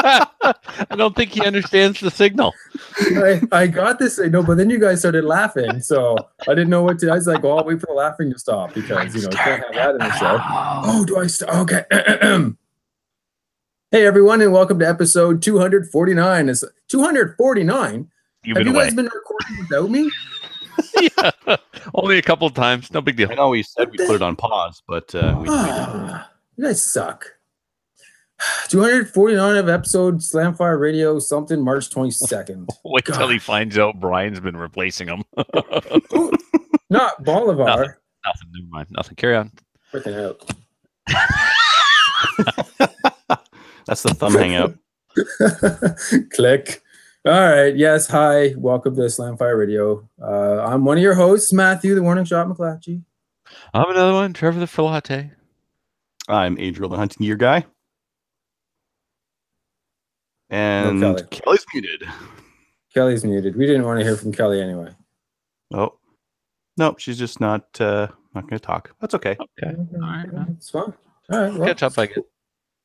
I don't think he understands the signal. I got this signal, but then you guys started laughing, so I didn't know what to. I was like, "Oh, I'll wait for the laughing to stop because you can't have that in the show." Oh, do I? Okay. Hey, everyone, and welcome to episode 249. It's 249. Have you guys been recording without me? Yeah, only a couple of times. No big deal. I know we said we put it on pause, but we didn't. You guys suck. 249 of episode Slamfire Radio something March 22nd. Wait till he finds out Brian's been replacing him. Not Bolivar. Nothing. Never mind. Nothing. Carry on. Freaking out. That's the thumb hangout. Click. All right. Yes. Hi. Welcome to Slamfire Radio. I'm one of your hosts, Matthew, the Warning Shot McClatchy. I'm another one, Trevor the Filate. I'm Adriel, the Hunting Gear guy. And No, Kelly's muted. Kelly's muted. We didn't want to hear from Kelly anyway. Oh, no, she's just not going to talk. That's okay. Okay. All right. It's fine. All right. Well, catch up, I guess.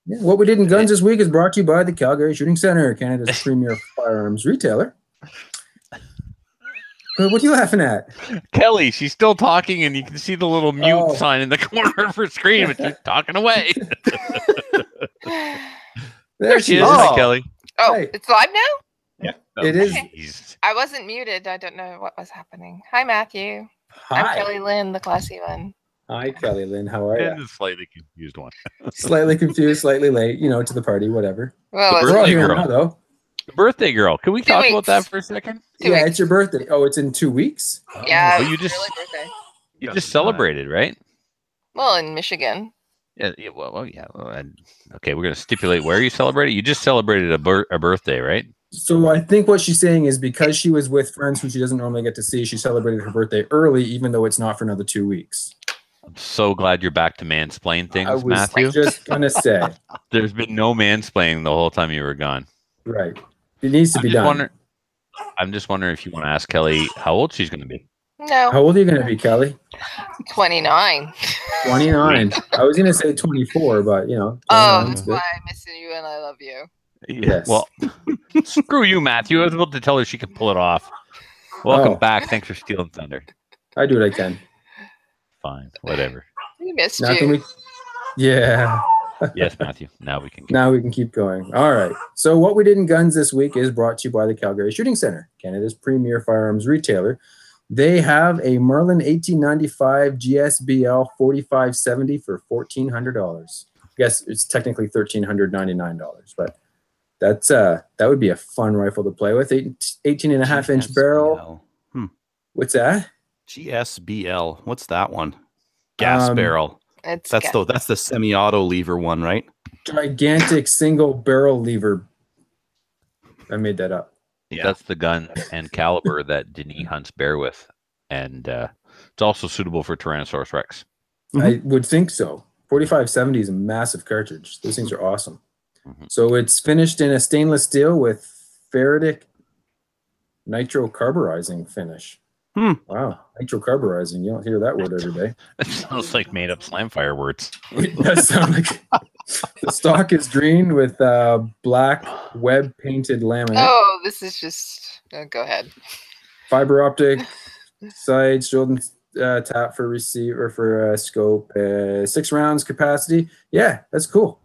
Yeah, what we did in guns this week is brought to you by the Calgary Shooting Center, Canada's premier firearms retailer. What are you laughing at? Kelly, she's still talking, and you can see the little mute sign in the corner of her screen, but she's talking away. There she is. Hi, Kelly. Oh, Hey. It's live now? Yeah. It is. Jeez. I wasn't muted. I don't know what was happening. Hi, Matthew. I'm Hi. Kelly Lynn, the classy one. Hi, Kelly Lynn. How are And you? the slightly confused one. Slightly confused, slightly late, to the party, whatever. Well, The We're all birthday here girl. now, though. The birthday girl. Can we 2 talk about weeks. that for a second? Two Yeah, weeks. it's your birthday. Oh, it's in 2 weeks? Yeah, Oh, it you was just early birthday. you just celebrated, right? Well, in Michigan. Yeah. Yeah. Okay, we're gonna stipulate where you celebrated. You just celebrated a birthday, right? So I think what she's saying is because she was with friends who she doesn't normally get to see, she celebrated her birthday early, even though it's not for another 2 weeks. I'm so glad you're back to mansplain things, I was Matthew. just going to say. There's been no mansplaining the whole time you were gone. Right. It needs to be done. I'm just wondering if you want to ask Kelly how old she's going to be. No, How old are you going to be, Kelly? 29. 29. I was going to say 24, but, 29 Oh, is that's good. why I miss you and I love you. Yes. Well, screw you, Matthew. I was about to tell her she can pull it off. Welcome back. Thanks for stealing thunder. I do what I can. Fine. Whatever. We missed Now you. can we? Yeah. Yes, Matthew. Now we can. Now we can keep going. All right. So what we did in guns this week is brought to you by the Calgary Shooting Center, Canada's premier firearms retailer. They have a Merlin 1895 GSBL 4570 for $1,400. I guess it's technically $1,399, but that would be a fun rifle to play with. 18 and a half inch barrel. What's that? GSBL. What's that one? Gas barrel. It's That's the semi-auto lever one, right? Gigantic single barrel lever. I made that up. Yeah. That's the gun and caliber that Denis hunts bear with, and it's also suitable for Tyrannosaurus Rex. I would think so. 4570 is a massive cartridge. Those things are awesome. Mhm. So it's finished in a stainless steel with ferritic nitrocarburizing finish. Wow, nitrocarburizing. You don't hear that word every day. It sounds like made up Slamfire words. It does sound like the stock is green with black web painted laminate. Oh, this is just. Go ahead. Fiber optic sights, Jordan tap for receiver for scope. 6 rounds capacity. Yeah, that's cool.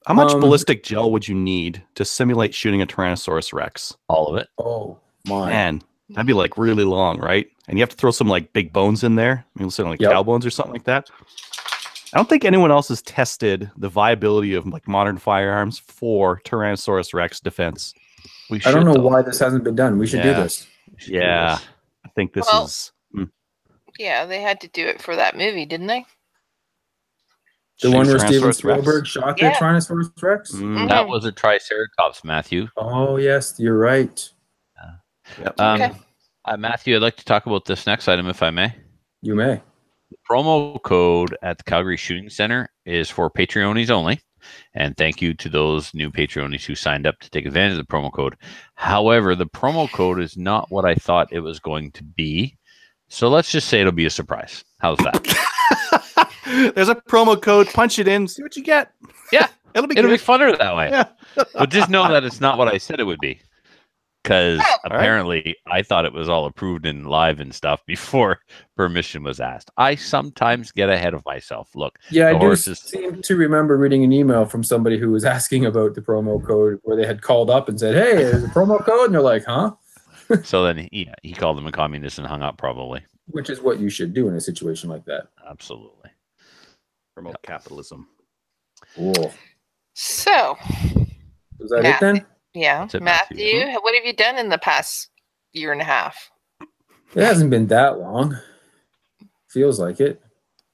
How much ballistic gel would you need to simulate shooting a Tyrannosaurus Rex? All of it. Oh my. Man, that'd be like really long, right? And you have to throw some like big bones in there. I mean, let's say like cow bones or something like that. I don't think anyone else has tested the viability of like modern firearms for Tyrannosaurus Rex defense. We I don't know though. why this hasn't been done. We should do Yeah. this. Yeah, I think this Well, is Yeah, they had to do it for that movie, didn't they? The one where Steven Tyrannosaurus Rex. Spielberg shot the Yeah. Tyrannosaurus Rex? Mm. That was a Triceratops, Matthew. Oh, yes, you're right. Yep. Okay. Matthew, I'd like to talk about this next item, if I may. You may. The promo code at the Calgary Shooting Center is for Patreonies only. And thank you to those new Patreonies who signed up to take advantage of the promo code. However, the promo code is not what I thought it was going to be. So let's just say it'll be a surprise. How's that? There's a promo code. Punch it in. See what you get. Yeah, It'll be it'll be good. funner that way. Yeah. But just know that it's not what I said it would be. Because Oh. apparently I thought it was all approved and live and stuff before permission was asked. I sometimes get ahead of myself. Look, Yeah, the I do horses. seem to remember reading an email from somebody who was asking about the promo code where they had called up and said, "Hey, there's a promo code," and they're like, "Huh?" So then he called them a communist and hung up probably. Which is what you should do in a situation like that. Absolutely. Promote capitalism. Cool. So, Was that it then? yeah, That's it, Matthew, Matthew. what have you done in the past year and a half? It hasn't been that long. Feels like it.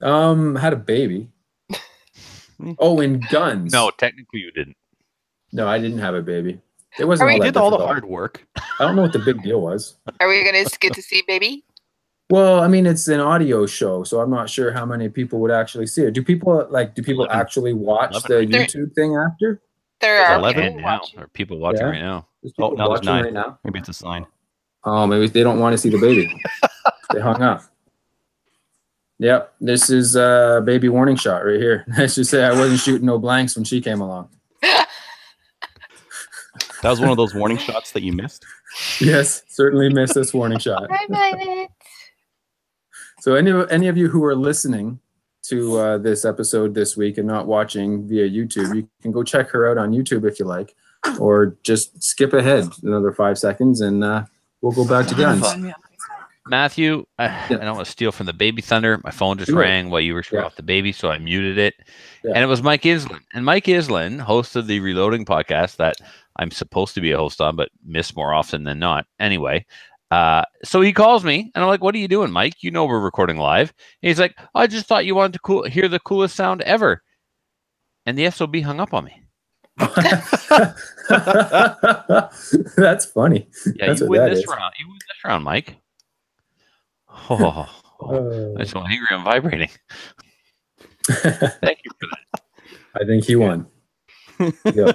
Had a baby. Oh, and guns. No, technically you didn't. No, I didn't have a baby. It wasn't Are all we- You that did all the difficult. hard work. I don't know what the big deal was. Are we going to get to see baby? Well, I mean, it's an audio show, so I'm not sure how many people would actually see it. Do people 11. actually watch 11, the right? YouTube thing after? There There's are 11 people now. watching. There are people watching Yeah. right now. There's Oh, people now there's watching 9. right now. Maybe it's a sign. Oh, maybe they don't want to see the baby. They hung up. Yep, this is baby warning shot right here. Let's just say I wasn't shooting no blanks when she came along. That was one of those warning shots that you missed. Yes, certainly missed this warning shot. I mind it. So any of you who are listening to this episode this week and not watching via YouTube, you can go check her out on YouTube if you like, or just skip ahead another 5 seconds and we'll go back to guns. Matthew, I don't want to steal from the baby thunder. My phone just Do it. rang while you were showing Yeah. off the baby, so I muted it. Yeah. And it was Mike Islin. And Mike Islin hosted the Reloading podcast that I'm supposed to be a host on, but miss more often than not. Anyway, so he calls me, and I'm like, "What are you doing, Mike? You know we're recording live." And he's like, "I just thought you wanted to hear the coolest sound ever." And the SOB hung up on me. That's funny. Yeah, That's you what win that this is. round. You win this round, Mike. Oh, I'm so angry. I'm vibrating. Thank you for that. I think he won. Yeah.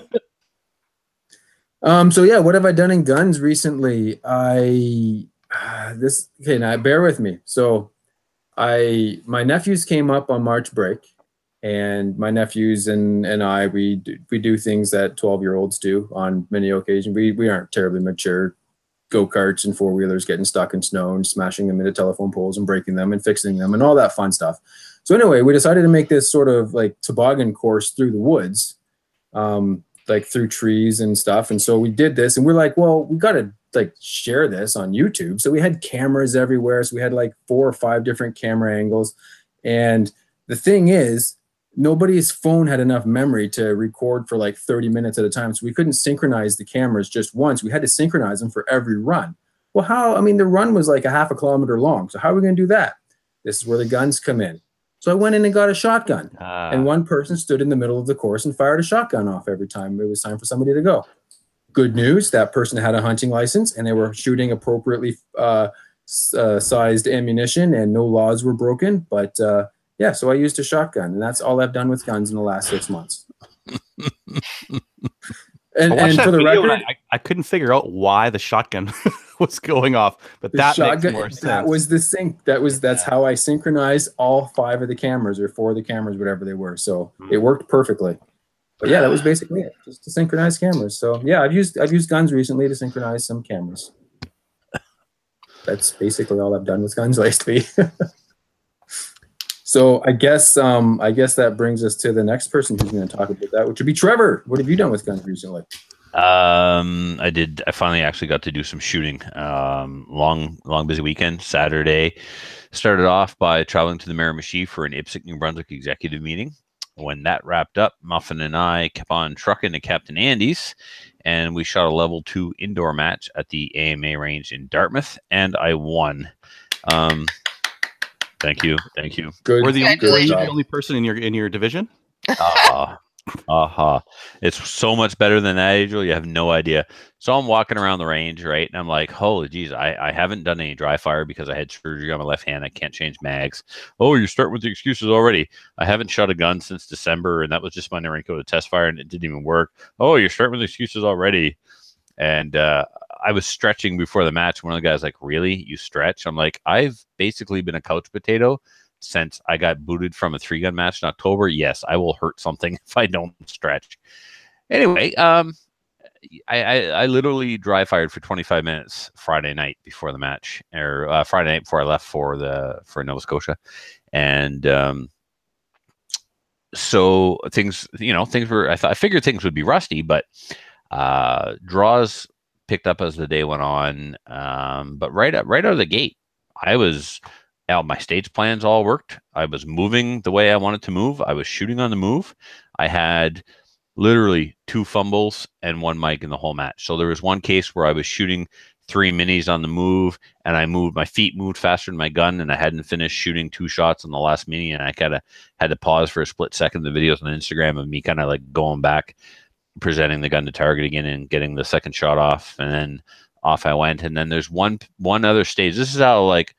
So yeah, what have I done in guns recently? Now bear with me. So my nephews came up on March break, and my nephews and I we do things that 12-year-olds do on many occasions. We aren't terribly mature. Go-karts and four-wheelers getting stuck in snow and smashing them into telephone poles and breaking them and fixing them and all that fun stuff. So anyway, we decided to make this sort of like toboggan course through the woods, like through trees and stuff. And so we did this, and we're like, well, we got to like share this on YouTube. So we had cameras everywhere. So we had like 4 or 5 different camera angles. And the thing is, nobody's phone had enough memory to record for like 30 minutes at a time. So we couldn't synchronize the cameras just once. We had to synchronize them for every run. Well, how? I mean, the run was like a half a kilometer long. So how are we going to do that? This is where the guns come in. So I went in and got a shotgun. And one person stood in the middle of the course and fired a shotgun off every time it was time for somebody to go. Good news, that person had a hunting license and they were shooting appropriately sized ammunition and no laws were broken. But yeah, so I used a shotgun, and that's all I've done with guns in the last 6 months. And for the record, I couldn't figure out why the shotgun was going off, but the that shotgun, makes more sense. that was the sync. That's how I synchronized all 5 of the cameras or 4 of the cameras, whatever they were. So it worked perfectly. But yeah, that was basically it, just to synchronize cameras. So yeah, I've used guns recently to synchronize some cameras. That's basically all I've done with guns lately. So I guess that brings us to the next person who's going to talk about that, which would be Trevor. What have you done with guns recently? I finally actually got to do some shooting. Long busy weekend. Saturday started off by traveling to the Miramichi for an IPSC New Brunswick executive meeting. When that wrapped up, Muffin and I kept on trucking to Captain Andy's, and we shot a level 2 indoor match at the AMA range in Dartmouth, and I won. Thank you. Good. Were you Good the job. only person in your division? It's so much better than that, Adriel. You have no idea. So I'm walking around the range, right? And I'm like, holy geez, I haven't done any dry fire because I had surgery on my left hand. I can't change mags. Oh, you're starting with the excuses already. I haven't shot a gun since December, and that was just my Norinco to test fire, and it didn't even work. Oh, you're starting with the excuses already. And I was stretching before the match. One of the guys like, really? You stretch? I'm like, I've basically been a couch potato since I got booted from a 3-gun match in October, yes, I will hurt something if I don't stretch. Anyway, I literally dry fired for 25 minutes Friday night before the match, or Friday night before I left for Nova Scotia, and so things were. I figured things would be rusty, but draws picked up as the day went on. But right out of the gate, I was out. My stage plans all worked. I was moving the way I wanted to move. I was shooting on the move. I had literally 2 fumbles and 1 mic in the whole match. So there was one case where I was shooting 3 minis on the move, and my feet moved faster than my gun, and I hadn't finished shooting 2 shots on the last mini, and I kind of had to pause for a split second. The videos on Instagram of me kind of like going back, presenting the gun to target again, and getting the second shot off, and then off I went. And then there's one other stage. This is how like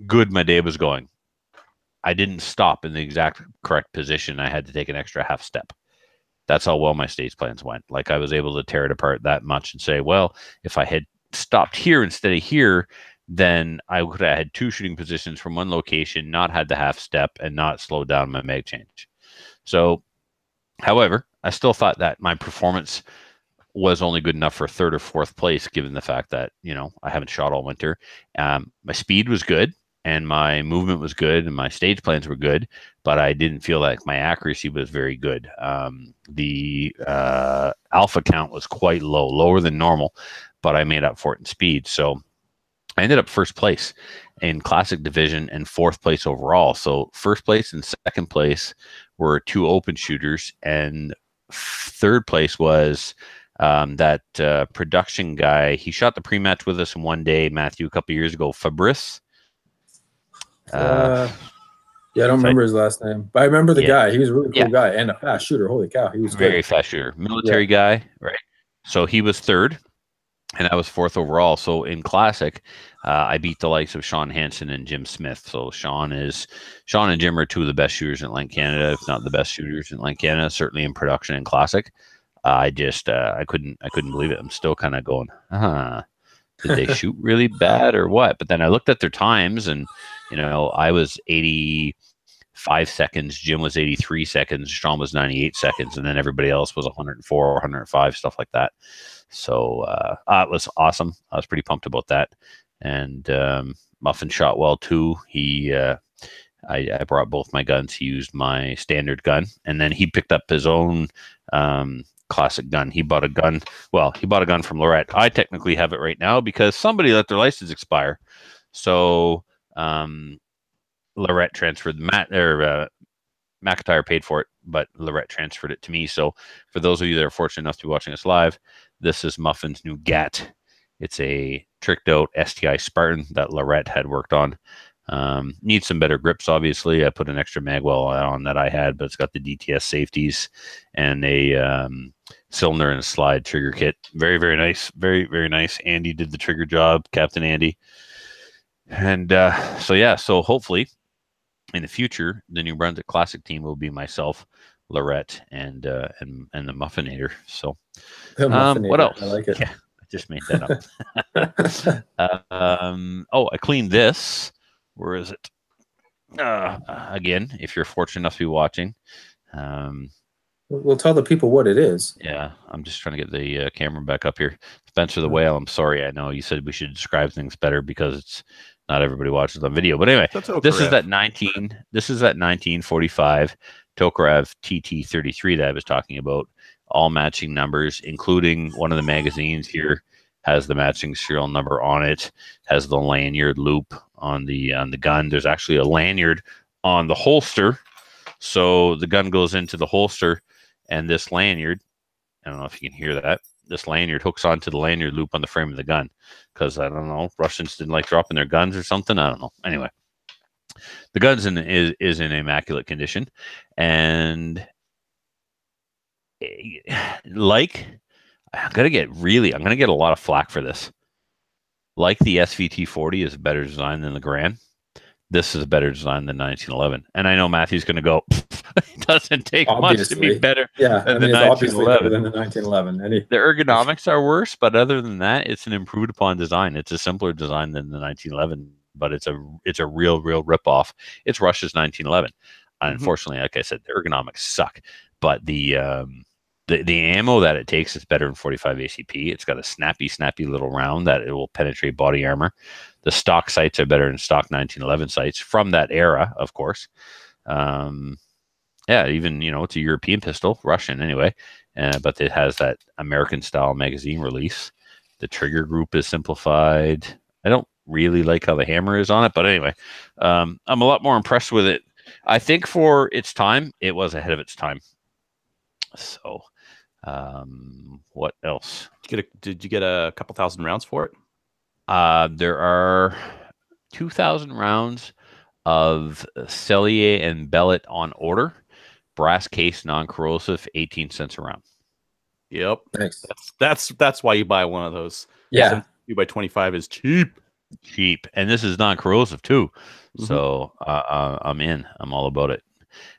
good my day was going. I didn't stop in the exact correct position. I had to take an extra half step. That's how well my stage plans went. Like I was able to tear it apart that much and say, well, if I had stopped here instead of here, then I would have had 2 shooting positions from one location, not had the half step, and not slowed down my mag change. So, however, I still thought that my performance was only good enough for 3rd or 4th place, given the fact that, I haven't shot all winter. My speed was good, and my movement was good, and my stage plans were good, but I didn't feel like my accuracy was very good. The alpha count was quite low, lower than normal, but I made up for it in speed. So I ended up 1st place in Classic Division and 4th place overall. So 1st place and 2nd place were 2 open shooters, and 3rd place was that production guy. He shot the pre-match with us in one day, Matthew, a couple years ago, Fabrice. Yeah, I don't remember his last name, but I remember the guy. He was a really cool guy and a fast shooter. Holy cow, he was very fast shooter, military guy, right? So he was 3rd, and I was 4th overall. So in Classic, I beat the likes of Sean Hansen and Jim Smith. So Sean and Jim are 2 of the best shooters in Atlantic Canada, if not the best shooters in Atlantic Canada, certainly in production and Classic. I couldn't believe it. I'm still kind of going, did they shoot really bad or what? But then I looked at their times, and I was 85 seconds, Jim was 83 seconds, Sean was 98 seconds, and then everybody else was 104 or 105, stuff like that. So it was awesome. I was pretty pumped about that. And Muffin shot well too. I brought both my guns. He used my standard gun, and then he picked up his own Classic gun. He bought a gun. Well, he bought a gun from Lorette. I technically have it right now because somebody let their license expire. So Lorette transferred McIntyre paid for it, but Lorette transferred it to me. So for those of you that are fortunate enough to be watching us live, this is Muffin's new GAT. It's a tricked out STI Spartan that Lorette had worked on. Needs some better grips, obviously. I put an extra magwell on that I had, but it's got the DTS safeties and a cylinder and a slide trigger kit. Very, very nice. Very, very nice. Andy did the trigger job, Captain Andy. And so hopefully in the future, the New Brunswick Classic team will be myself, Lorette, and the Muffinator. So what else? I like it. Yeah, I just made that up. I cleaned this. Where is it? Again, if you're fortunate enough to be watching. We'll tell the people what it is. Yeah, I'm just trying to get the camera back up here. Spencer the Whale, I'm sorry. I know you said we should describe things better because it's not everybody watches on video. But anyway, this is that 1945 Tokarev TT33 that I was talking about. All matching numbers, including one of the magazines here has the matching serial number on it, has the lanyard loop on the gun. There's actually a lanyard on the holster. So the gun goes into the holster, and this lanyard, I don't know if you can hear that, this lanyard hooks onto the lanyard loop on the frame of the gun. Because, I don't know, Russians didn't like dropping their guns or something. I don't know. Anyway, the gun's is in immaculate condition. And I'm gonna get a lot of flack for this. Like the SVT40 is a better design than the Garand. This is a better design than 1911. And I know Matthew's gonna go, it doesn't take much to be better than the 1911. Than the 1911. The ergonomics are worse, but other than that, it's an improved upon design. It's a simpler design than the 1911 but it's a real ripoff. It's Russia's 1911. Unfortunately, like I said, the ergonomics suck, but the ammo that it takes is better than 45 ACP. It's got a snappy little round that it will penetrate body armor. The stock sights are better than stock 1911 sights from that era, of course. Even it's a European pistol, Russian anyway, but it has that American style magazine release. The trigger group is simplified. I don't really like how the hammer is on it, but anyway, I'm a lot more impressed with it. I think for its time, it was ahead of its time. So, what else? Did you get a couple thousand rounds for it? There are 2,000 rounds of Cellier and Bellet on order. Brass case, non-corrosive, 18 cents a round. Yep. Thanks. That's why you buy one of those. Yeah. 2x25 is cheap. And this is non-corrosive too. So I'm in. I'm all about it.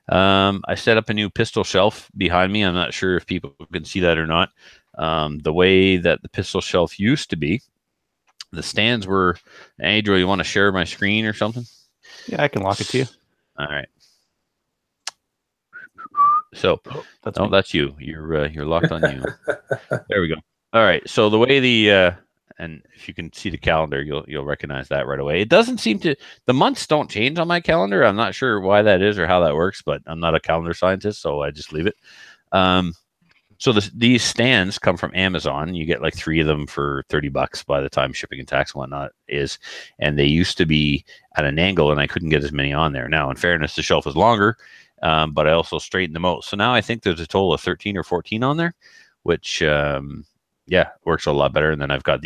I set up a new pistol shelf behind me. I'm not sure if people can see that or not. The way that the pistol shelf used to be, the stands were. Adriel, you want to share my screen or something? Yeah, I can lock it to you. All right. So that's you. You're locked on you. There we go. All right. So the way and if you can see the calendar, you'll recognize that right away. It doesn't seem to, the months don't change on my calendar. I'm not sure why that is or how that works, but I'm not a calendar scientist, so I just leave it. So these stands come from Amazon. You get like 3 of them for $30 by the time shipping and tax and whatnot is. And they used to be at an angle, and I couldn't get as many on there. Now, in fairness, the shelf is longer, but I also straightened them out. So now I think there's a total of 13 or 14 on there, which works a lot better. And then I've got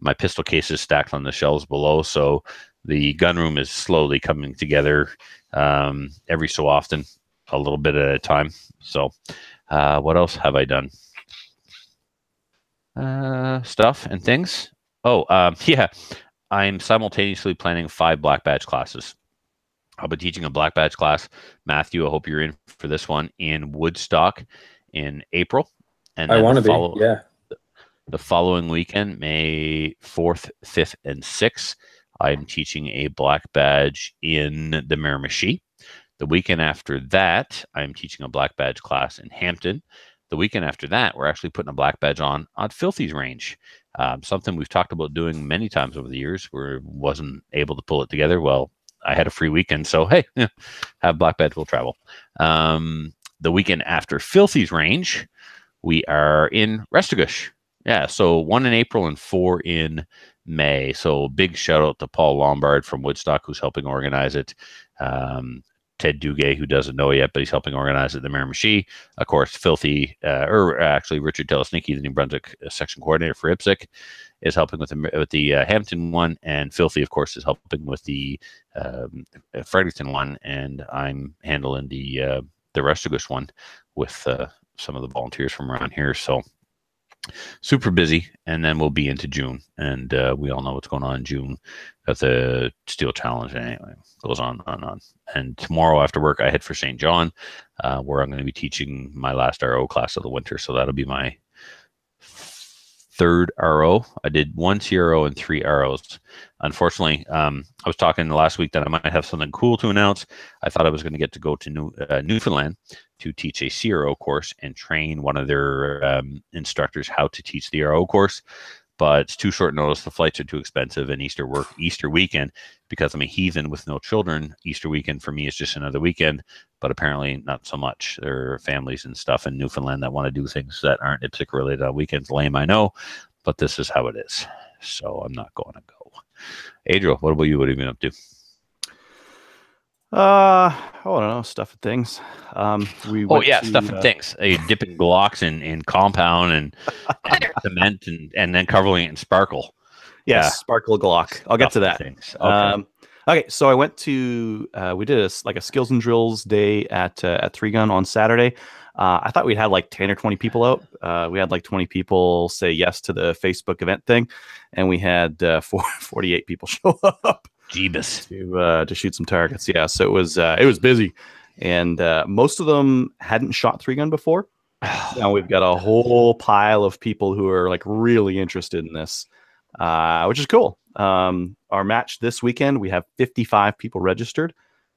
my pistol cases stacked on the shelves below. So the gun room is slowly coming together every so often, a little bit at a time. So what else have I done? Stuff and things. I'm simultaneously planning 5 black badge classes. I'll be teaching a black badge class. Matthew, I hope you're in for this one in Woodstock in April. And I want to be, yeah. The following weekend, May 4th, 5th, and 6th, I'm teaching a black badge in the Miramichi. The weekend after that, I'm teaching a black badge class in Hampton. The weekend after that, we're actually putting a black badge on Filthy's range. Something we've talked about doing many times over the years where wasn't able to pull it together. Well, I had a free weekend, so hey, have black badge, we'll travel. The weekend after Filthy's range, we are in Restigouche. Yeah, so 1 in April and 4 in May. So big shout out to Paul Lombard from Woodstock, who's helping organize it. Ted Duguay, who doesn't know yet, but he's helping organize it, the Miramichi. Of course, Filthy, or actually Richard Telesnicki, the New Brunswick section coordinator for IPSC, is helping with the Hampton one, and Filthy, of course, is helping with the Fredericton one, and I'm handling the Restigouche one with some of the volunteers from around here. So super busy, and then we'll be into June, and we all know what's going on in June. Got the Steel Challenge, and anyway, goes on and on. And tomorrow after work, I head for St. John, where I'm going to be teaching my last RO class of the winter. So that'll be my 3rd RO. I did 1 CRO and 3 ROs. Unfortunately, I was talking last week that I might have something cool to announce. I thought I was going to get to go to Newfoundland to teach a CRO course and train one of their instructors how to teach the RO course. But it's too short notice. The flights are too expensive, and Easter weekend, because I'm a heathen with no children, Easter weekend for me is just another weekend, but apparently not so much. There are families and stuff in Newfoundland that want to do things that aren't IPSC related on weekends. Lame, I know, but this is how it is. So I'm not going to go. Adriel, what about you? What have you been up to? I don't know, stuff and things. Stuff and things. Dipping Glocks in compound and cement and then covering it in sparkle. Yes, sparkle Glock. I'll get to that. Okay, so I went to we did a skills and drills day at 3 Gun on Saturday. I thought we'd had like 10 or 20 people out. We had like 20 people say yes to the Facebook event thing, and we had 48 people show up. Jeebus. To shoot some targets. Yeah, so it was busy, and most of them hadn't shot 3 Gun before. Now we've got a whole pile of people who are like really interested in this. which is cool. Our match this weekend, we have 55 people registered.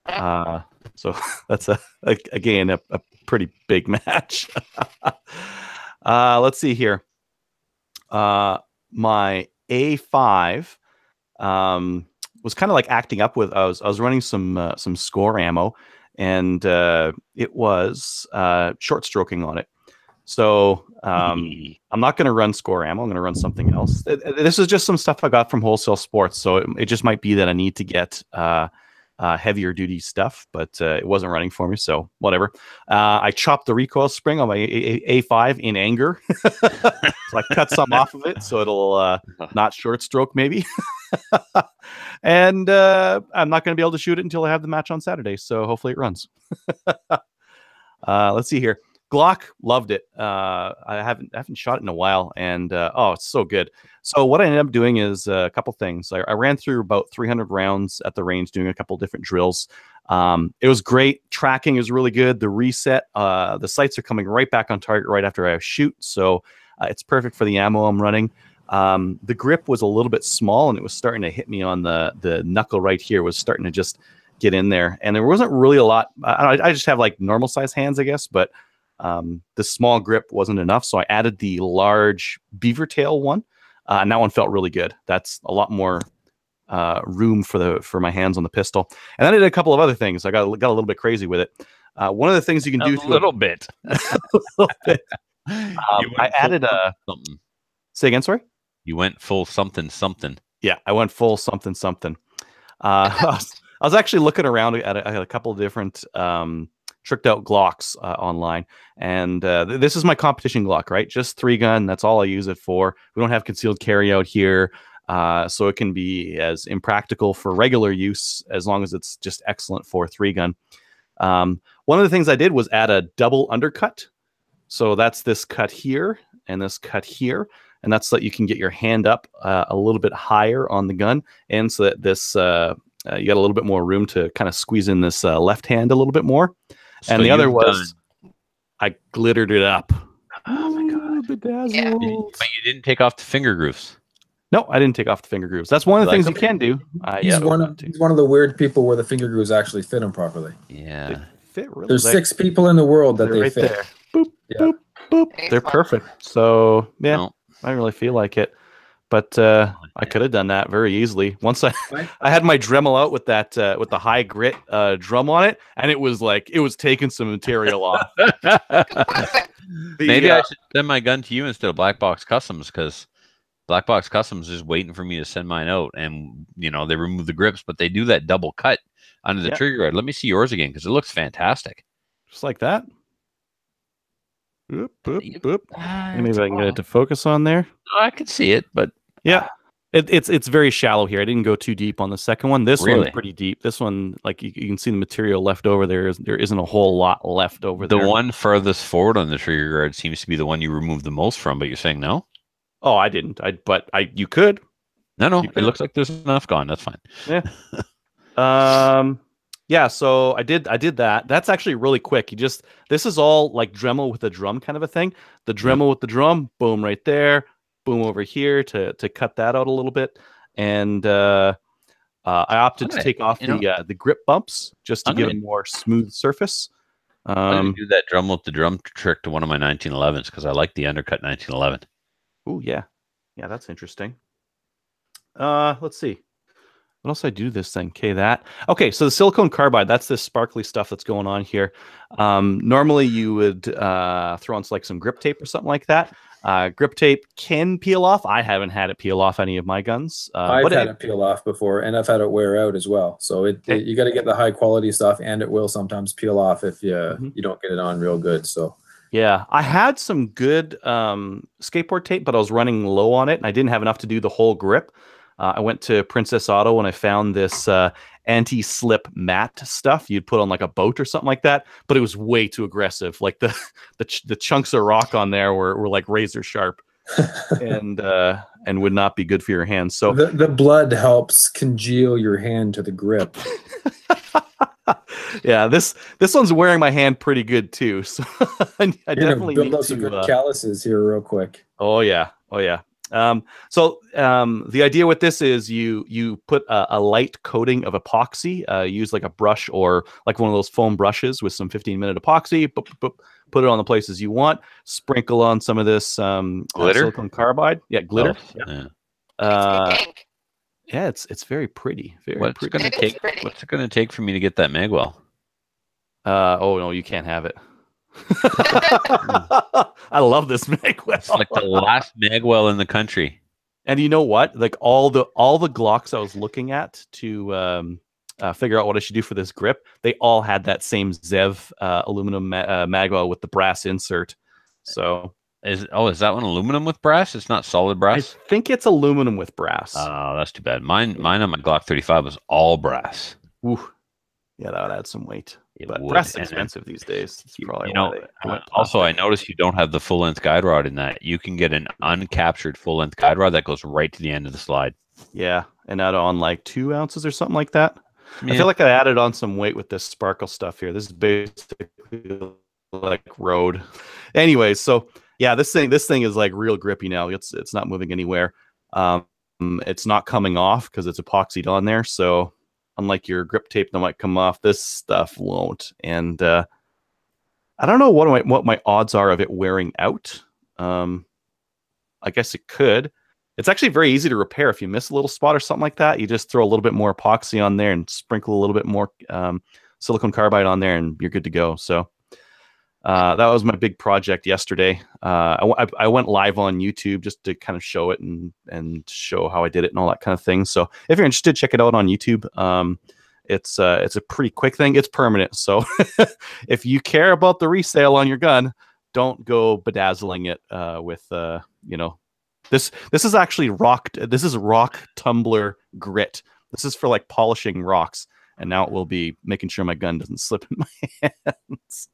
So that's again a pretty big match. Let's see here. My A5 was kind of like acting up with. I was running some score ammo, and it was short stroking on it. So I'm not going to run score ammo. I'm going to run something else. This is just some stuff I got from Wholesale Sports. So it just might be that I need to get heavier duty stuff, but it wasn't running for me. So whatever. I chopped the recoil spring on my A5 in anger. So I cut some off of it so it'll not short stroke maybe. And I'm not going to be able to shoot it until I have the match on Saturday. So hopefully it runs. Let's see here. Glock, loved it. I haven't shot it in a while, and it's so good. So what I ended up doing is a couple things. I ran through about 300 rounds at the range, doing a couple different drills. It was great. Tracking is really good. The reset, the sights are coming right back on target right after I shoot, so it's perfect for the ammo I'm running. The grip was a little bit small, and it was starting to hit me on the knuckle right here. Was starting to just get in there, and there wasn't really a lot. I just have like normal size hands, I guess, but the small grip wasn't enough, so I added the large beaver tail one, and that one felt really good. That's a lot more room for my hands on the pistol. And then I did a couple of other things. I got a little bit crazy with it. One of the things you can do a little bit. I added something. Say again, sorry. You went full something. Yeah, I went full something. I was actually looking around at a couple of different tricked out Glocks online, and this is my competition Glock, right? Just 3-gun. That's all I use it for. We don't have concealed carry out here, so it can be as impractical for regular use as long as it's just excellent for 3-gun. One of the things I did was add a double undercut. So that's this cut here and this cut here, and that's so that you can get your hand up a little bit higher on the gun, and so that this you got a little bit more room to kind of squeeze in this left hand a little bit more. So and the other was I glittered it up. Oh my god, bedazzled. Yeah. But you didn't take off the finger grooves. No, I didn't take off the finger grooves. That's one of the things you can do. He's one of the weird people where the finger grooves actually fit him properly. Yeah. They fit really. There's 6 people in the world that they right fit. there. Boop, Yeah. boop, boop. They're perfect. So yeah, No. I don't really feel like it. But I could have done that very easily. Once I had my Dremel out with that with the high grit drum on it, and it was taking some material off. Maybe I should send my gun to you instead of Black Box Customs, because Black Box Customs is waiting for me to send mine out, and they remove the grips, but they do that double cut under the trigger guard. Let me see yours again, because it looks fantastic. Just like that. Boop, boop, boop. Maybe I can get it to focus on there. I could see it, but yeah, it's very shallow here. I didn't go too deep on the second one. This one's pretty deep. This one, like you can see the material left over there. There isn't a whole lot left over there. The one furthest forward on the trigger guard seems to be the one you removed the most from, but you're saying no? Oh, I didn't. You could. No. It looks like there's enough gone. That's fine. Yeah. Yeah, so I did that. That's actually really quick. This is all like Dremel with a drum kind of a thing. The Dremel with the drum, boom right there, boom over here to cut that out a little bit. And I opted to take off the grip bumps just to give a more smooth surface. I'm going to do that Dremel with the drum trick to one of my 1911s because I like the undercut 1911. Oh, yeah. Yeah, that's interesting. Let's see. What else I do this thing? Okay, so the silicone carbide, that's this sparkly stuff that's going on here. Normally you would throw on like some grip tape or something like that. Grip tape can peel off. I haven't had it peel off any of my guns. I've had it peel off before, and I've had it wear out as well. So you got to get the high quality stuff, and it will sometimes peel off if you don't get it on real good. So yeah, I had some good skateboard tape, but I was running low on it, and I didn't have enough to do the whole grip. I went to Princess Auto and I found this anti-slip mat stuff you'd put on like a boat or something like that, but it was way too aggressive. Like the chunks of rock on there were like razor sharp and would not be good for your hands. So the blood helps congeal your hand to the grip. Yeah, this one's wearing my hand pretty good too. So I definitely build need up some to good calluses here real quick. Oh yeah. The idea with this is you put a light coating of epoxy. Use like a brush or like one of those foam brushes with some 15-minute epoxy. Put it on the places you want. Sprinkle on some of this glitter, silicone carbide. Yeah, glitter. Oh, yeah. Yeah, it's very pretty. Very pretty. What's it gonna take for me to get that Magwell? Oh no, you can't have it. I love this Magwell. It's like the last Magwell in the country. And you know what? Like all the Glocks I was looking at to figure out what I should do for this grip, they all had that same Zev aluminum Magwell with the brass insert. So is that one aluminum with brass? It's not solid brass. I think it's aluminum with brass. Oh, that's too bad. Mine on my Glock 35 was all brass. Ooh. Yeah, that would add some weight. But brass is expensive these days. It's probably also, I noticed you don't have the full-length guide rod in that. You can get an uncaptured full-length guide rod that goes right to the end of the slide. Yeah, and add on like 2 ounces or something like that. Yeah. I feel like I added on some weight with this sparkle stuff here. This is basically like road. Anyways, so yeah, this thing is like real grippy now. It's not moving anywhere. It's not coming off because it's epoxied on there. So unlike your grip tape that might come off, this stuff won't. And I don't know what my odds are of it wearing out. I guess it could. It's actually very easy to repair. If you miss a little spot or something like that, you just throw a little bit more epoxy on there and sprinkle a little bit more silicone carbide on there, and you're good to go. So that was my big project yesterday. I went live on YouTube just to kind of show it and show how I did it and all that kind of thing. So if you're interested, check it out on YouTube. It's a pretty quick thing. It's permanent. So if you care about the resale on your gun, don't go bedazzling it with this is actually rock tumbler grit. This is for like polishing rocks, and now it will be making sure my gun doesn't slip in my hands.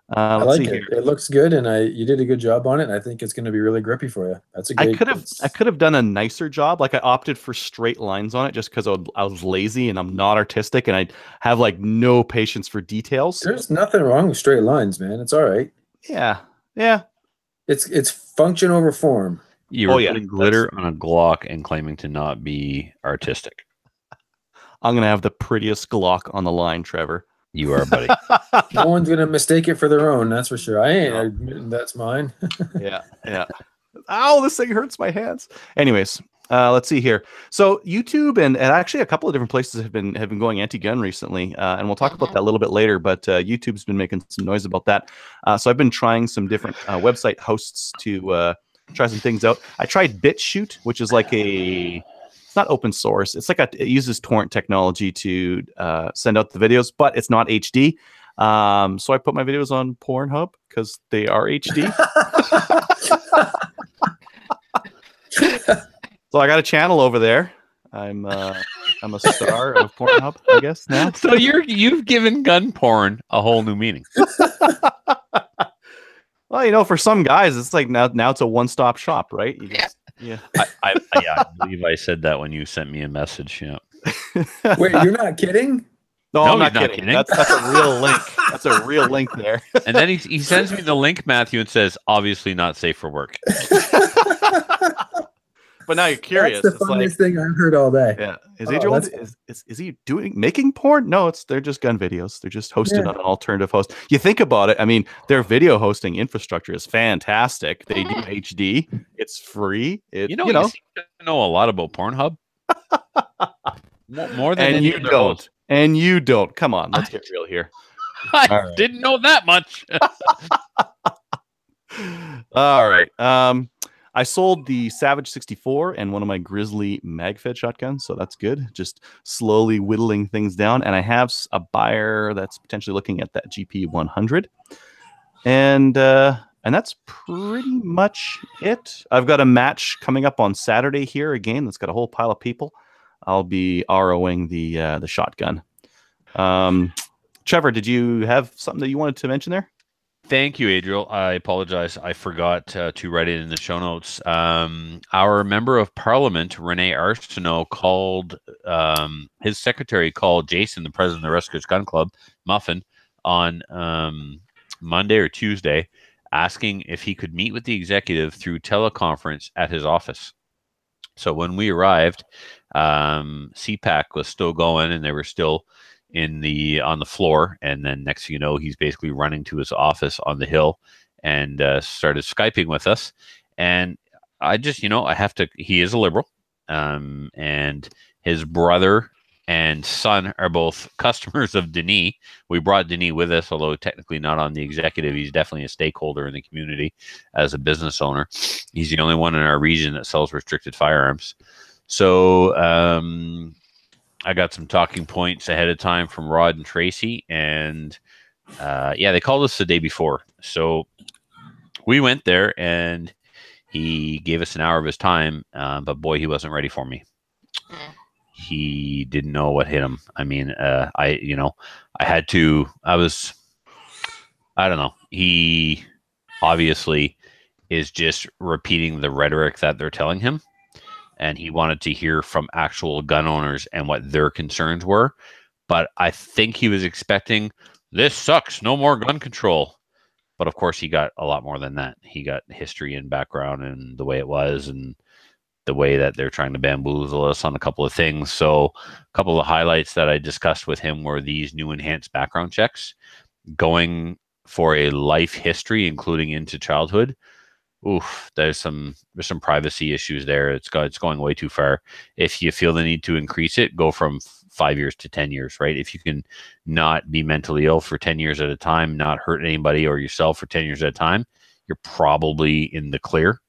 I like it. It looks good, and you did a good job on it. And I think it's going to be really grippy for you. That's a great. I could have done a nicer job. Like I opted for straight lines on it just because I was lazy and I'm not artistic, and I have like no patience for details. There's nothing wrong with straight lines, man. It's all right. Yeah. It's function over form. You were putting glitter on a Glock and claiming to not be artistic. I'm gonna have the prettiest Glock on the line, Trevor. You are, buddy. No one's gonna mistake it for their own. That's for sure. I ain't admitting that's mine. Yeah. Ow! This thing hurts my hands. Anyways, let's see here. So YouTube and actually a couple of different places have been going anti-gun recently, and we'll talk about that a little bit later. But YouTube's been making some noise about that. So I've been trying some different website hosts to try some things out. I tried BitChute, which is like it's not open source. It's like it uses torrent technology to send out the videos, but it's not HD. So I put my videos on Pornhub because they are HD. So I got a channel over there. I'm a star of Pornhub, I guess now. So you've given gun porn a whole new meaning. Well, for some guys, it's like now it's a one-stop shop, right? Yeah. I believe I said that when you sent me a message. Yeah. Wait, you're not kidding? No, I'm not kidding. That's a real link. That's a real link there. And then he sends me the link, Matthew, and says, "Obviously not safe for work." But now you're curious. That's the funniest thing I've heard all day. Yeah. Is he making porn? No, they're just gun videos. They're just hosted on an alternative host. You think about it. I mean, their video hosting infrastructure is fantastic. They do HD. It's free. You seem to know a lot about Pornhub. More than you don't. Host. And you don't. Come on, let's get real here. I didn't know that much. All right. I sold the Savage 64 and one of my Grizzly MagFed shotguns, so that's good. Just slowly whittling things down. And I have a buyer that's potentially looking at that GP 100. And that's pretty much it. I've got a match coming up on Saturday here again. That's got a whole pile of people. I'll be ROing the shotgun. Trevor, did you have something that you wanted to mention there? Thank you, Adriel. I apologize. I forgot to write it in the show notes. Our member of parliament, Rene Arsenault, called his secretary called Jason, the president of the Rescuers Gun Club, Muffin, on Monday or Tuesday, asking if he could meet with the executive through teleconference at his office. So when we arrived, CPAC was still going, and they were still on the floor. And then next thing you know, he's basically running to his office on the hill and started Skyping with us. And I just, I have to. He is a Liberal, and his brother and son are both customers of Denis. We brought Denis with us, although technically not on the executive. He's definitely a stakeholder in the community as a business owner. He's the only one in our region that sells restricted firearms. So I got some talking points ahead of time from Rod and Tracy, and they called us the day before. So we went there, and he gave us an hour of his time, but boy, he wasn't ready for me. He didn't know what hit him. I mean, I don't know. He obviously is just repeating the rhetoric that they're telling him. And he wanted to hear from actual gun owners and what their concerns were. But I think he was expecting, this sucks, no more gun control. But of course, he got a lot more than that. He got history and background and the way it was, and the way that they're trying to bamboozle us on a couple of things. So a couple of highlights that I discussed with him were these new enhanced background checks, going for a life history, including into childhood. Oof, there's some privacy issues there. It's going way too far. If you feel the need to increase it, go from 5 years to 10 years, right? If you can not be mentally ill for 10 years at a time, not hurt anybody or yourself for 10 years at a time, you're probably in the clear.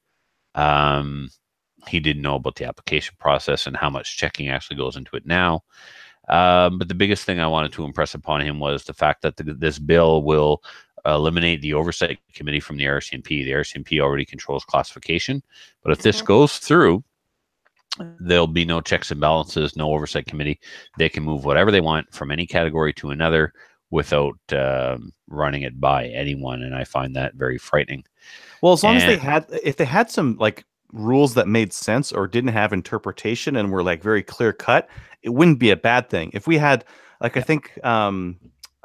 He didn't know about the application process and how much checking actually goes into it now. But the biggest thing I wanted to impress upon him was the fact that this bill will eliminate the oversight committee from the RCMP. The RCMP already controls classification, but if this goes through, there'll be no checks and balances, no oversight committee. They can move whatever they want from any category to another without running it by anyone, and I find that very frightening. Well, as long as if they had some like rules that made sense or didn't have interpretation and were like very clear cut, it wouldn't be a bad thing. If we had I think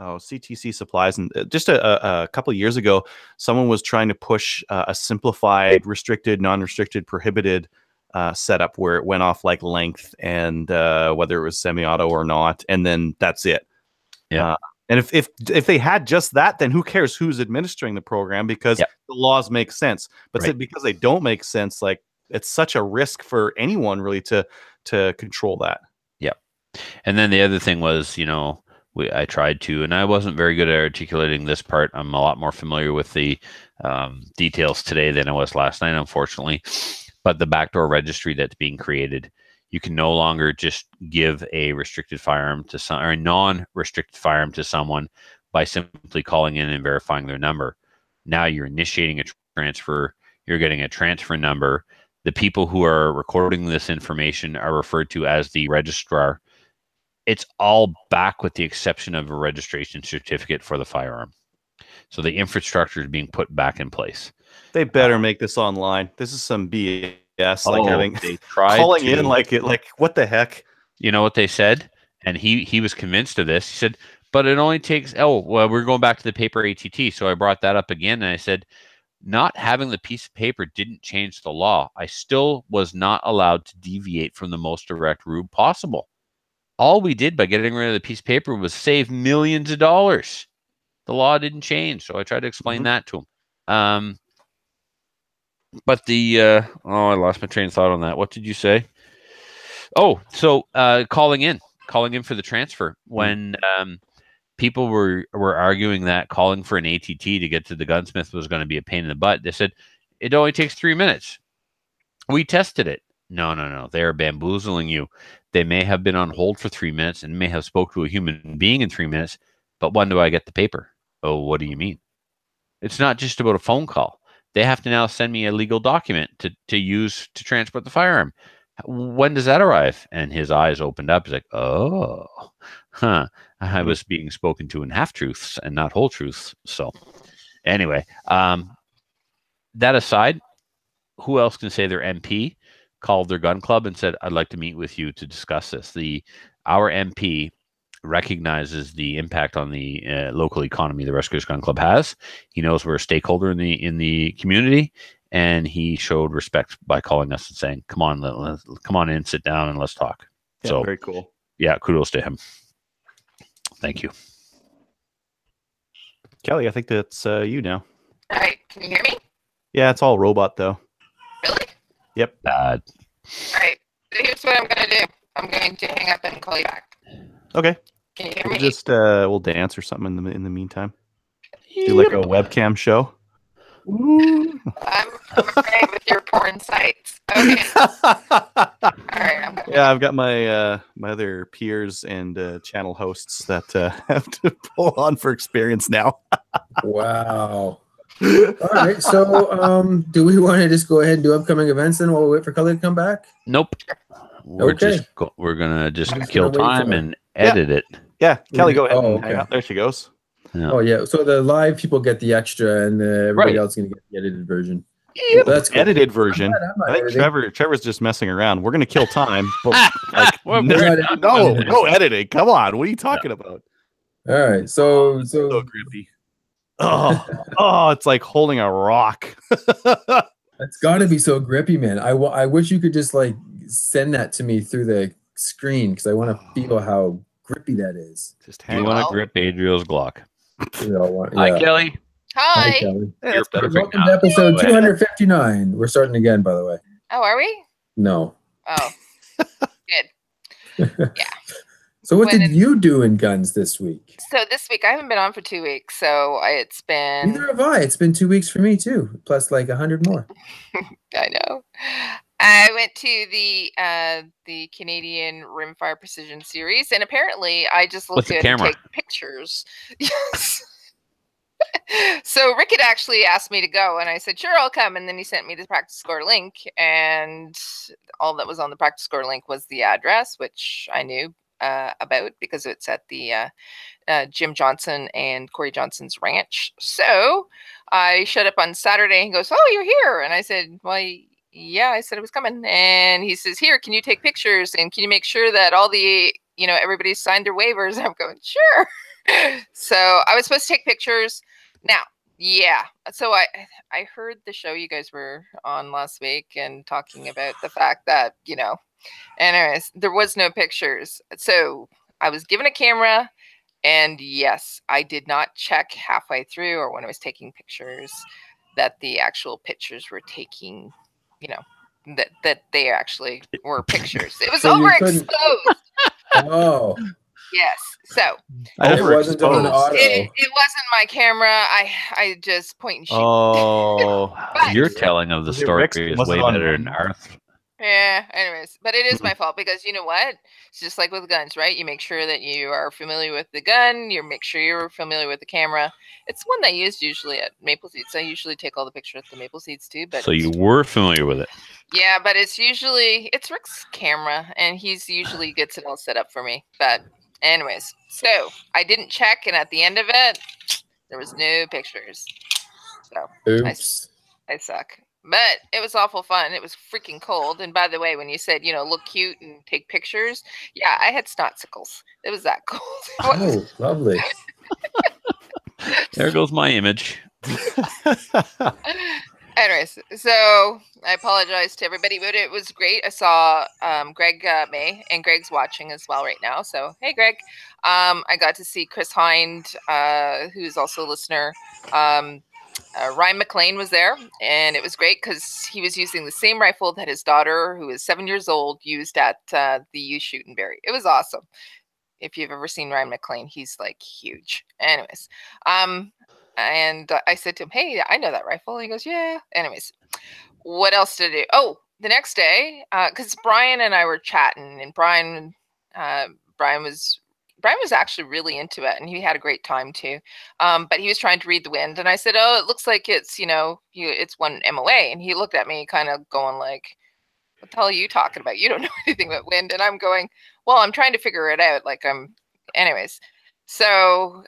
CTC Supplies, and just a couple of years ago, someone was trying to push a simplified, restricted, non-restricted, prohibited setup where it went off like length and whether it was semi-auto or not, and then that's it. Yeah. And if they had just that, then who cares who's administering the program, because the laws make sense. But because they don't make sense, like it's such a risk for anyone really to control that. Yeah. And then the other thing was, I tried to, and I wasn't very good at articulating this part. I'm a lot more familiar with the details today than I was last night, unfortunately. But the backdoor registry that's being created, you can no longer just give a restricted firearm to or a non-restricted firearm to someone by simply calling in and verifying their number. Now you're initiating a transfer. You're getting a transfer number. The people who are recording this information are referred to as the registrar. It's all back with the exception of a registration certificate for the firearm. So the infrastructure is being put back in place. They better make this online. This is some BS. Like having they tried calling in like what the heck? You know what they said? And he was convinced of this. He said, but it only takes, we're going back to the paper ATT. So I brought that up again, and I said, not having the piece of paper didn't change the law. I still was not allowed to deviate from the most direct route possible. All we did by getting rid of the piece of paper was save millions of dollars. The law didn't change. So I tried to explain that to him. But I lost my train of thought on that. What did you say? Oh, so calling in for the transfer. When people were arguing that calling for an ATT to get to the gunsmith was going to be a pain in the butt, they said, it only takes 3 minutes. We tested it. No. They are bamboozling you. They may have been on hold for 3 minutes and may have spoke to a human being in 3 minutes, but when do I get the paper? Oh, what do you mean? It's not just about a phone call. They have to now send me a legal document to use to transport the firearm. When does that arrive? And his eyes opened up. He's like, I was being spoken to in half-truths and not whole truths. So anyway, that aside, who else can say their MP called their gun club and said, I'd like to meet with you to discuss this? Our MP recognizes the impact on the local economy the Rescuers Gun Club has. He knows we're a stakeholder in the community, and he showed respect by calling us and saying, "Come on, come on in, sit down, and let's talk." Yeah, So very cool. Yeah, kudos to him. Thank you, Kelly. I think that's you now. All right, can you hear me? Yeah, it's all robot though. Really? Yep. bad. All right, so here's what I'm going to do. I'm going to hang up and call you back. Okay. Can you hear We'll me? just we'll dance or something in the meantime. Do like a webcam show. I'm afraid with your porn sites. Okay. All right. Yeah, I've got my my other peers and channel hosts that have to pull on for experience now. Wow. All right. So, do we want to just go ahead and do upcoming events then while we wait for Kelly to come back? Nope. We're Okay. we're gonna just I'm just kill gonna wait time for it. and edit it. Yeah, Kelly, go ahead. Oh, and hang okay. out. There she goes. Yeah. Oh yeah. So the live people get the extra, and everybody Right. else is gonna get the edited version. Yep. That's cool. Edited version. I'm not I think editing. Trevor's just messing around. We're gonna kill time. But like, Well, no, we're not no, editing. no editing. Come on. What are you talking about? All right. So So grippy. Oh, it's like holding a rock. that's got to be so grippy, man. I wish you could just like send that to me through the screen because I want to feel how grippy that is. Just You hang want on. to grip Adriel's Glock? Yeah. Hi, Kelly. Hi, Hi. Kelly. Yeah, You're that's better. perfect Welcome now. to episode Go ahead. 259. We're starting again, by the way. Oh, are we? No. Oh, good. So what When did in- you do in guns this week? So this week I haven't been on for 2 weeks, so it's been. Neither have I. It's been 2 weeks for me too, plus like 100 more. I know. I went to the Canadian Rimfire Precision Series, and apparently I just look What's the good and camera? take pictures. Yes. So Rick had actually asked me to go, and I said, sure, I'll come. And then he sent me the practice score link, and all that was on the practice score link was the address, which I knew about because it's at the Jim Johnson and Corey Johnson's ranch. So I showed up on Saturday, and he goes, oh, you're here. And I said, well, yeah, I said I was coming. And he says, here, can you take pictures? And can you make sure that all the, everybody signed their waivers? And I'm going, sure. So I was supposed to take pictures. Now, yeah. So I heard the show you guys were on last week and talking about the fact that, anyways, there was no pictures. So I was given a camera, and yes, I did not check halfway through or when I was taking pictures that the actual pictures were taking, that they actually were pictures. It was So you couldn't- overexposed. Oh, Yes. So it wasn't on Overexposed. auto. it wasn't my camera. I just point and shoot. Oh, But- Your telling of the Was it story Rick's- is was it way on better one? than ours. Yeah, anyways, but it is my fault because you know what? It's just like with guns, right? You make sure that you are familiar with the gun, you make sure you're familiar with the camera. It's one that I used usually at Maple Seeds. I usually take all the pictures at the Maple Seeds too, but So you were familiar with it. yeah, but it's Rick's camera and he's usually gets it all set up for me. But anyways, so I didn't check, and at the end of it, there was no pictures. So Oops. I suck. But it was awful fun. It was freaking cold. And by the way, when you said, look cute and take pictures, yeah, I had snotsicles. It was that cold. It was- Oh, lovely. There goes my image. Anyways, so I apologize to everybody, but it was great. I saw Greg May, and Greg's watching as well right now. So, hey, Greg. I got to see Chris Hind, who's also a listener. Ryan McLean was there, and it was great because he was using the same rifle that his daughter, who is 7 years old, used at the U Shoot and Berry. It was awesome. If you've ever seen Ryan McLean, he's like huge. Anyways, and I said to him, "Hey, I know that rifle." And he goes, "Yeah." Anyways, what else did I do? Oh, the next day, because Brian and I were chatting, and Brian was actually really into it, and he had a great time too. But he was trying to read the wind, and I said, "Oh, it looks like it's it's one MOA." And he looked at me, kind of going like, "What the hell are you talking about? You don't know anything about wind." And I'm going, "Well, I'm trying to figure it out." Anyways. So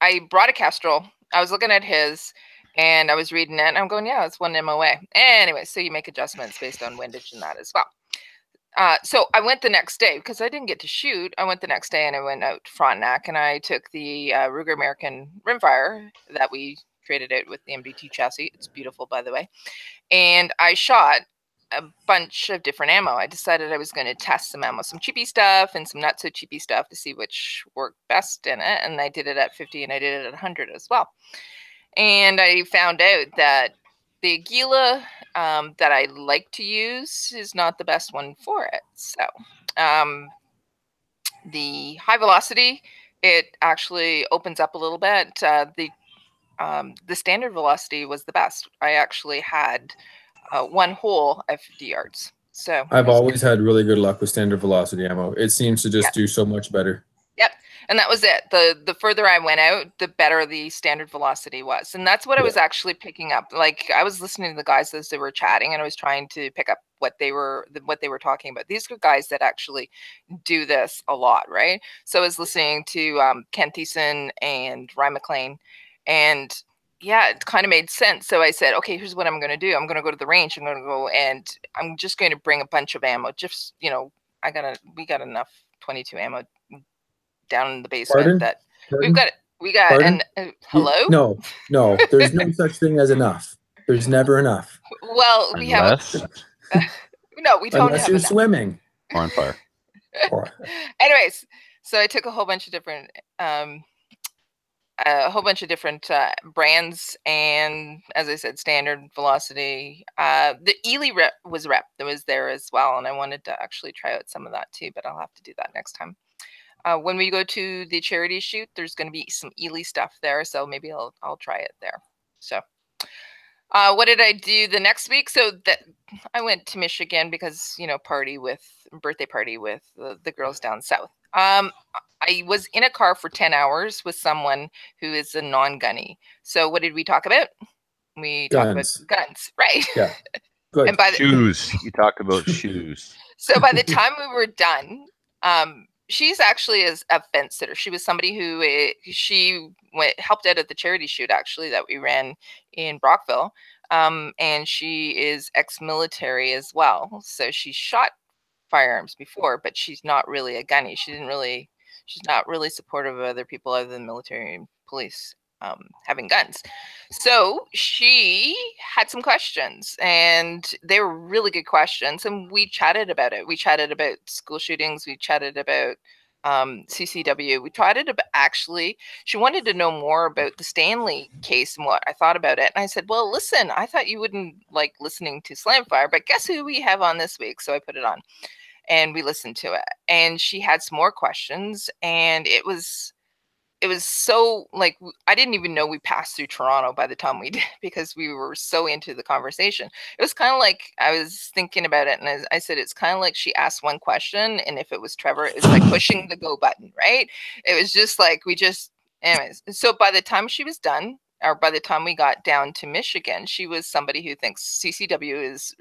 I brought a Kestrel. I was looking at his, and I was reading it, and I'm going, "Yeah, it's one MOA." Anyway, so you make adjustments based on windage and that as well. So I went the next day because I didn't get to shoot. I went the next day and I went out to Frontenac and I took the Ruger American rimfire that we traded out with the MDT chassis. It's beautiful, by the way. And I shot a bunch of different ammo. I decided I was going to test some ammo, some cheapy stuff and some not so cheapy stuff to see which worked best in it. And I did it at 50 and I did it at 100 as well. And I found out that the Aguila that I like to use is not the best one for it. So the high velocity, it actually opens up a little bit. The standard velocity was the best. I actually had one hole at 50 yards. So I've always had really good luck with standard velocity ammo. It seems to just do so much better. Yep. And that was it. The further I went out, the better the standard velocity was. And that's what I was actually picking up. Like I was listening to the guys as they were chatting and I was trying to pick up what they were talking about. These are guys that actually do this a lot, right? So I was listening to Ken Thiessen and Ryan McLean, and yeah, it kind of made sense. So I said, okay, here's what I'm going to do. I'm going to go to the range. I'm going to go and I'm just going to bring a bunch of ammo. Just, we got enough 22 ammo down in the basement that we got Pardon? and hello? No, there's no such thing as enough. There's never enough. Well, we have no, we don't unless have you're enough. Swimming or on fire. Anyways, so I took a whole bunch of different brands, and as I said, standard velocity. The Ely rep that was there as well, and I wanted to actually try out some of that too, but I'll have to do that next time. When we go to the charity shoot, there's going to be some Ely stuff there, so maybe I'll try it there. So, what did I do the next week? So that I went to Michigan because birthday party with the girls down south. I was in a car for 10 hours with someone who is a non-gunny. So what did we talk about? We talked about guns, right? Yeah. Good. And by shoes. You talked about shoes. So by the time we were done, she's actually a fence sitter. She was somebody who helped out at the charity shoot actually that we ran in Brockville. And she is ex-military as well. So she shot firearms before, but she's not really a gunny. She's not really supportive of other people other than military and police having guns. So she had some questions and they were really good questions. And we chatted about it. We chatted about school shootings. We chatted about CCW. We chatted about she wanted to know more about the Stanley case and what I thought about it. And I said, well, listen, I thought you wouldn't like listening to Slamfire, but guess who we have on this week? So I put it on. And we listened to it, and she had some more questions, and it was so like I didn't even know we passed through Toronto by the time we did because we were so into the conversation. It was kind of like I was thinking about it, and I said it's kind of like she asked one question, and if it was Trevor, it was like pushing the go button, right? It was just like anyways. So by the time she was done, or by the time we got down to Michigan, she was somebody who thinks CCW is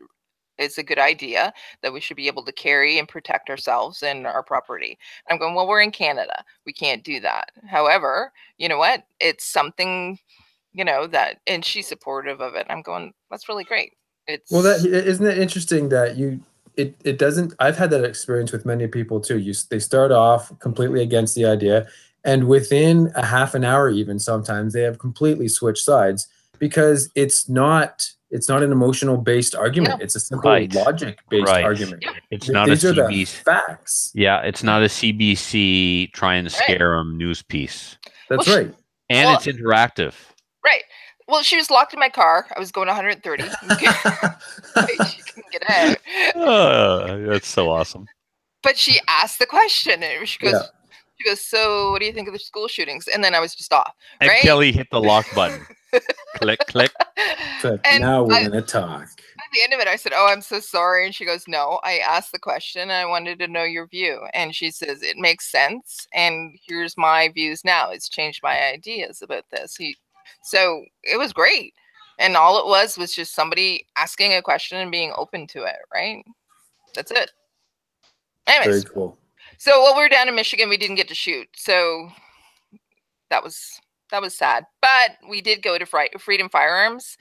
a good idea, that we should be able to carry and protect ourselves and our property. I'm going, well, we're in Canada. We can't do that. However, you know what? It's something, that, and she's supportive of it. I'm going, that's really great. Well, isn't it interesting that it doesn't, I've had that experience with many people too. They start off completely against the idea, and within a half an hour, even sometimes they have completely switched sides because it's not an emotional-based argument. No. It's a simple logic-based argument. It's not These a are CBC. The facts. Yeah, it's not a CBC trying to scare them news piece. That's right. And it's interactive. Right. Well, she was locked in my car. I was going 130. She couldn't get out. That's so awesome. But she asked the question, and she goes, so what do you think of the school shootings? And then I was just off. And right? Kelly hit the lock button. Click, click. And now we're going to talk. At the end of it, I said, oh, I'm so sorry. And she goes, no, I asked the question and I wanted to know your view. And she says, it makes sense. And here's my views now. It's changed my ideas about this. So it was great. And all it was just somebody asking a question and being open to it, right? That's it. Anyways. Very cool. So while we were down in Michigan, we didn't get to shoot. So that was sad. But we did go to Freedom Firearms.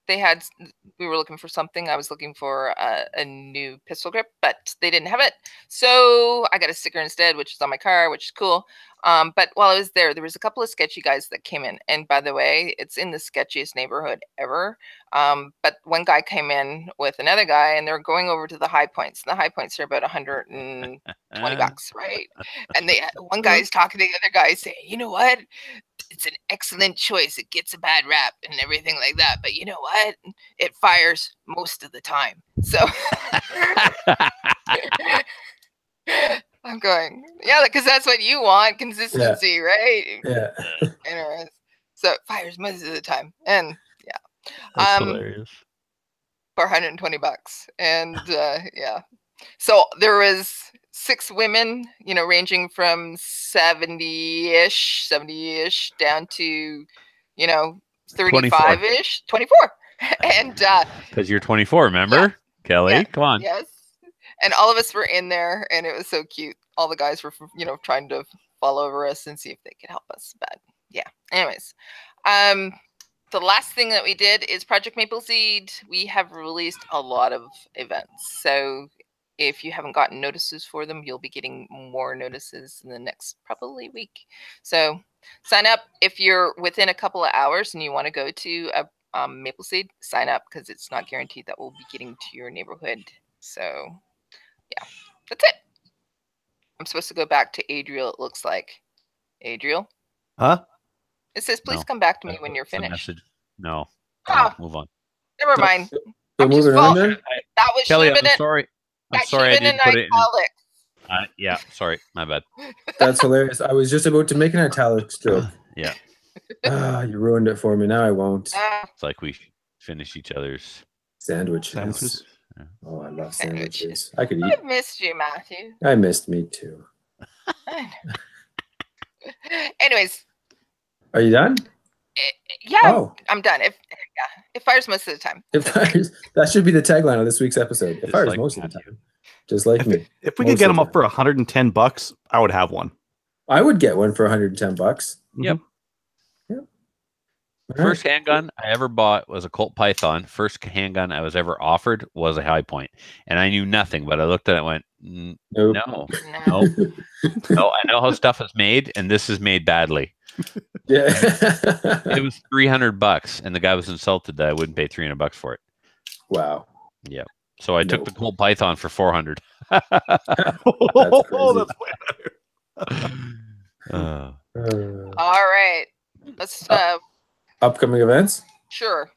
we were looking for something. I was looking for a new pistol grip, but they didn't have it. So I got a sticker instead, which is on my car, which is cool. But while I was there was a couple of sketchy guys that came in. And by the way, it's in the sketchiest neighborhood ever. But one guy came in with another guy, and they're going over to the High Points. And the High Points are about $120, right? And one guy is talking to the other guy saying, you know what? It's an excellent choice. It gets a bad rap and everything like that. But you know what? It fires most of the time. So I'm going, yeah, because that's what you want, consistency, right? Yeah. Anyways, so it fires most of the time. And yeah. That's hilarious. For $120. And yeah. So there was 6 women, ranging from 70-ish down to, 35-ish, 24. And because you're 24, remember? Yeah. Kelly, yeah, come on. Yes. And all of us were in there, and it was so cute. All the guys were, trying to fall over us and see if they could help us. But yeah, anyways. The last thing that we did is Project Maple Seed. We have released a lot of events. So if you haven't gotten notices for them, you'll be getting more notices in the next probably week. So sign up if you're within a couple of hours and you want to go to a Maple Seed, sign up, because it's not guaranteed that we'll be getting to your neighborhood. So yeah, that's it. I'm supposed to go back to Adriel, it looks like. Adriel? Huh? It says, please come back to me when you're finished. No. Move on. Never mind. So moving on then? That was Kelly, I'm sorry. I'm sorry I didn't put it in. Yeah, sorry. My bad. That's hilarious. I was just about to make an italic stroke. Yeah. You ruined it for me. Now I won't. It's like we finish each other's sandwiches. Yeah. Oh, I love sandwiches. I could eat. I missed you, Matthew. I missed me too. Anyways. Are you done? Yeah, oh. I'm done. It fires most of the time. It fires. That should be the tagline of this week's episode. It fires most of the time. Just like me. If we could get them up for $110, I would have one. I would get one for $110. Yep. First handgun I ever bought was a Colt Python. First handgun I was ever offered was a High Point, and I knew nothing. But I looked at it and went, no. I know how stuff is made, and this is made badly. Yeah. It was $300, and the guy was insulted that I wouldn't pay $300 for it. Wow. Yeah. So I took the Colt Python for $400. That's all right. Let's upcoming events. Sure.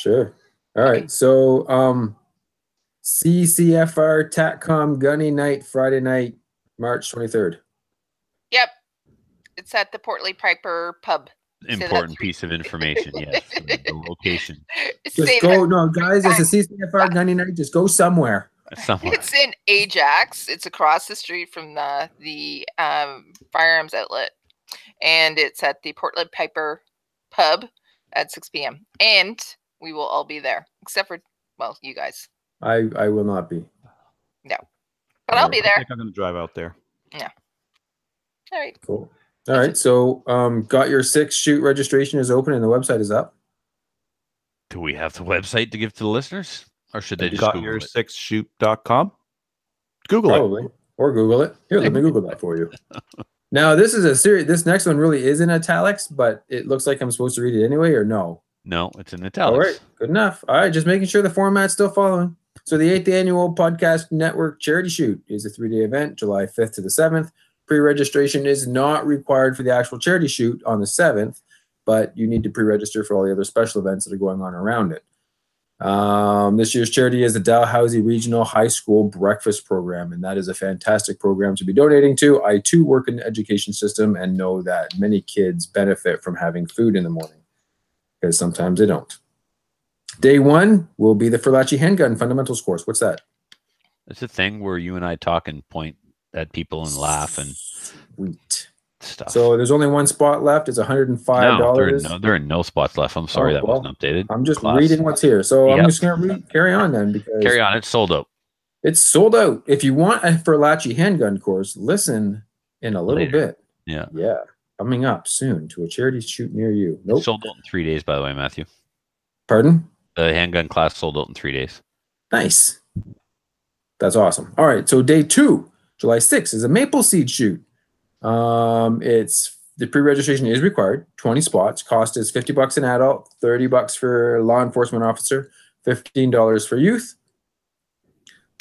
All right. So CCFR TACCOM Gunny Night Friday night, March 23rd. Yep. It's at the Portly Piper pub. Important piece of information. Yes. The location. Just go. No, guys, it's a CCFR Gunny Night. Just go somewhere. It's in Ajax. It's across the street from the firearms outlet. And it's at the Portland Piper pub at 6 p.m. And we will all be there, except for, well, you guys. I will not be. No. But I'll be there. I think I'm going to drive out there. Yeah. All right. Cool. All right. So Got Your Six shoot registration is open and the website is up. Do we have the website to give to the listeners? Or should they just Google it? GotYour6shoot.com? Google Probably. it. Or Google it. Here, let me Google that for you. Now, this is a series. This next one really is in italics, but it looks like I'm supposed to read it anyway, or no? No, it's in italics. All right. Good enough. All right. Just making sure the format's still following. So the 8th Annual Podcast Network Charity Shoot is a 3-day event, July 5th to the 7th. Pre-registration is not required for the actual charity shoot on the 7th, but you need to pre-register for all the other special events that are going on around it. This year's charity is the Dalhousie Regional High School Breakfast Program, and that is a fantastic program to be donating to. I, too, work in the education system and know that many kids benefit from having food in the morning, because sometimes they don't. Day 1 will be the Ferlacci Handgun Fundamentals course. What's that? It's a thing where you and I talk and point at people and laugh and sweet stuff. So there's only one spot left. It's $105. No, there are no spots left. I'm sorry that wasn't updated. I'm just reading what's here. So I'm just going to carry on then. Because carry on. It's sold out. It's sold out. If you want a Ferlacci handgun course, listen in a little bit. Yeah. Yeah. Coming up soon to a charity shoot near you. Nope. It's sold out in 3 days, by the way, Matthew. Pardon? The handgun class sold out in 3 days. Nice. That's awesome. All right. So day 2, July 6th, is a maple seed shoot. It's the pre-registration is required. 20 spots. Cost is $50 an adult, $30 for law enforcement officer, $15 for youth.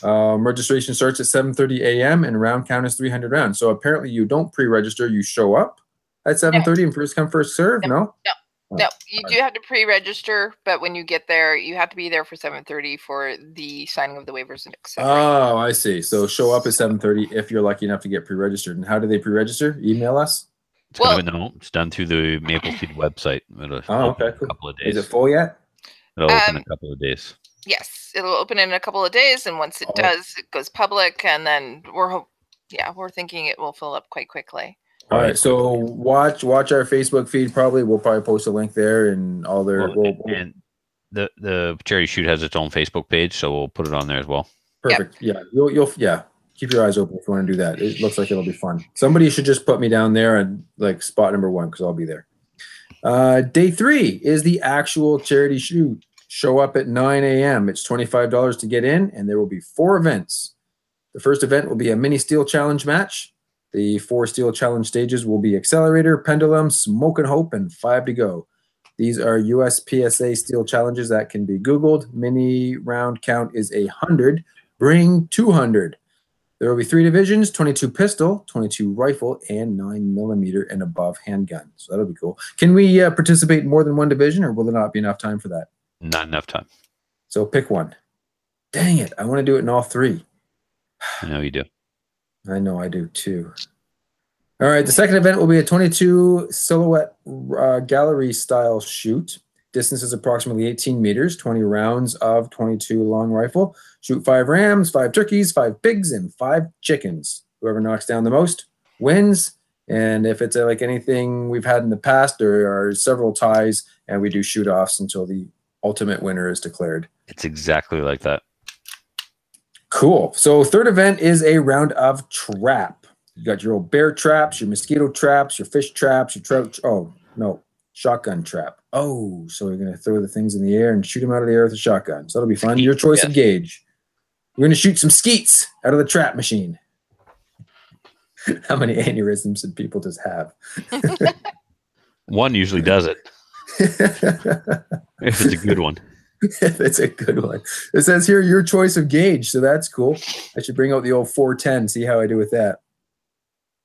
Registration starts at 7:30 a.m. and round count is 300 rounds. So apparently you don't pre-register. You show up at 7:30 and first come, first serve. No. No, you do have to pre-register, but when you get there, you have to be there for 7:30 for the signing of the waivers and etc. Oh, I see. So show up at 7:30 if you're lucky enough to get pre-registered. And how do they pre-register? Email us? It's done through the Maple Seed website. It'll okay, cool. a couple of days. Is it full yet? It'll open in a couple of days. Yes, it'll open in a couple of days, and once it does, it goes public, and then we're thinking it will fill up quite quickly. All right, so watch our Facebook feed. We'll probably post a link there and all their. And the charity shoot has its own Facebook page, so we'll put it on there as well. Perfect. Yeah, you'll keep your eyes open if you want to do that. It looks like it'll be fun. Somebody should just put me down there and like spot number 1 because I'll be there. Day 3 is the actual charity shoot. Show up at 9 a.m. It's $25 to get in, and there will be 4 events. The first event will be a mini steel challenge match. The 4 steel challenge stages will be Accelerator, Pendulum, Smoke and Hope, and 5 to go. These are USPSA steel challenges that can be Googled. Mini round count is 100. Bring 200. There will be 3 divisions, 22 pistol, 22 rifle, and 9mm and above handgun. So that'll be cool. Can we participate in more than 1 division, or will there not be enough time for that? Not enough time. So pick one. Dang it. I want to do it in all 3. I know you do. I know I do too. All right. The second event will be a 22 silhouette gallery style shoot. Distance is approximately 18 meters, 20 rounds of 22 long rifle. Shoot 5 rams, 5 turkeys, 5 pigs, and 5 chickens. Whoever knocks down the most wins. And if it's like anything we've had in the past, there are several ties, and we do shoot offs until the ultimate winner is declared. It's exactly like that. Cool. So third event is a round of trap. You got your old bear traps, your mosquito traps, your fish traps, your trout. Oh, no. Shotgun trap. Oh, so we're going to throw the things in the air and shoot them out of the air with a shotgun. So that'll be fun. Your choice of gauge. We're going to shoot some skeets out of the trap machine. How many aneurysms did people just have? One usually does it. If it's a good one. If it's a good one. It says here, your choice of gauge. So that's cool. I should bring out the old 410, see how I do with that.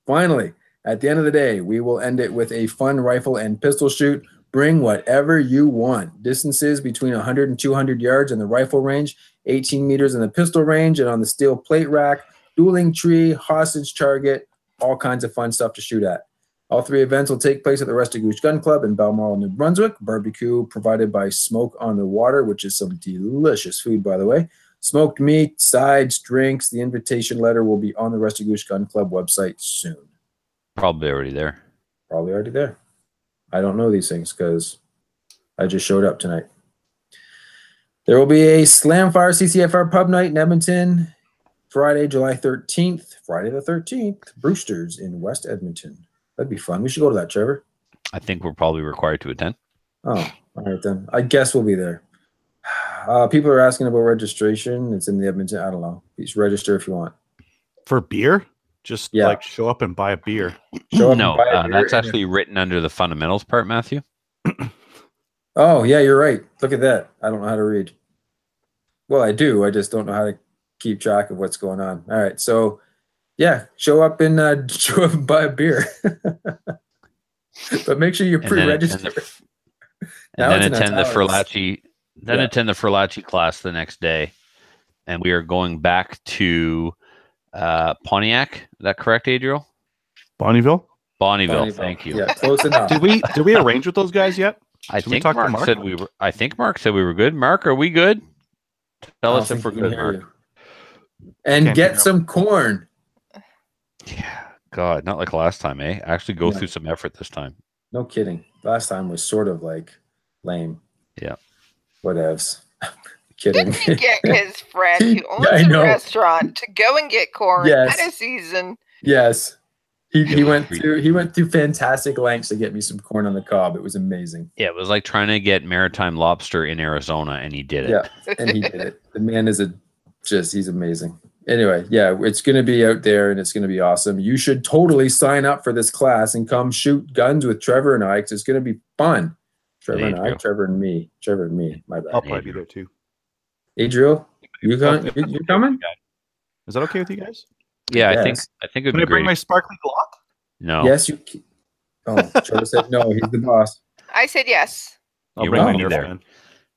Finally, at the end of the day, we will end it with a fun rifle and pistol shoot. Bring whatever you want. Distances between 100 and 200 yards in the rifle range, 18 meters in the pistol range, and on the steel plate rack, dueling tree, hostage target, all kinds of fun stuff to shoot at. All 3 events will take place at the Restigouche Gun Club in Balmoral, New Brunswick. Barbecue provided by Smoke on the Water, which is some delicious food, by the way. Smoked meat, sides, drinks. The invitation letter will be on the Restigouche Gun Club website soon. Probably already there. Probably already there. I don't know these things because I just showed up tonight. There will be a Slamfire CCFR pub night in Edmonton, Friday, July 13th. Friday the 13th. Brewster's in West Edmonton. That'd be fun. We should go to that, Trevor. I think we're probably required to attend. Oh, all right then. I guess we'll be there. People are asking about registration. It's in the Edmonton. I don't know. Please register if you want. For beer? Just like show up and buy a beer. Show up no, and buy a beer that's actually written under the fundamentals part, Matthew. Oh, yeah, you're right. Look at that. I don't know how to read. Well, I do. I just don't know how to keep track of what's going on. All right. So, yeah, show up and buy a beer. But make sure you pre-register. And then attend the Ferlacci. Then attend the Ferlacci class the next day. And we are going back to Pontiac. Is that correct, Adriel? Bonneville, thank you. Yeah, close enough. Did we arrange with those guys yet? I think Mark said we were. I think Mark said we were good. Mark, are we good? Tell us if we're good, Mark. And get some corn. Yeah, God, not like last time, eh? Actually, go through some effort this time. No kidding. Last time was sort of like lame. Yeah. Whatevs. Kidding. Didn't he get his friend who owns a restaurant to go and get corn out of season? Yes. He went through fantastic lengths to get me some corn on the cob. It was amazing. Yeah, it was like trying to get maritime lobster in Arizona, and he did it. Yeah, and he did it. The man is he's amazing. Anyway, yeah, it's going to be out there, and it's going to be awesome. You should totally sign up for this class and come shoot guns with Trevor and I, because it's going to be fun. Trevor and me. My bad. I'll probably be there too. Adriel, you coming? Is that okay with you guys? Yeah, Yes. I think it'd Can be I bring great. my sparkly Glock? No. Yes, you. Oh, Trevor said no. He's the boss. I said yes. I'll You bring my won't be Nerf there. gun.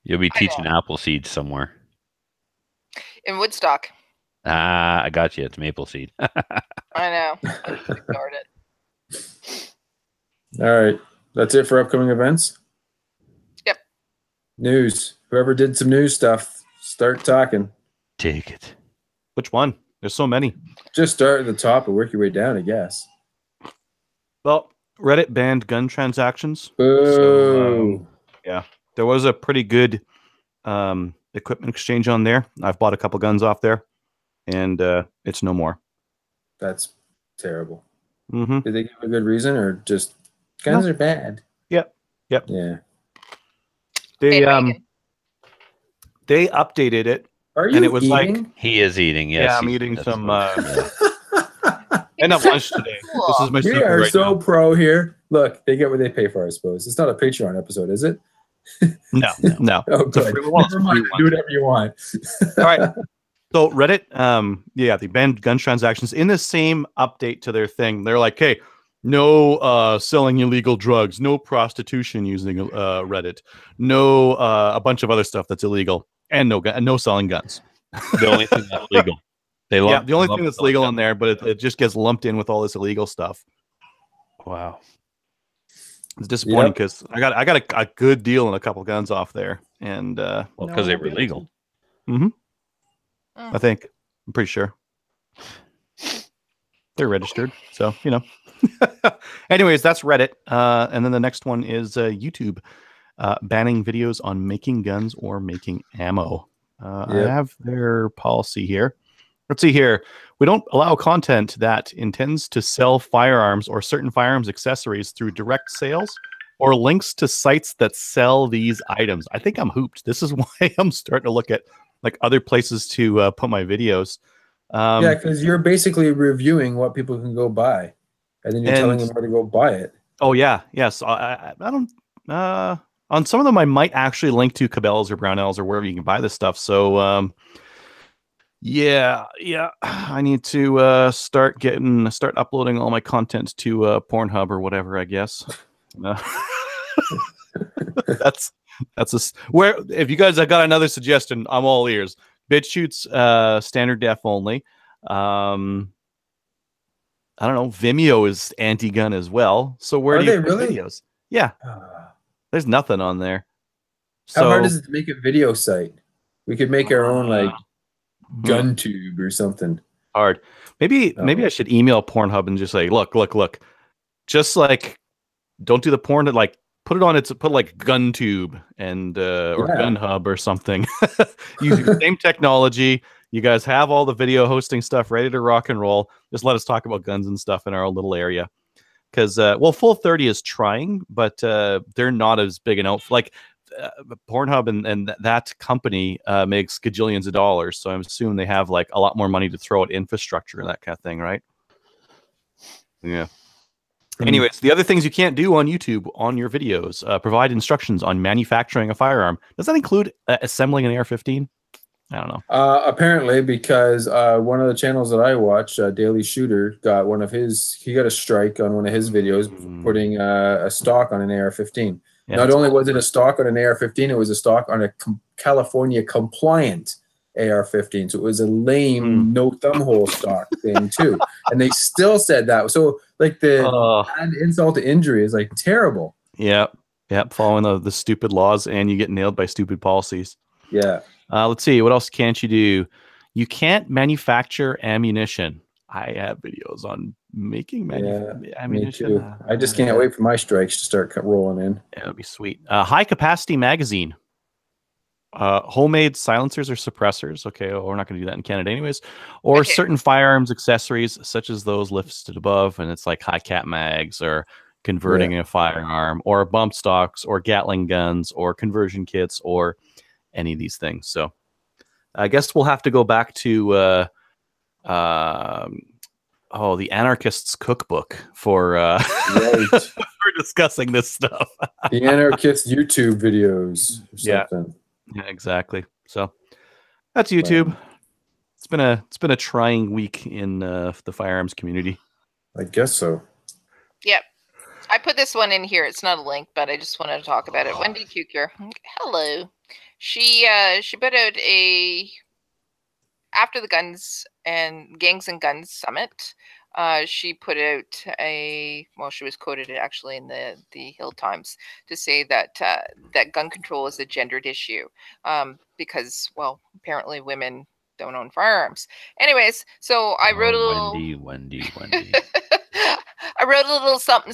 You'll be I teaching apple seeds somewhere. In Woodstock. I got you. It's maple seed. I know. I just ignored it. All right, that's it for upcoming events. Yep. News. Whoever did some news stuff, start talking. Take it. Which one? There's so many. Just start at the top and work your way down, I guess. Well, Reddit banned gun transactions. Boo. So, there was a pretty good equipment exchange on there. I've bought a couple guns off there, and it's no more. That's terrible. Mm-hmm. Did they give a good reason, or just guns are bad? Yep. Yeah. They Hey, Reagan. they updated it. Are you And it was eating? He is eating. Yes. Yeah, I'm he's- eating that's some. what- And at lunch today. This is my We secret are right so now. pro here. Look, they get what they pay for, I suppose. It's not a Patreon episode, is it? No. Oh, It's a good. free one. Never mind. Do whatever you want. All right. So Reddit, they banned gun transactions in the same update to their thing. They're like, hey, no selling illegal drugs, no prostitution using Reddit, no a bunch of other stuff that's illegal, and no selling guns. The only thing that's legal. The only thing that's legal in there, but it just gets lumped in with all this illegal stuff. Wow. It's disappointing Yep. because I got a good deal on a couple guns off there, and Well, because they were legal. I think I'm pretty sure they're registered. So anyways, that's Reddit. And then the next one is YouTube banning videos on making guns or making ammo. I have their policy here. Let's see here. We don't allow content that intends to sell firearms or certain firearms accessories through direct sales or links to sites that sell these items. I think I'm hooped. This is why I'm starting to look at like other places to put my videos. Yeah, because you're basically reviewing what people can go buy, and then you're telling them where to go buy it. Oh yeah, yes. I don't. On some of them, I might actually link to Cabela's or Brownells or wherever you can buy this stuff. So yeah. I need to start uploading all my content to Pornhub or whatever. I guess. Where if you guys have got another suggestion, I'm all ears. BitChute's standard def only. I don't know. Vimeo is anti-gun as well. So where do you put videos? Yeah, there's nothing on there. How hard is it to make a video site? We could make our own like gun tube or something. Hard. Maybe I should email Pornhub and just say, look. Just like don't do the porn, like put it on put like GunTube and or GunHub or something. Use the same technology. You guys have all the video hosting stuff ready to rock and roll. Just let us talk about guns and stuff in our little area. Because Full 30 is trying, but they're not as big an outfit. Like Pornhub and that company makes gajillions of dollars. So I'm assuming they have like a lot more money to throw at infrastructure and that kind of thing, right? Yeah. Anyways, the other things you can't do on YouTube on your videos, provide instructions on manufacturing a firearm. Does that include assembling an AR-15? I don't know. Apparently, because one of the channels that I watch, Daily Shooter, got he got a strike on one of his videos putting a stock on an AR-15. Yeah, Not only was it a stock on an AR-15, it was a stock on a California compliant AR-15. So it was a lame no thumbhole stock thing too. And they still said that. So like the add insult to injury is like terrible. Yeah. Following the stupid laws, and you get nailed by stupid policies. Yeah. Let's see. What else can't you do? You can't manufacture ammunition. I have videos on making ammunition. Me too. I just can't wait for my strikes to start rolling in. Yeah, that'd be sweet. High capacity magazine. homemade silencers or suppressors. Okay, well, we're not going to do that in Canada anyways. Or Okay. certain firearms accessories, such as those listed above, and it's like high cap mags or converting a firearm, or bump stocks, or Gatling guns, or conversion kits, or any of these things. So I guess we'll have to go back to the Anarchist's Cookbook for Right. for discussing this stuff. The Anarchist YouTube videos or Yeah. something. Yeah, exactly. So that's YouTube. Wow. It's been a trying week in the firearms community. I guess so. Yep. I put this one in here. It's not a link, but I just wanted to talk about it. Wendy Kuker. Hello. She put out after the Gangs and Guns Summit. She put out she was quoted actually in the Hill Times to say that that gun control is a gendered issue because, well, apparently women don't own firearms. Anyways, so I wrote a little Wendy. I wrote a little something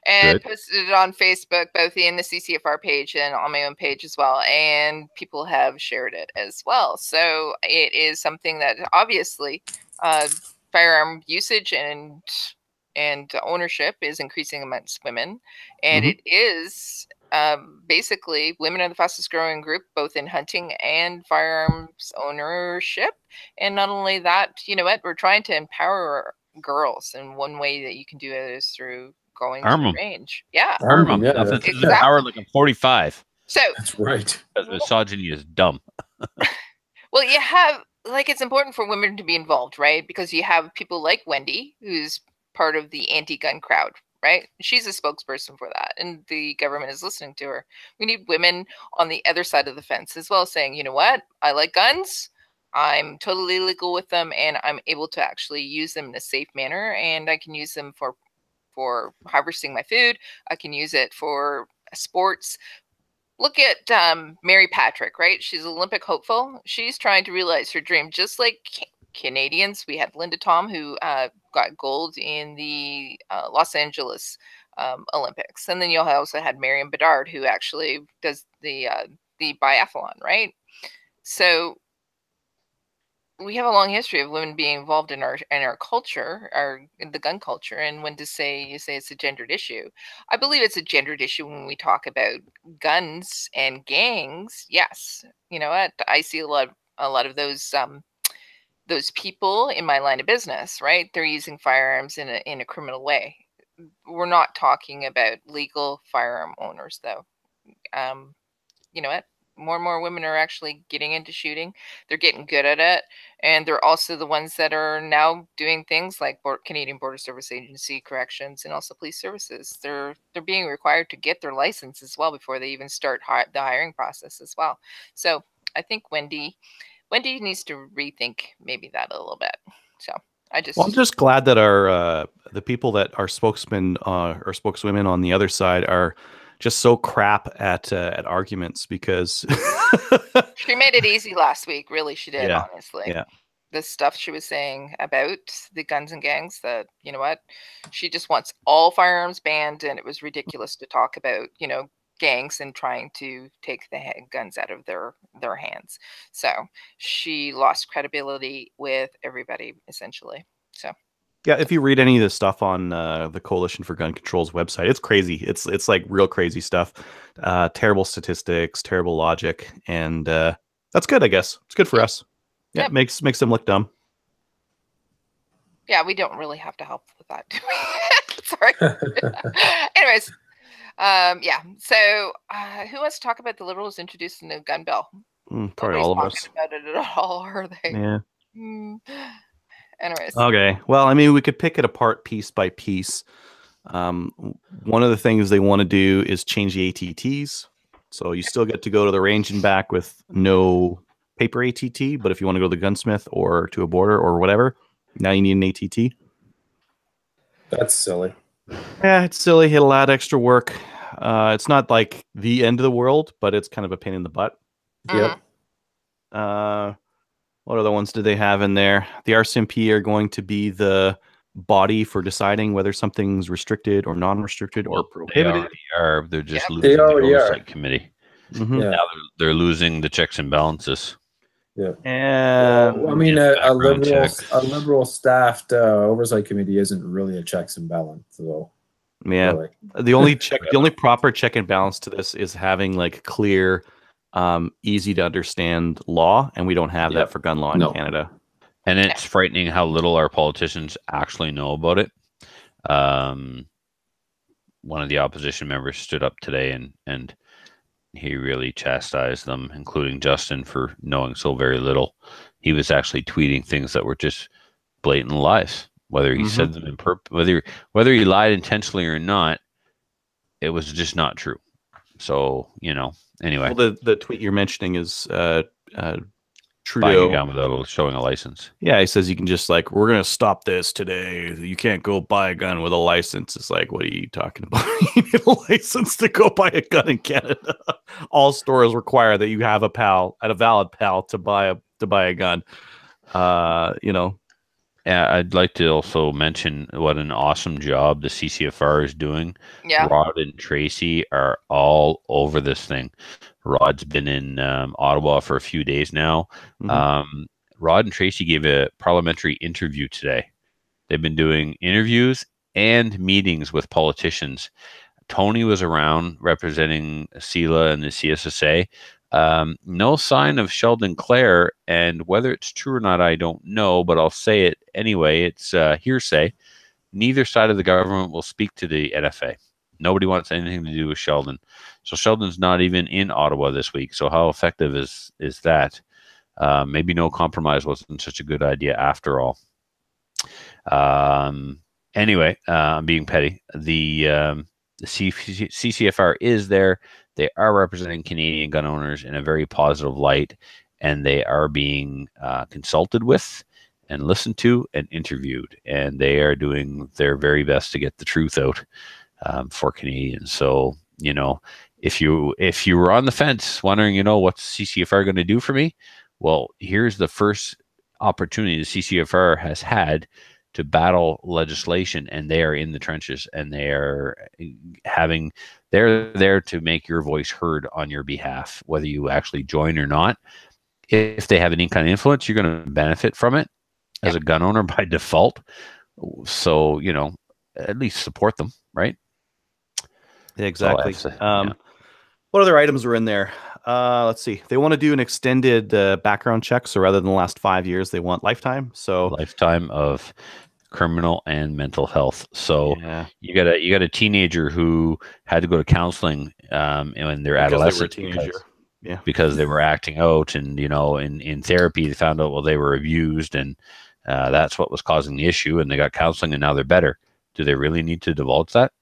and Good. posted it on Facebook, both in the CCFR page and on my own page as well. And people have shared it as well. So it is something that obviously firearm usage and ownership is increasing amongst women. And it is basically women are the fastest growing group, both in hunting and firearms ownership. And not only that, you know what, we're trying to empower girls, and one way that you can do it is through going to the range. Yeah. Arm them. Yeah, Nothing that's, to the power like I'm 45. So that's right. Because misogyny is dumb. well, you have it's important for women to be involved, right? Because you have people like Wendy, who's part of the anti-gun crowd, right? She's a spokesperson for that, and the government is listening to her. We need women on the other side of the fence as well, saying, you know what, I like guns. I'm totally legal with them, and I'm able to actually use them in a safe manner, and I can use them for harvesting my food. I can use it for sports. Look at Mary Patrick, right? She's an Olympic hopeful. She's trying to realize her dream, just like Canadians. We had Linda Tom, who got gold in the Los Angeles Olympics, and then you also had Marion Bedard, who actually does the biathlon, right? So we have a long history of women being involved in our culture, in the gun culture. And when you say it's a gendered issue, I believe it's a gendered issue when we talk about guns and gangs. Yes, you know what? I see a lot of those people in my line of business, right? They're using firearms in a criminal way. We're not talking about legal firearm owners, though. You know what? More and more women are actually getting into shooting. They're getting good at it. And they're also the ones that are now doing things like Canadian Border Service Agency corrections and also police services. They're being required to get their license as well before they even start the hiring process as well. So I think Wendy needs to rethink maybe that a little bit. So I'm just glad that our the people that are spokesmen or spokeswomen on the other side are just so crap at arguments, because she made it easy last week. Really, she did. Yeah. Honestly, Yeah. The stuff she was saying about the guns and gangs, that, you know what, she just wants all firearms banned, and it was ridiculous to talk about, you know, gangs and trying to take the guns out of their hands. So she lost credibility with everybody, essentially. So yeah, if you read any of the stuff on the Coalition for Gun Control's website, it's crazy. It's like real crazy stuff. Terrible statistics, terrible logic, and that's good, I guess. It's good for us. Yeah, Yep. makes them look dumb. Yeah, we don't really have to help with that, do we? Sorry. Anyways, yeah. So who wants to talk about the Liberals introducing the gun bill? Probably all of us. About it at all, are they? Yeah. Anyways. Okay. Well, I mean, we could pick it apart piece by piece. One of the things they want to do is change the ATTs. So you still get to go to the range and back with no paper ATT, but if you want to go to the gunsmith or to a border or whatever, now you need an ATT. That's silly. Yeah, it's silly. It'll add extra work. It's not like the end of the world, but it's kind of a pain in the butt. Yep. What other ones do they have in there? The RCMP are going to be the body for deciding whether something's restricted or non-restricted or prohibited. They're just They losing the already are. oversight committee. Mhm. Yeah. Now they're losing the checks and balances. Yeah. And Well, I mean, Yeah, a background liberal staffed oversight committee isn't really a checks and balance, though. yeah, Really. the only proper check and balance to this is having like clear, easy to understand law, and we don't have Yep. that for gun law in No. Canada. And it's frightening how little our politicians actually know about it. One of the opposition members stood up today and he really chastised them, including Justin, for knowing so very little. He was actually tweeting things that were just blatant lies. Whether he said them whether he lied intentionally or not, it was just not true. So, anyway. Well, the tweet you're mentioning is Buying a Trudeau. gun without showing a license. Yeah, he says you can just like, we're gonna stop this today. You can't go buy a gun with a license. It's like, what are you talking about? You need a license to go buy a gun in Canada. All stores require that you have a valid PAL to buy a gun. I'd like to also mention what an awesome job the CCFR is doing. Yeah. Rod and Tracy are all over this thing. Rod's been in Ottawa for a few days now. Mhm. Rod and Tracy gave a parliamentary interview today. They've been doing interviews and meetings with politicians. Tony was around representing CELA and the CSSA. No sign of Sheldon Clare, and whether it's true or not, I don't know, but I'll say it anyway. It's hearsay. Neither side of the government will speak to the NFA. Nobody wants anything to do with Sheldon. So Sheldon's not even in Ottawa this week. So how effective is that? Maybe no compromise wasn't such a good idea after all. Anyway, I'm being petty. The CCFR is there. They are representing Canadian gun owners in a very positive light, and they are being consulted with and listened to and interviewed, and they are doing their very best to get the truth out for Canadians. So, if you were on the fence wondering, what's CCFR going to do for me? Well, here's the first opportunity the CCFR has had to battle legislation, and they are in the trenches, and they're there to make your voice heard on your behalf, whether you actually join or not. If they have any kind of influence, you're going to benefit from it as a gun owner by default. So, at least support them, right? Yeah, exactly. What other items are in there? Let's see. They want to do an extended background check. So rather than the last 5 years, they want lifetime. So lifetime of criminal and mental health. So you got a teenager who had to go to counseling in their adolescence because they were acting out, and in therapy they found out they were abused, and that's what was causing the issue, and they got counseling and now they're better. Do they really need to divulge that?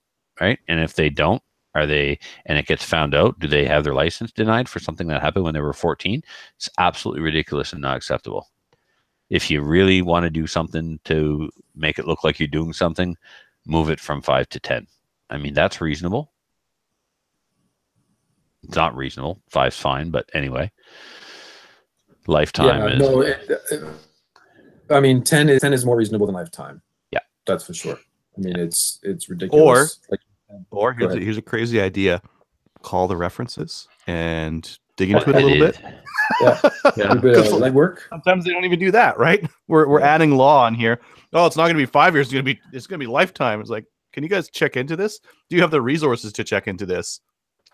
Right? And if they don't, and it gets found out, do they have their license denied for something that happened when they were 14? It's absolutely ridiculous and not acceptable. If you really want to do something to make it look like you're doing something, move it from 5 to 10. I mean, that's reasonable. It's not reasonable. 5's fine, but anyway, lifetime is. I mean, 10 is more reasonable than lifetime. Yeah, that's for sure. I mean, it's ridiculous. Or here's a crazy idea: call the references and dig into it a little bit. Legwork. Sometimes they don't even do that, right? We're adding law on here. Oh, it's not going to be 5 years. It's going to be lifetime. It's like, can you guys check into this? Do you have the resources to check into this?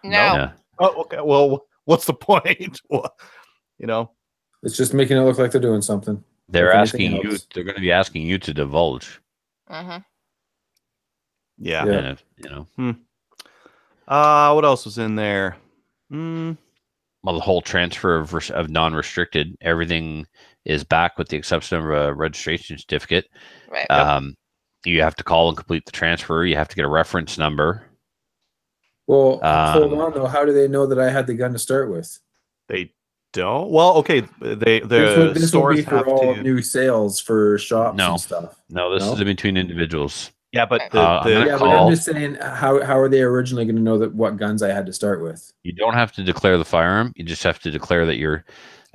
No. Yeah. Oh, okay. Well, what's the point? It's just making it look like they're doing something. They're asking you. They're going to be asking you to divulge. Uh-huh. Yeah. What else was in there? Well, the whole transfer of non-restricted, everything is back with the exception of a registration certificate. Right. You have to call and complete the transfer. You have to get a reference number. Well, hold on though. How do they know that I had the gun to start with? They don't. Well, okay. This will be for all new sales for shops and stuff. No, this is in between individuals. Yeah, but but I'm just saying, how are they originally going to know that what guns I had to start with? You don't have to declare the firearm. You just have to declare that you're.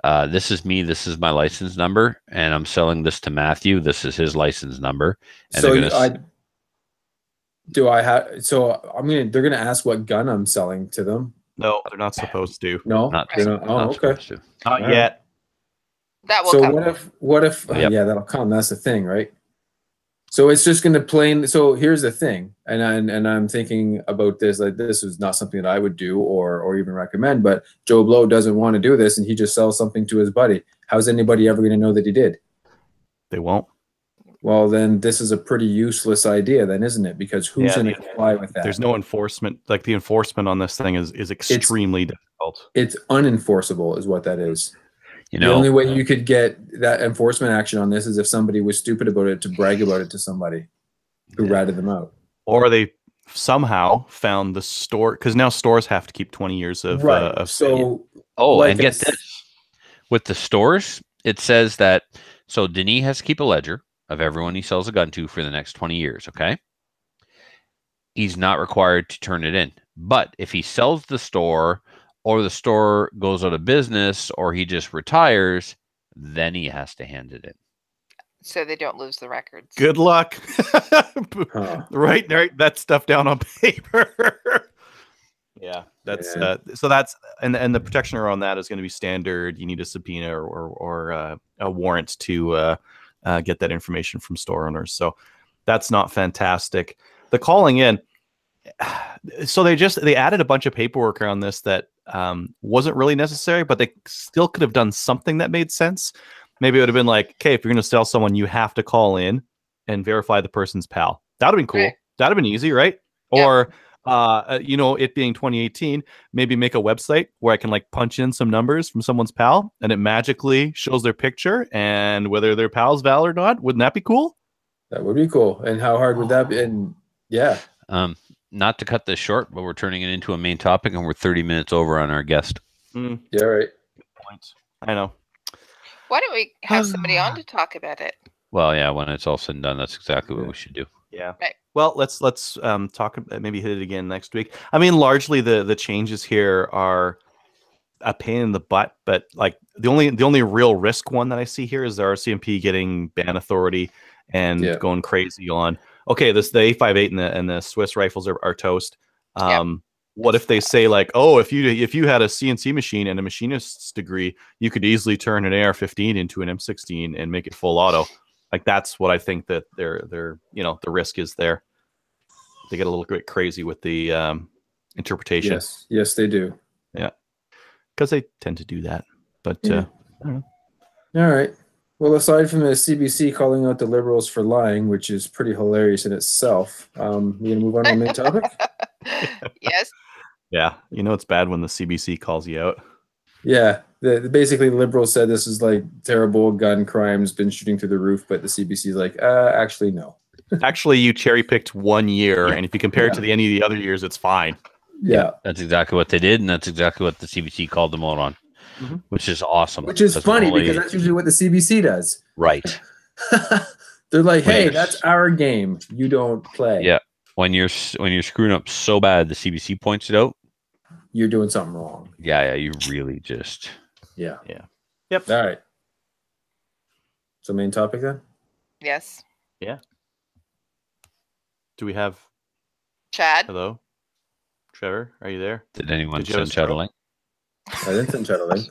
This is me. This is my license number, and I'm selling this to Matthew. This is his license number. And so they're going to ask what gun I'm selling to them. No, they're not supposed to. No, Not, they're not. Oh, not okay. supposed to. Not All yet. That will So come. what if Yep. yeah, that'll come. That's the thing, right? So it's just going to plain. So here's the thing, and I'm thinking about this. Like, this is not something that I would do or even recommend. But Joe Blow doesn't want to do this, and he just sells something to his buddy. How's anybody ever going to know that he did? They won't. Well, then this is a pretty useless idea, then, isn't it? Because who's Yeah, going to comply with that? There's no enforcement. Like, the enforcement on this thing is extremely difficult. It's unenforceable, is what that is. You The know, only way you could get that enforcement action on this is if somebody was stupid about it to brag about it to somebody who ratted them out. Or they somehow found the store, because now stores have to keep 20 years of So oh, like and get this. With the stores, it says that, so Denis has to keep a ledger of everyone he sells a gun to for the next 20 years, okay? He's not required to turn it in. But if he sells the store, or the store goes out of business, or he just retires, then he has to hand it in. So they don't lose the records. Good luck. Huh. Write that stuff down on paper. Yeah, that's so that's and the protection around that is going to be standard. You need a subpoena or a warrant to get that information from store owners. So that's not fantastic. The calling in. So they added a bunch of paperwork around this that wasn't really necessary, but they still could have done something that made sense. Maybe it would have been like, okay, if you're going to sell someone, you have to call in and verify the person's PAL. That would have been cool. Right. That would have been easy, right? Yeah. Or, it being 2018, maybe make a website where I can like punch in some numbers from someone's PAL and it magically shows their picture and whether their PAL's valid or not. Wouldn't that be cool? That would be cool. And how hard would that be? And yeah. Not to cut this short, but we're turning it into a main topic, and we're 30 minutes over on our guest. Yeah, right. Good point. I know. Why don't we have somebody on to talk about it? Well, yeah, when it's all said and done, that's exactly what we should do. Yeah. Right. Well, let's talk. Maybe hit it again next week. I mean, largely the changes here are a pain in the butt, but like the only real risk one that I see here is the RCMP getting ban authority and going crazy on. Okay, the A58 and the Swiss rifles are toast. What if they say like, oh, if you had a CNC machine and a machinist's degree, you could easily turn an AR-15 into an M16 and make it full auto. Like, that's what I think that they're the risk is there. They get a little bit crazy with the interpretation. Yes, they do. Yeah, because they tend to do that. But I don't know. All right. Well, aside from the CBC calling out the Liberals for lying, which is pretty hilarious in itself, we're going to move on to the main topic? Yes. Yeah, it's bad when the CBC calls you out. Yeah. Basically, the Liberals said this is like terrible gun crimes, been shooting through the roof, but the CBC is like, actually, no. Actually, you cherry-picked 1 year, and if you compare it to any of the other years, it's fine. Yeah. That's exactly what they did, and that's exactly what the CBC called them out on. Mm-hmm. Which is awesome. Which is funny because that's usually what the CBC does. Right. They're like, hey, that's our game. You don't play. Yeah. When you're screwing up so bad, the CBC points it out. You're doing something wrong. Yeah. You really just. Yeah. Yep. All right. So main topic then? Yes. Yeah. Do we have Chad? Hello? Trevor, are you there? Did anyone send Chad a link? I didn't send Chad a link.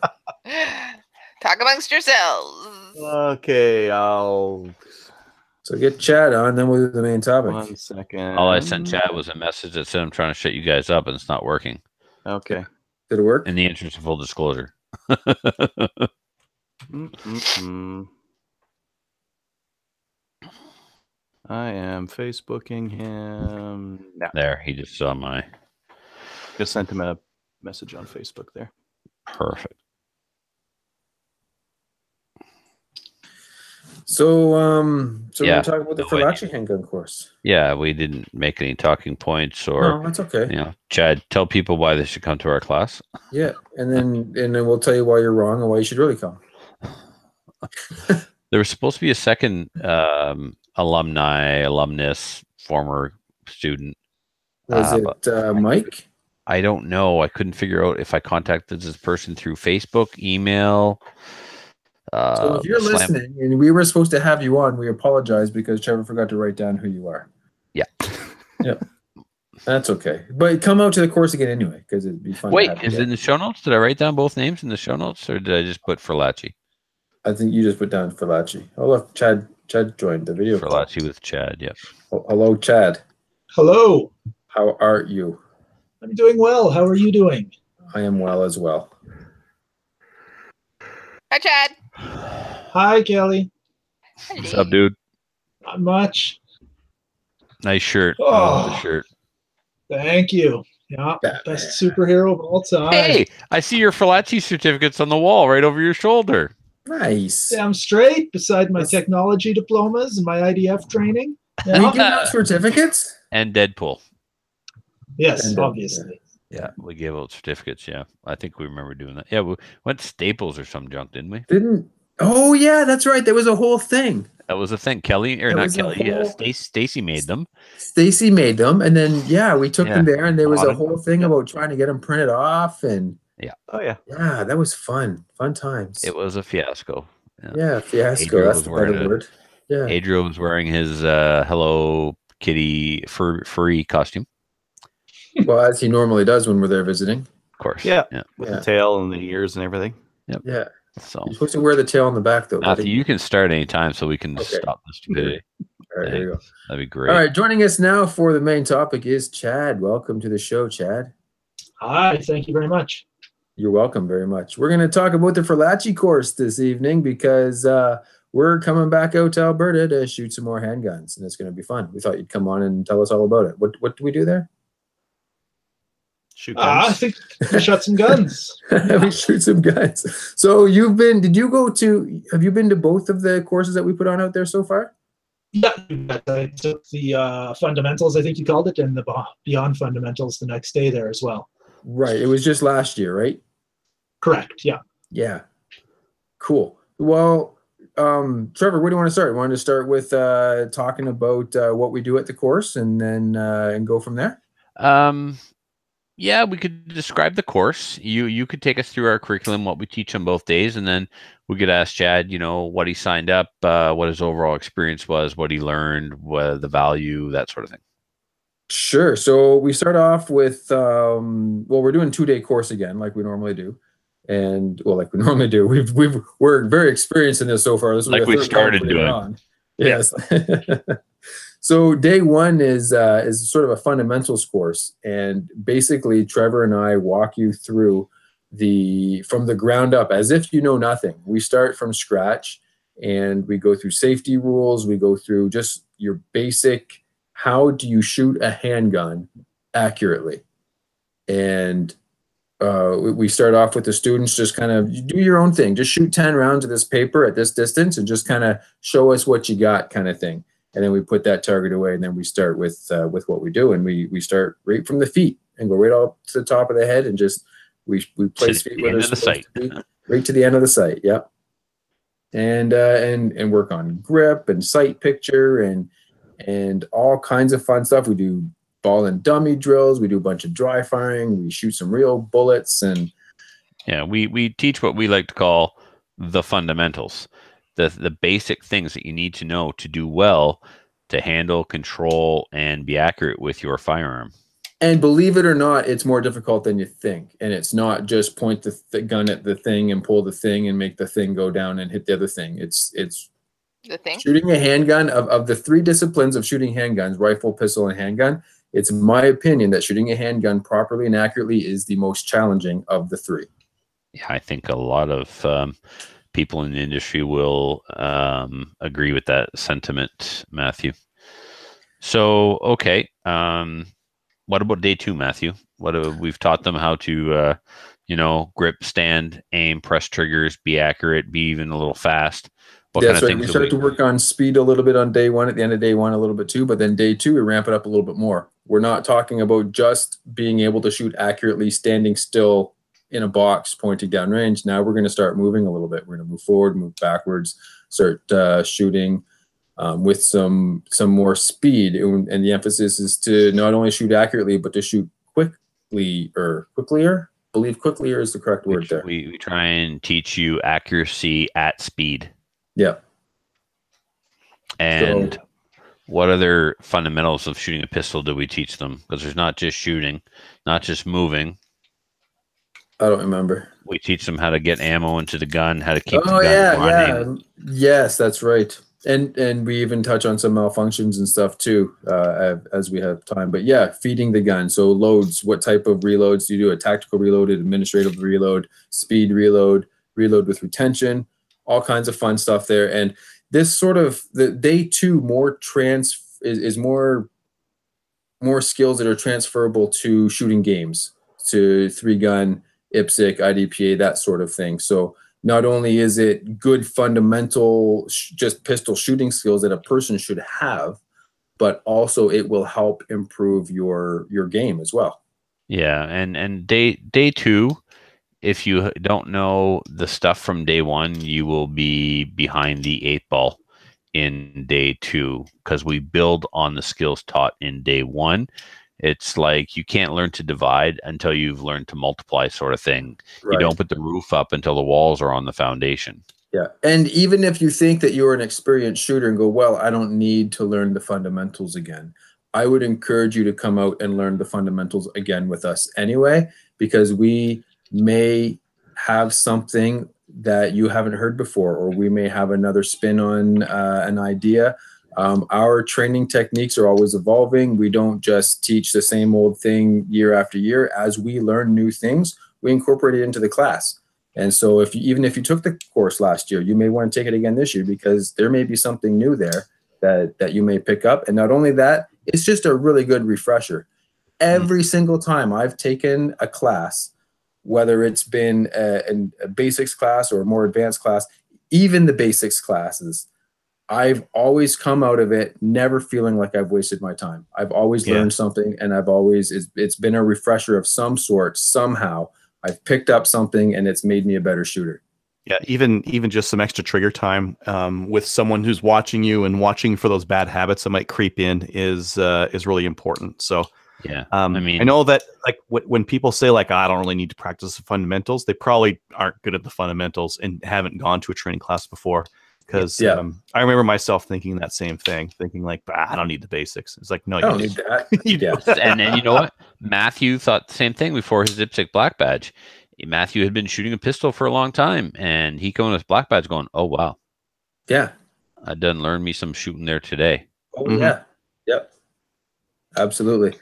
Talk amongst yourselves. Okay, So get Chad on, then we'll do the main topic. 1 second. All I sent Chad was a message that said I'm trying to shut you guys up and it's not working. Okay. Did it work? In the interest of full disclosure. I am Facebooking him. No. There, he just saw my. Just sent him a message on Facebook there. Perfect. So we're talking about the Falachi handgun course. Yeah, we didn't make any talking points or. No, that's okay. Chad, tell people why they should come to our class. Yeah, and then we'll tell you why you're wrong and why you should really come. There was supposed to be a second alumnus, former student. Was it Mike? I don't know. I couldn't figure out if I contacted this person through Facebook, email. So if you're listening and we were supposed to have you on, we apologize because Trevor forgot to write down who you are. Yeah. Yep. That's okay. But come out to the course again anyway, because it'd be fun. Wait, is it in the show notes? Did I write down both names in the show notes, or did I just put Ferlacci? I think you just put down Ferlacci. Oh, look, Chad joined the video. Ferlacci with Chad, yep. Hello, Chad. Hello. How are you? I'm doing well. How are you doing? I am well as well. Hi, Chad. Hi, Kelly. What's up, dude? Not much. Nice shirt. Oh. I love the shirt. Thank you. Yeah, best superhero of all time. Hey, I see your Ferlacci certificates on the wall right over your shoulder. Nice. Damn straight, beside my technology diplomas and my IDF training. Yeah. We give out certificates? And Deadpool. Yes, obviously. Yeah, we gave out certificates. Yeah, I think we remember doing that. Yeah, we went to Staples or some junk, didn't we? Oh, yeah, that's right. There was a whole thing. That was a thing. Kelly, or not Kelly, Stacy made them. Stacy made them. And then, we took them there, and there was a whole thing about trying to get them printed off. And yeah, that was fun. Fun times. It was a fiasco. Yeah, fiasco. That's the better word. Yeah. Adriel was wearing his Hello Kitty furry costume. Well, as he normally does when we're there visiting. Of course. Yeah. With the tail and the ears and everything. Yep. Yeah. So you're supposed to wear the tail on the back, though. Matthew, you can start anytime so we can stop this stupidity. All right, there you go. That'd be great. All right, joining us now for the main topic is Chad. Welcome to the show, Chad. Hi, thank you very much. You're welcome very much. We're going to talk about the Ferlacci course this evening because we're coming back out to Alberta to shoot some more handguns, and it's going to be fun. We thought you'd come on and tell us all about it. What do we do there? Shoot guns. I think we shot some guns. We shoot some guns. So have you been to both of the courses that we put on out there so far? Yeah, I took the fundamentals, I think you called it, and the beyond fundamentals the next day there as well. Right. It was just last year, right? Correct. Yeah. Yeah. Cool. Well, Trevor, where do you want to start? You want to start with talking about what we do at the course and then and go from there? Yeah, we could describe the course. You could take us through our curriculum, what we teach on both days, and then we could ask Chad, what he signed up, what his overall experience was, what he learned, what the value, that sort of thing. Sure. So we start off with, we're doing 2-day course again, like we normally do. And we're very experienced in this so far. This is like we started doing. Yes. So day one is sort of a fundamentals course, and basically Trevor and I walk you through from the ground up as if you know nothing. We start from scratch, and we go through safety rules. We go through just your basic, how do you shoot a handgun accurately, and we start off with the students just kind of, you do your own thing, just shoot 10 rounds of this paper at this distance, and just kind of show us what you got, kind of thing. And then we put that target away, and then we start with what we do, and we start right from the feet and go right up to the top of the head, and just we place feet where they're supposed to be, right to the end of the sight. Yep. And work on grip and sight picture and all kinds of fun stuff. We do ball and dummy drills. We do a bunch of dry firing. We shoot some real bullets, and we teach what we like to call the fundamentals. The basic things that you need to know to do well, to handle, control, and be accurate with your firearm. And believe it or not, it's more difficult than you think. And it's not just point the gun at the thing and pull the thing and make the thing go down and hit the other thing. It's the thing. Shooting a handgun, of the 3 disciplines of shooting handguns, rifle, pistol, and handgun, it's my opinion that shooting a handgun properly and accurately is the most challenging of the 3. Yeah, I think a lot of people in the industry will agree with that sentiment, Matthew. So, okay. What about day 2, Matthew? We've taught them how to, grip, stand, aim, press triggers, be accurate, be even a little fast. What kind of things we start to work on speed a little bit on day 1, at the end of day 1 a little bit too, but then day 2 we ramp it up a little bit more. We're not talking about just being able to shoot accurately, standing still in a box, pointing down range. Now we're going to start moving a little bit. We're going to move forward, move backwards, start shooting with some more speed. And the emphasis is to not only shoot accurately, but to shoot quicklier. I believe quicklier is the correct word there. We try and teach you accuracy at speed. Yeah. And what other fundamentals of shooting a pistol do we teach them? Because there's not just shooting, not just moving. I don't remember. We teach them how to get ammo into the gun, how to keep Oh the gun running. Yes, that's right. And we even touch on some malfunctions and stuff too, as we have time. But yeah, feeding the gun. So loads, what type of reloads do you do? A tactical reload, an administrative reload, speed reload, reload with retention, all kinds of fun stuff there. And this sort of the day two is more skills that are transferable to shooting games, to 3-gun, IPSC, IDPA, that sort of thing. So not only is it good fundamental just pistol shooting skills that a person should have, but also it will help improve your game as well. Yeah, and day two, if you don't know the stuff from day one, you will be behind the 8 ball in day two, because we build on the skills taught in day one. It's like you can't learn to divide until you've learned to multiply, sort of thing. Right. You don't put the roof up until the walls are on the foundation. Yeah. And even if you think that you're an experienced shooter and go, well, I don't need to learn the fundamentals again, I would encourage you to come out and learn the fundamentals again with us anyway, because we may have something that you haven't heard before, or we may have another spin on an idea. Our training techniques are always evolving. We don't just teach the same old thing year after year. As we learn new things, we incorporate it into the class. And so even if you took the course last year, you may want to take it again this year, because there may be something new there that you may pick up. And not only that, it's just a really good refresher. Every single time I've taken a class, whether it's been a basics class or a more advanced class, even the basics classes, I've always come out of it never feeling like I've wasted my time. I've always learned something, and it's been a refresher of some sort. Somehow I've picked up something and it's made me a better shooter. Yeah, even just some extra trigger time with someone who's watching you and watching for those bad habits that might creep in is really important. So yeah, I know that like when people say like, I don't really need to practice the fundamentals, they probably aren't good at the fundamentals and haven't gone to a training class before. Because I remember myself thinking that same thing, thinking like, I don't need the basics. It's like, no, you need that. You do. And you know what? Matthew thought the same thing before his IPSC black badge. Matthew had been shooting a pistol for a long time, and he came with his black badge going, oh, wow. Yeah. I done learned me some shooting there today. Oh, yeah. Yep. Absolutely.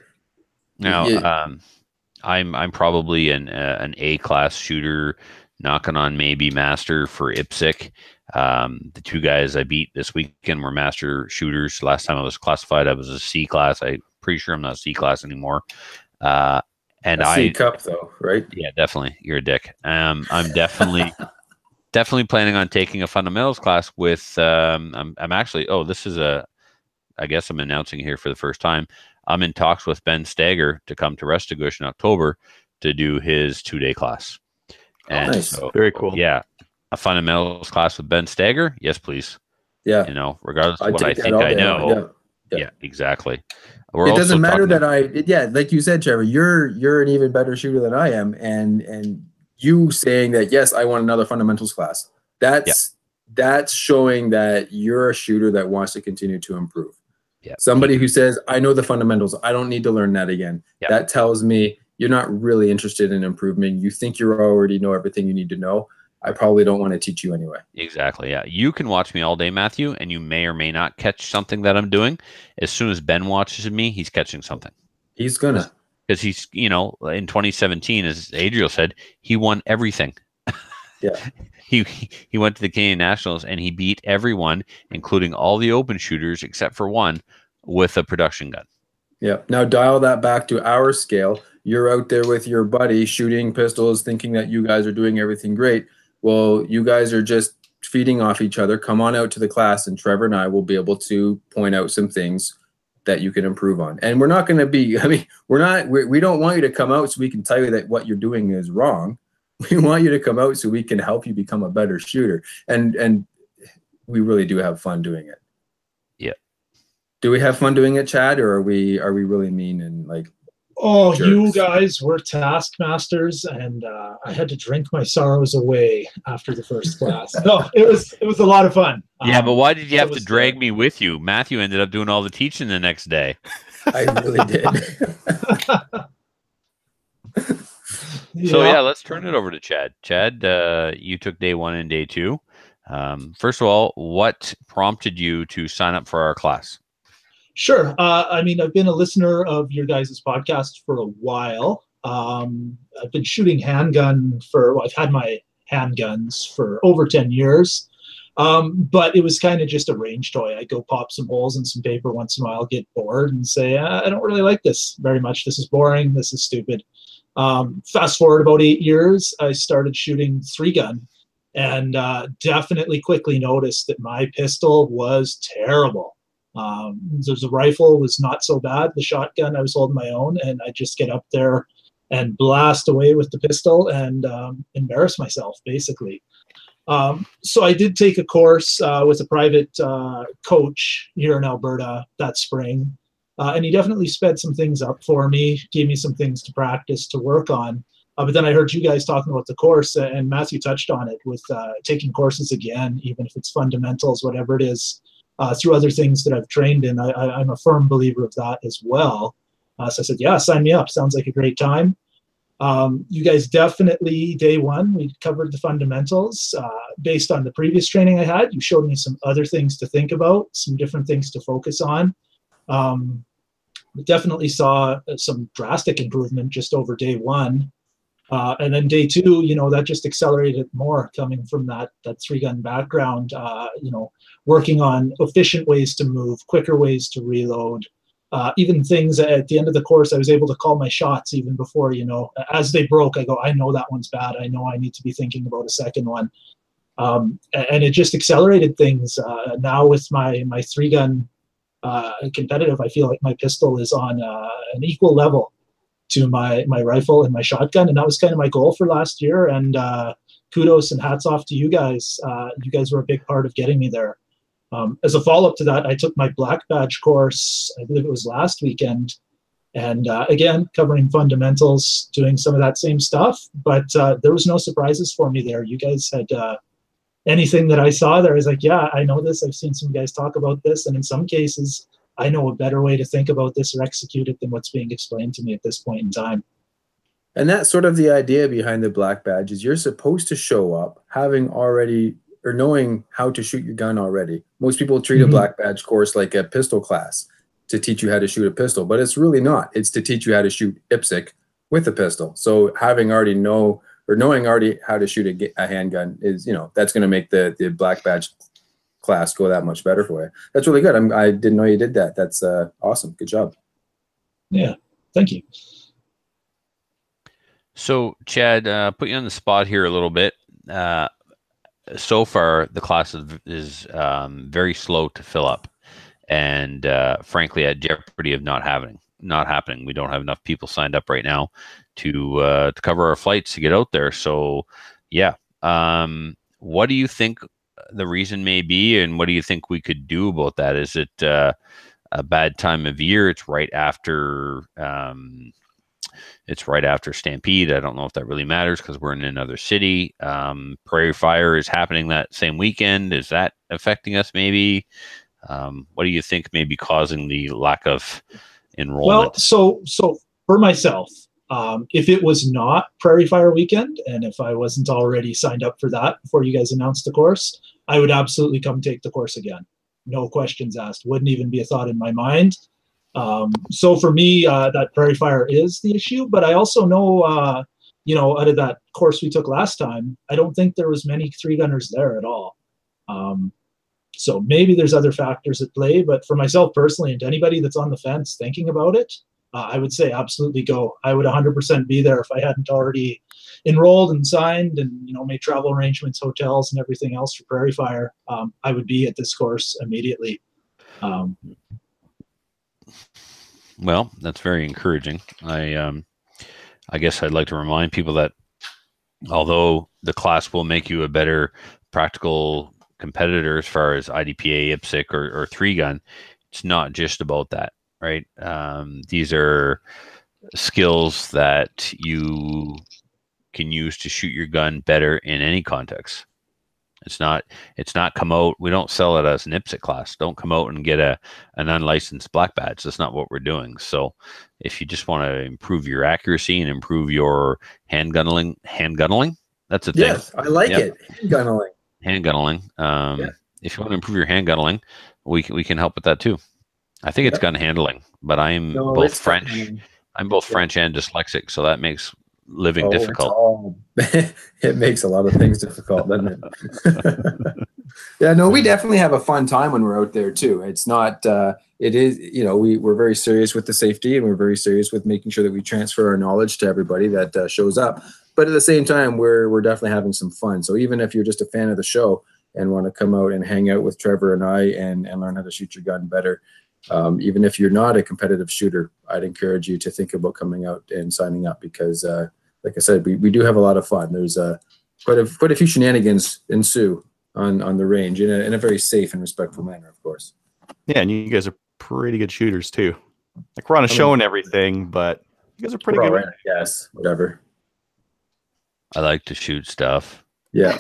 Now, I'm probably an A-class shooter, knocking on maybe master for IPSC. The 2 guys I beat this weekend were master shooters. Last time I was classified, I was a C class. I'm pretty sure I'm not a C class anymore. And a C cup though, right? Yeah, definitely. You're a dick. I'm definitely planning on taking a fundamentals class with. I'm actually. Oh, this is I guess I'm announcing here for the first time. I'm in talks with Ben Stager to come to Restigouche in October to do his 2-day class. And nice. So, very cool. Yeah. A fundamentals class with Ben Stager? Yes, please. Yeah. Regardless of what I think I know. Yeah, exactly. It doesn't matter that like you said, Trevor, you're an even better shooter than I am. And you saying that, yes, I want another fundamentals class. That's showing that you're a shooter that wants to continue to improve. Yeah. Somebody who says, I know the fundamentals, I don't need to learn that again. Yeah. That tells me you're not really interested in improvement. You think you already know everything you need to know. I probably don't want to teach you anyway. Exactly. Yeah. You can watch me all day, Matthew, and you may or may not catch something that I'm doing. As soon as Ben watches me, he's catching something. He's gonna. Because he's, in 2017, as Adriel said, he won everything. Yeah. He went to the Canadian Nationals and he beat everyone, including all the open shooters except for one, with a production gun. Yeah. Now dial that back to our scale. You're out there with your buddy shooting pistols, thinking that you guys are doing everything great. Well, you guys are just feeding off each other. Come on out to the class, and Trevor and I will be able to point out some things that you can improve on. And we're not going to be, we don't want you to come out so we can tell you that what you're doing is wrong. We want you to come out so we can help you become a better shooter. And we really do have fun doing it. Yeah. Do we have fun doing it, Chad, or are we really mean and like? Oh, jerks. you guys were taskmasters, and I had to drink my sorrows away after the first class. No, it was a lot of fun. Yeah, but why did you it have to was drag good. me with you? Matthew ended up doing all the teaching the next day. I really did. So yeah, let's turn it over to Chad. Chad, you took day 1 and day 2. First of all, what prompted you to sign up for our class? Sure. I mean, I've been a listener of your guys' podcast for a while. I've been shooting handgun I've had my handguns for over 10 years. But it was kind of just a range toy. I go pop some holes in some paper once in a while, get bored, and say, I don't really like this very much. This is boring. This is stupid. Fast forward about 8 years, I started shooting 3-gun, and definitely quickly noticed that my pistol was terrible. The rifle was not so bad. The shotgun, I was holding my own, and I just get up there and blast away with the pistol and embarrass myself, basically. So I did take a course with a private coach here in Alberta that spring, and he definitely sped some things up for me, gave me some things to practice, to work on. But then I heard you guys talking about the course, and Matthew touched on it with taking courses again, even if it's fundamentals, whatever it is, through other things that I've trained in. I'm a firm believer of that as well. So I said, yeah, sign me up. Sounds like a great time. You guys definitely, day 1, we covered the fundamentals. Based on the previous training I had, you showed me some other things to think about, some different things to focus on. We definitely saw some drastic improvement just over day 1. And then day 2, that just accelerated more, coming from that 3-gun background, working on efficient ways to move, quicker ways to reload. Even things at the end of the course, I was able to call my shots even before, as they broke, I go, I know that one's bad. I know I need to be thinking about a second one. And it just accelerated things. Now with my 3-gun competitive, I feel like my pistol is on an equal level to my rifle and my shotgun. And that was kind of my goal for last year. And kudos and hats off to you guys. You guys were a big part of getting me there. As a follow-up to that, I took my black badge course, I believe it was last weekend, and again, covering fundamentals, doing some of that same stuff, but there was no surprises for me there. You guys had anything that I saw there, I was like, yeah, I know this. I've seen some guys talk about this, and in some cases, I know a better way to think about this or execute it than what's being explained to me at this point in time. And that's sort of the idea behind the black badge, is you're supposed to show up having already or knowing how to shoot your gun already. Most people treat a black badge course like a pistol class to teach you how to shoot a pistol, but it's really not. It's to teach you how to shoot IPSC with a pistol. So knowing already how to shoot a handgun is, that's going to make the black badge class go that much better for you. That's really good. I didn't know you did that. That's awesome. Good job. Yeah, thank you. So Chad, put you on the spot here a little bit. So far, the class is very slow to fill up, and frankly, at jeopardy of not happening. We don't have enough people signed up right now to cover our flights to get out there. So, yeah, what do you think the reason may be, and what do you think we could do about that? Is it a bad time of year? It's right after. It's right after Stampede. I don't know if that really matters because we're in another city. Prairie Fire is happening that same weekend. Is that affecting us maybe? What do you think may be causing the lack of enrollment? Well, so for myself, if it was not Prairie Fire weekend, and if I wasn't already signed up for that before you guys announced the course, I would absolutely come take the course again. No questions asked. Wouldn't even be a thought in my mind. So for me, that Prairie Fire is the issue, but I also know, out of that course we took last time, I don't think there was many 3-gunners there at all. So maybe there's other factors at play, but for myself personally, and to anybody that's on the fence thinking about it, I would say absolutely go. I would 100% be there if I hadn't already enrolled and signed and, made travel arrangements, hotels and everything else for Prairie Fire. I would be at this course immediately. Well, that's very encouraging. I guess I'd like to remind people that although the class will make you a better practical competitor as far as IDPA, IPSC, or 3-gun, it's not just about that, right? These are skills that you can use to shoot your gun better in any context. It's not come out. We don't sell it as an IPSC class. Don't come out and get an unlicensed black badge. That's not what we're doing. So if you just want to improve your accuracy and improve your handgunneling, that's a thing. Yes, I like it. Handgunneling. If you want to improve your handgunneling, we can help with that too. I think it's gun handling, but I'm both French. I'm both French and dyslexic, so that makes living difficult. It makes a lot of things difficult, doesn't it? Yeah, no, we definitely have a fun time when we're out there too. It's not, it is, you know, we're very serious with the safety, and we're very serious with making sure that we transfer our knowledge to everybody that shows up. But at the same time, we're definitely having some fun. So even if you're just a fan of the show and want to come out and hang out with Trevor and I and learn how to shoot your gun better, even if you're not a competitive shooter, I'd encourage you to think about coming out and signing up, because like I said, we do have a lot of fun. There's quite a few shenanigans ensue on the range in a very safe and respectful manner, of course. Yeah, and you guys are pretty good shooters too. Like, we're on a show and everything, but you guys are pretty good. Right, yes, whatever. I like to shoot stuff. Yeah.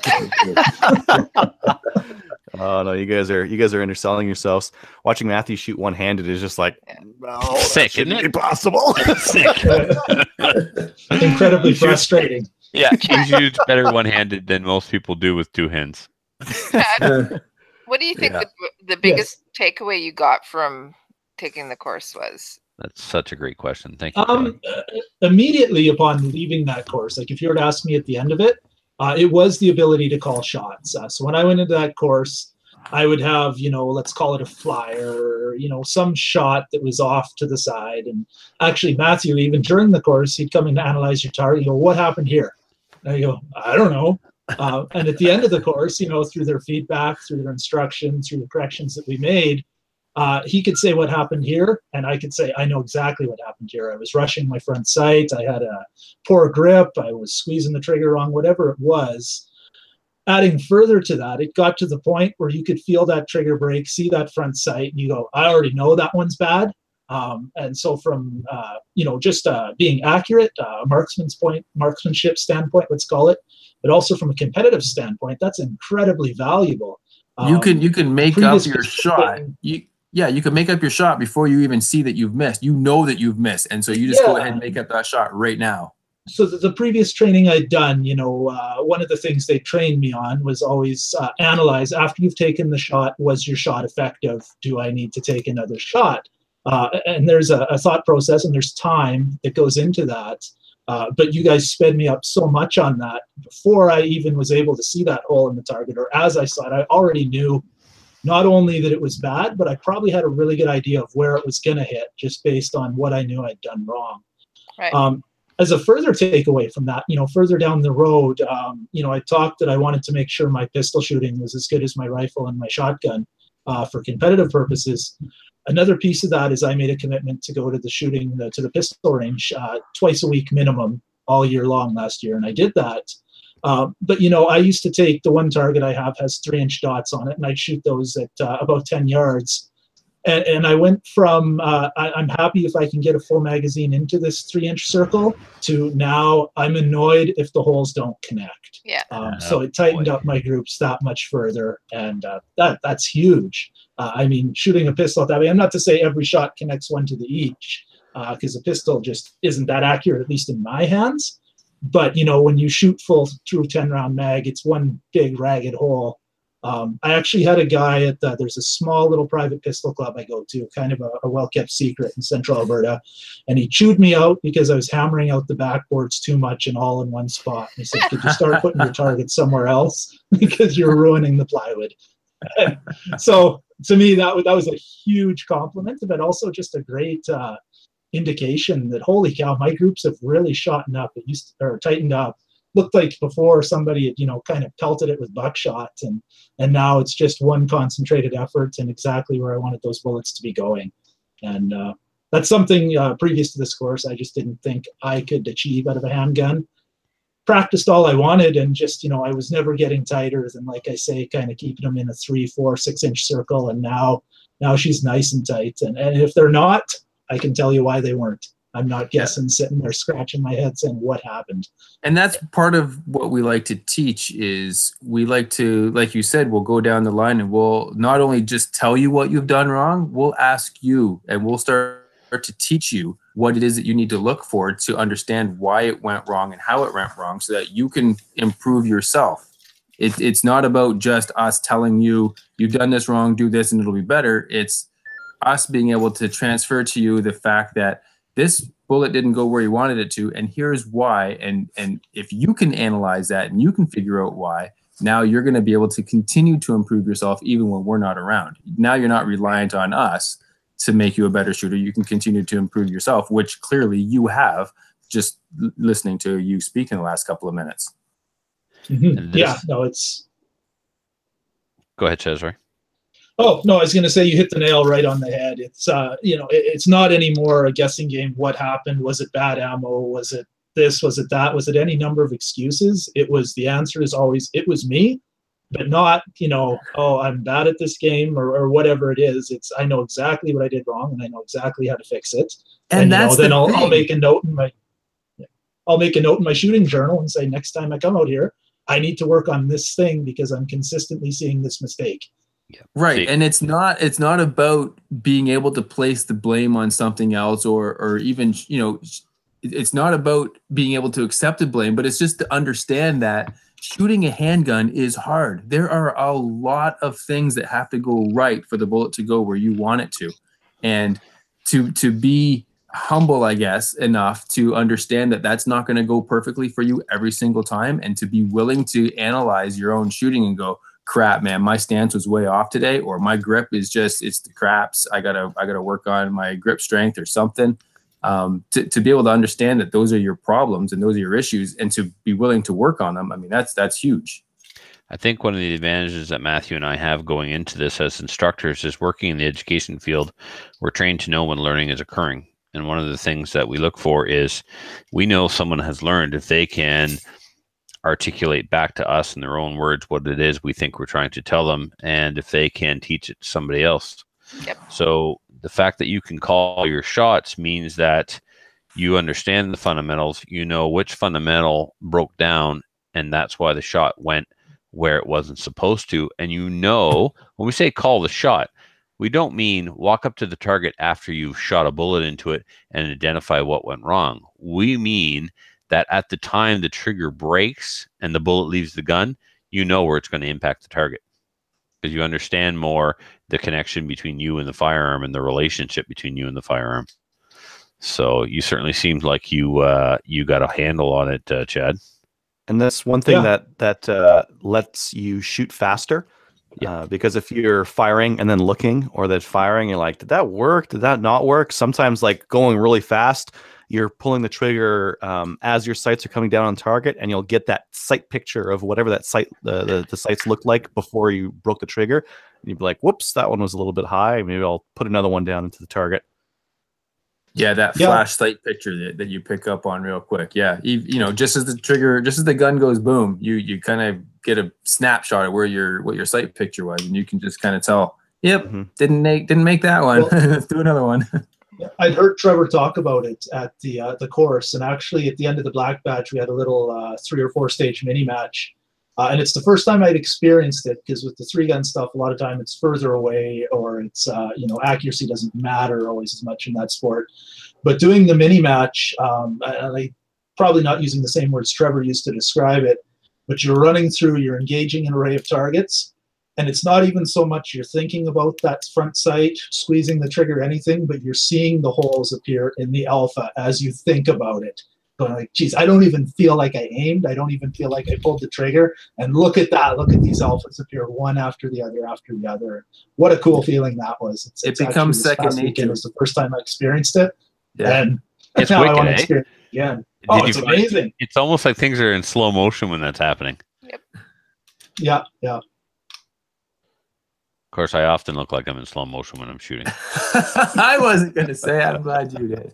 Oh no, you guys are underselling yourselves. Watching Matthew shoot one-handed is just like, oh, sick, isn't it? Possible. Sick. Incredibly frustrating. Yeah, he shoots better one-handed than most people do with two hands. What do you think the biggest takeaway you got from taking the course was? That's such a great question. Thank you. Immediately upon leaving that course, like if you were to ask me at the end of it, it was the ability to call shots. So when I went into that course, I would have, let's call it a flyer, some shot that was off to the side. And actually, Matthew, even during the course, he'd come in to analyze your target. You go, what happened here? And I go, I don't know. And at the end of the course, through their feedback, through their instruction, through the corrections that we made, he could say what happened here, and I could say, I know exactly what happened here. I was rushing my front sight. I had a poor grip. I was squeezing the trigger wrong, whatever it was. Adding further to that, it got to the point where you could feel that trigger break, see that front sight, and you go, I already know that one's bad. And so from, just being accurate, marksmanship standpoint, let's call it, but also from a competitive standpoint, that's incredibly valuable. You can make up your shot. You can make up your shot before you even see that you've missed. You know that you've missed, and so you just go ahead and make up that shot right now. So the previous training I'd done, one of the things they trained me on was always analyze after you've taken the shot. Was your shot effective? Do I need to take another shot? And there's a thought process and there's time that goes into that. But you guys sped me up so much on that before I even was able to see that hole in the target, or as I saw it, I already knew not only that it was bad, but I probably had a really good idea of where it was going to hit just based on what I knew I'd done wrong. Right. As a further takeaway from that, further down the road, I talked that I wanted to make sure my pistol shooting was as good as my rifle and my shotgun for competitive purposes. Another piece of that is I made a commitment to go to the pistol range twice a week minimum all year long last year, and I did that. But I used to take the one target I have has 3-inch dots on it, and I'd shoot those at about 10 yards. And I went from I'm happy if I can get a full magazine into this 3-inch circle to now I'm annoyed if the holes don't connect. Yeah. So it tightened up my groups that much further, and that's huge. Shooting a pistol that way, I'm not to say every shot connects one to the each, because a pistol just isn't that accurate, at least in my hands. But, when you shoot full through 10-round mag, it's one big ragged hole. I actually had a guy there's a small little private pistol club I go to, kind of a well-kept secret in central Alberta. And he chewed me out because I was hammering out the backboards too much and all in one spot. And he said, could you start putting your target somewhere else? Because you're ruining the plywood. So to me, that was a huge compliment, but also just a great indication that, holy cow, my groups have really shot up. Tightened up. Looked like before somebody had, kind of pelted it with buckshot, and now it's just one concentrated effort and exactly where I wanted those bullets to be going. And that's something previous to this course I just didn't think I could achieve out of a handgun. Practiced all I wanted, and just, I was never getting tighter than, like I say, kind of keeping them in a 3, 4, 6-inch circle. And now she's nice and tight. And if they're not, I can tell you why they weren't. I'm not guessing, sitting there scratching my head saying, what happened? And that's part of what we like to teach is we like to, like you said, we'll go down the line and we'll not only just tell you what you've done wrong, we'll ask you and we'll start to teach you what it is that you need to look for to understand why it went wrong and how it went wrong so that you can improve yourself. It's not about just us telling you, you've done this wrong, do this and it'll be better. It's us being able to transfer to you the fact that this bullet didn't go where you wanted it to, and here's why. And if you can analyze that and you can figure out why, now you're going to be able to continue to improve yourself even when we're not around. Now you're not reliant on us to make you a better shooter. You can continue to improve yourself, which clearly you have just listening to you speak in the last couple of minutes. Mm-hmm. Yeah, no, it's... Go ahead, Cesare. Oh, no, I was going to say you hit the nail right on the head. It's, it's not anymore a guessing game. What happened? Was it bad ammo? Was it this? Was it that? Was it any number of excuses? The answer is always, it was me, but not, oh, I'm bad at this game or whatever it is. It's, I know exactly what I did wrong and I know exactly how to fix it. And that's then I'll make a note in my shooting journal and say, next time I come out here, I need to work on this thing because I'm consistently seeing this mistake. Yeah. Right. And it's not about being able to place the blame on something else or even, it's not about being able to accept the blame, but it's just to understand that shooting a handgun is hard. There are a lot of things that have to go right for the bullet to go where you want it to. And to be humble, I guess, enough to understand that that's not going to go perfectly for you every single time, and to be willing to analyze your own shooting and go, crap, man, my stance was way off today, or my grip is just, it's the craps. I gotta work on my grip strength or something. To be able to understand that those are your problems and those are your issues, and to be willing to work on them. I mean, that's huge. I think one of the advantages that Matthew and I have going into this as instructors is working in the education field. We're trained to know when learning is occurring. And one of the things that we look for is we know someone has learned if they can articulate back to us in their own words what it is we think we're trying to tell them, and if they can teach it to somebody else. Yep. So the fact that you can call your shots means that you understand the fundamentals, you know which fundamental broke down, and that's why the shot went where it wasn't supposed to. And when we say call the shot, we don't mean walk up to the target after you've shot a bullet into it and identify what went wrong. We mean that at the time the trigger breaks and the bullet leaves the gun, you know where it's going to impact the target, because you understand more the connection between you and the firearm and the relationship between you and the firearm. So you certainly seemed like you got a handle on it, Chad. And that's one thing that lets you shoot faster. Yeah. Because if you're firing and then looking, or that firing, you're like, did that work? Did that not work? Sometimes, like going really fast, you're pulling the trigger as your sights are coming down on target, and you'll get that sight picture of whatever that sight, the sights looked like before you broke the trigger. And you'd be like, whoops, that one was a little bit high. Maybe I'll put another one down into the target. Yeah, that flash sight picture that you pick up on real quick. Yeah, just as the gun goes boom, you kind of get a snapshot of what your sight picture was, and you can just kind of tell. Yep, didn't make that one. Let's do another one. I'd heard Trevor talk about it at the course, and actually at the end of the black badge, we had a little 3 or 4 stage mini match, and it's the first time I'd experienced it, because with the 3-gun stuff, a lot of time it's further away, or it's accuracy doesn't matter always as much in that sport. But doing the mini match, I probably not using the same words Trevor used to describe it, but you're running through, you're engaging an array of targets. And it's not even so much you're thinking about that front sight, squeezing the trigger, anything, but you're seeing the holes appear in the alpha as you think about it. Going like, geez, I don't even feel like I aimed. I don't even feel like I pulled the trigger. And look at that. Look at these alphas appear one after the other. What a cool feeling that was. It becomes second nature. It was the first time I experienced it. Yeah. And it's now wicked, I want to experience it again. Oh, it's amazing. It's almost like things are in slow motion when that's happening. Yep. Yeah. Of course, I often look like I'm in slow motion when I'm shooting. I wasn't going to say. I'm glad you did.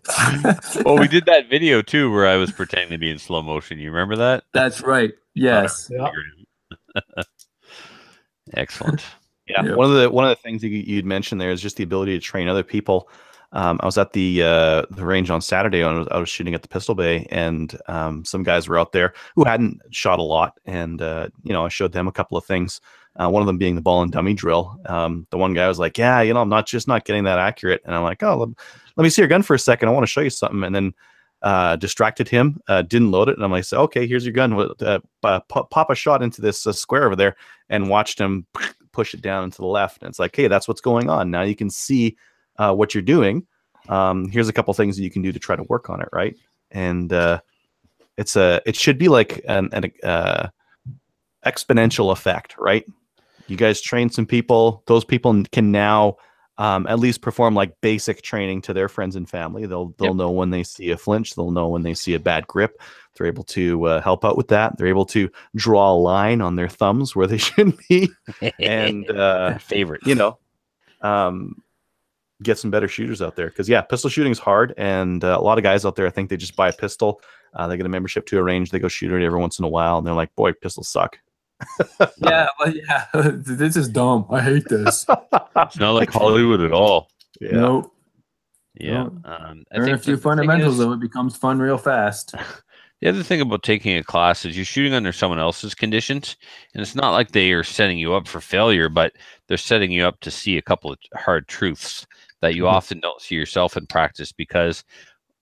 Well, we did that video too where I was pretending to be in slow motion. You remember that? That's right. Yes. Yeah. Excellent. Yeah. One of the things that you'd mentioned there is just the ability to train other people. I was at the range on Saturday. And I was shooting at the Pistol Bay, and some guys were out there who hadn't shot a lot, and I showed them a couple of things. One of them being the ball and dummy drill. The one guy was like, "Yeah, I'm not getting that accurate," and I'm like, "Oh, let me see your gun for a second. I want to show you something." And then distracted him, didn't load it, and I'm like, "Okay, here's your gun. Pop a shot into this square over there," and watched him push it down into the left. And it's like, "Hey, that's what's going on. Now you can see what you're doing. Here's a couple things that you can do to try to work on it, right?" And it should be like an exponential effect, right? You guys train some people; those people can now at least perform like basic training to their friends and family. They'll know when they see a flinch. They'll know when they see a bad grip. They're able to help out with that. They're able to draw a line on their thumbs where they shouldn't be, and favorite, get some better shooters out there. Because pistol shooting is hard, and a lot of guys out there, I think they just buy a pistol. They get a membership to a range. They go shoot it every once in a while, and they're like, "Boy, pistols suck." This is dumb. I hate this. It's not like Hollywood at all. Yeah. Nope. Yeah. Learn a few fundamentals, though, it becomes fun real fast. The other thing about taking a class is you're shooting under someone else's conditions, and it's not like they are setting you up for failure, but they're setting you up to see a couple of hard truths that you often don't see yourself in practice, because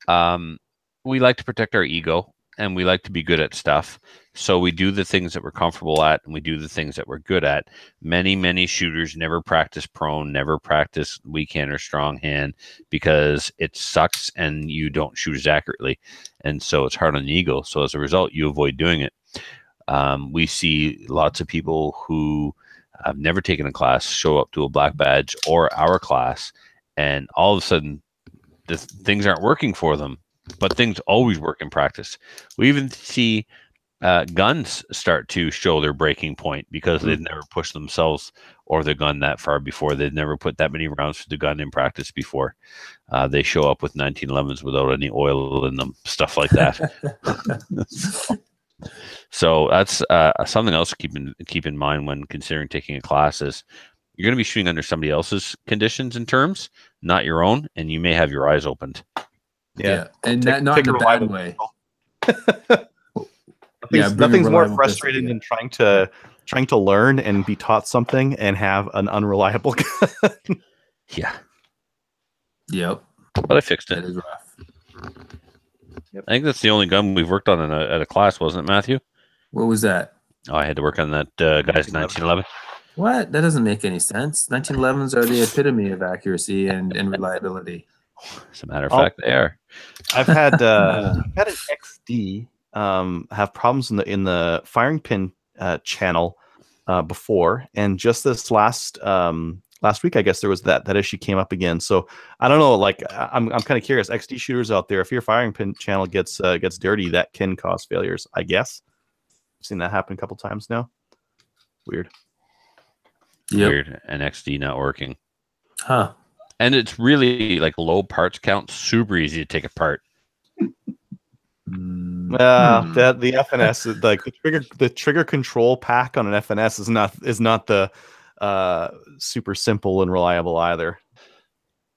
we like to protect our ego and we like to be good at stuff. So we do the things that we're comfortable at, and we do the things that we're good at. Many shooters never practice prone, never practice weak hand or strong hand, because it sucks and you don't shoot as accurately. And so it's hard on the ego. So as a result, you avoid doing it. We see lots of people who have never taken a class show up to a black badge or our class, and all of a sudden things aren't working for them. But things always work in practice. We even see guns start to show their breaking point because they've never pushed themselves or their gun that far before. They've never put that many rounds through the gun in practice before. They show up with 1911s without any oil in them, stuff like that. So that's something else to keep in mind when considering taking a class is you're going to be shooting under somebody else's conditions and terms, not your own, and you may have your eyes opened. Yeah. And not in a bad way. Nothing's more frustrating than trying to learn and be taught something and have an unreliable gun. Yeah. Yep. But I fixed it. That is rough. Yep. I think that's the only gun we've worked on at a class, wasn't it, Matthew? What was that? Oh, I had to work on that guy's 1911. What? That doesn't make any sense. 1911s are the epitome of accuracy and reliability. As a matter of fact, they are. I've had an XD have problems in the firing pin channel before, and just this last week, I guess there was that issue came up again. So I don't know. Like I'm kind of curious. XD shooters out there, if your firing pin channel gets dirty, that can cause failures. I guess I've seen that happen a couple times now. Weird. Yep. Weird. And XD not working. Huh. And it's really like low parts count, super easy to take apart. The FNS, like the trigger control pack on an FNS is not the super simple and reliable either.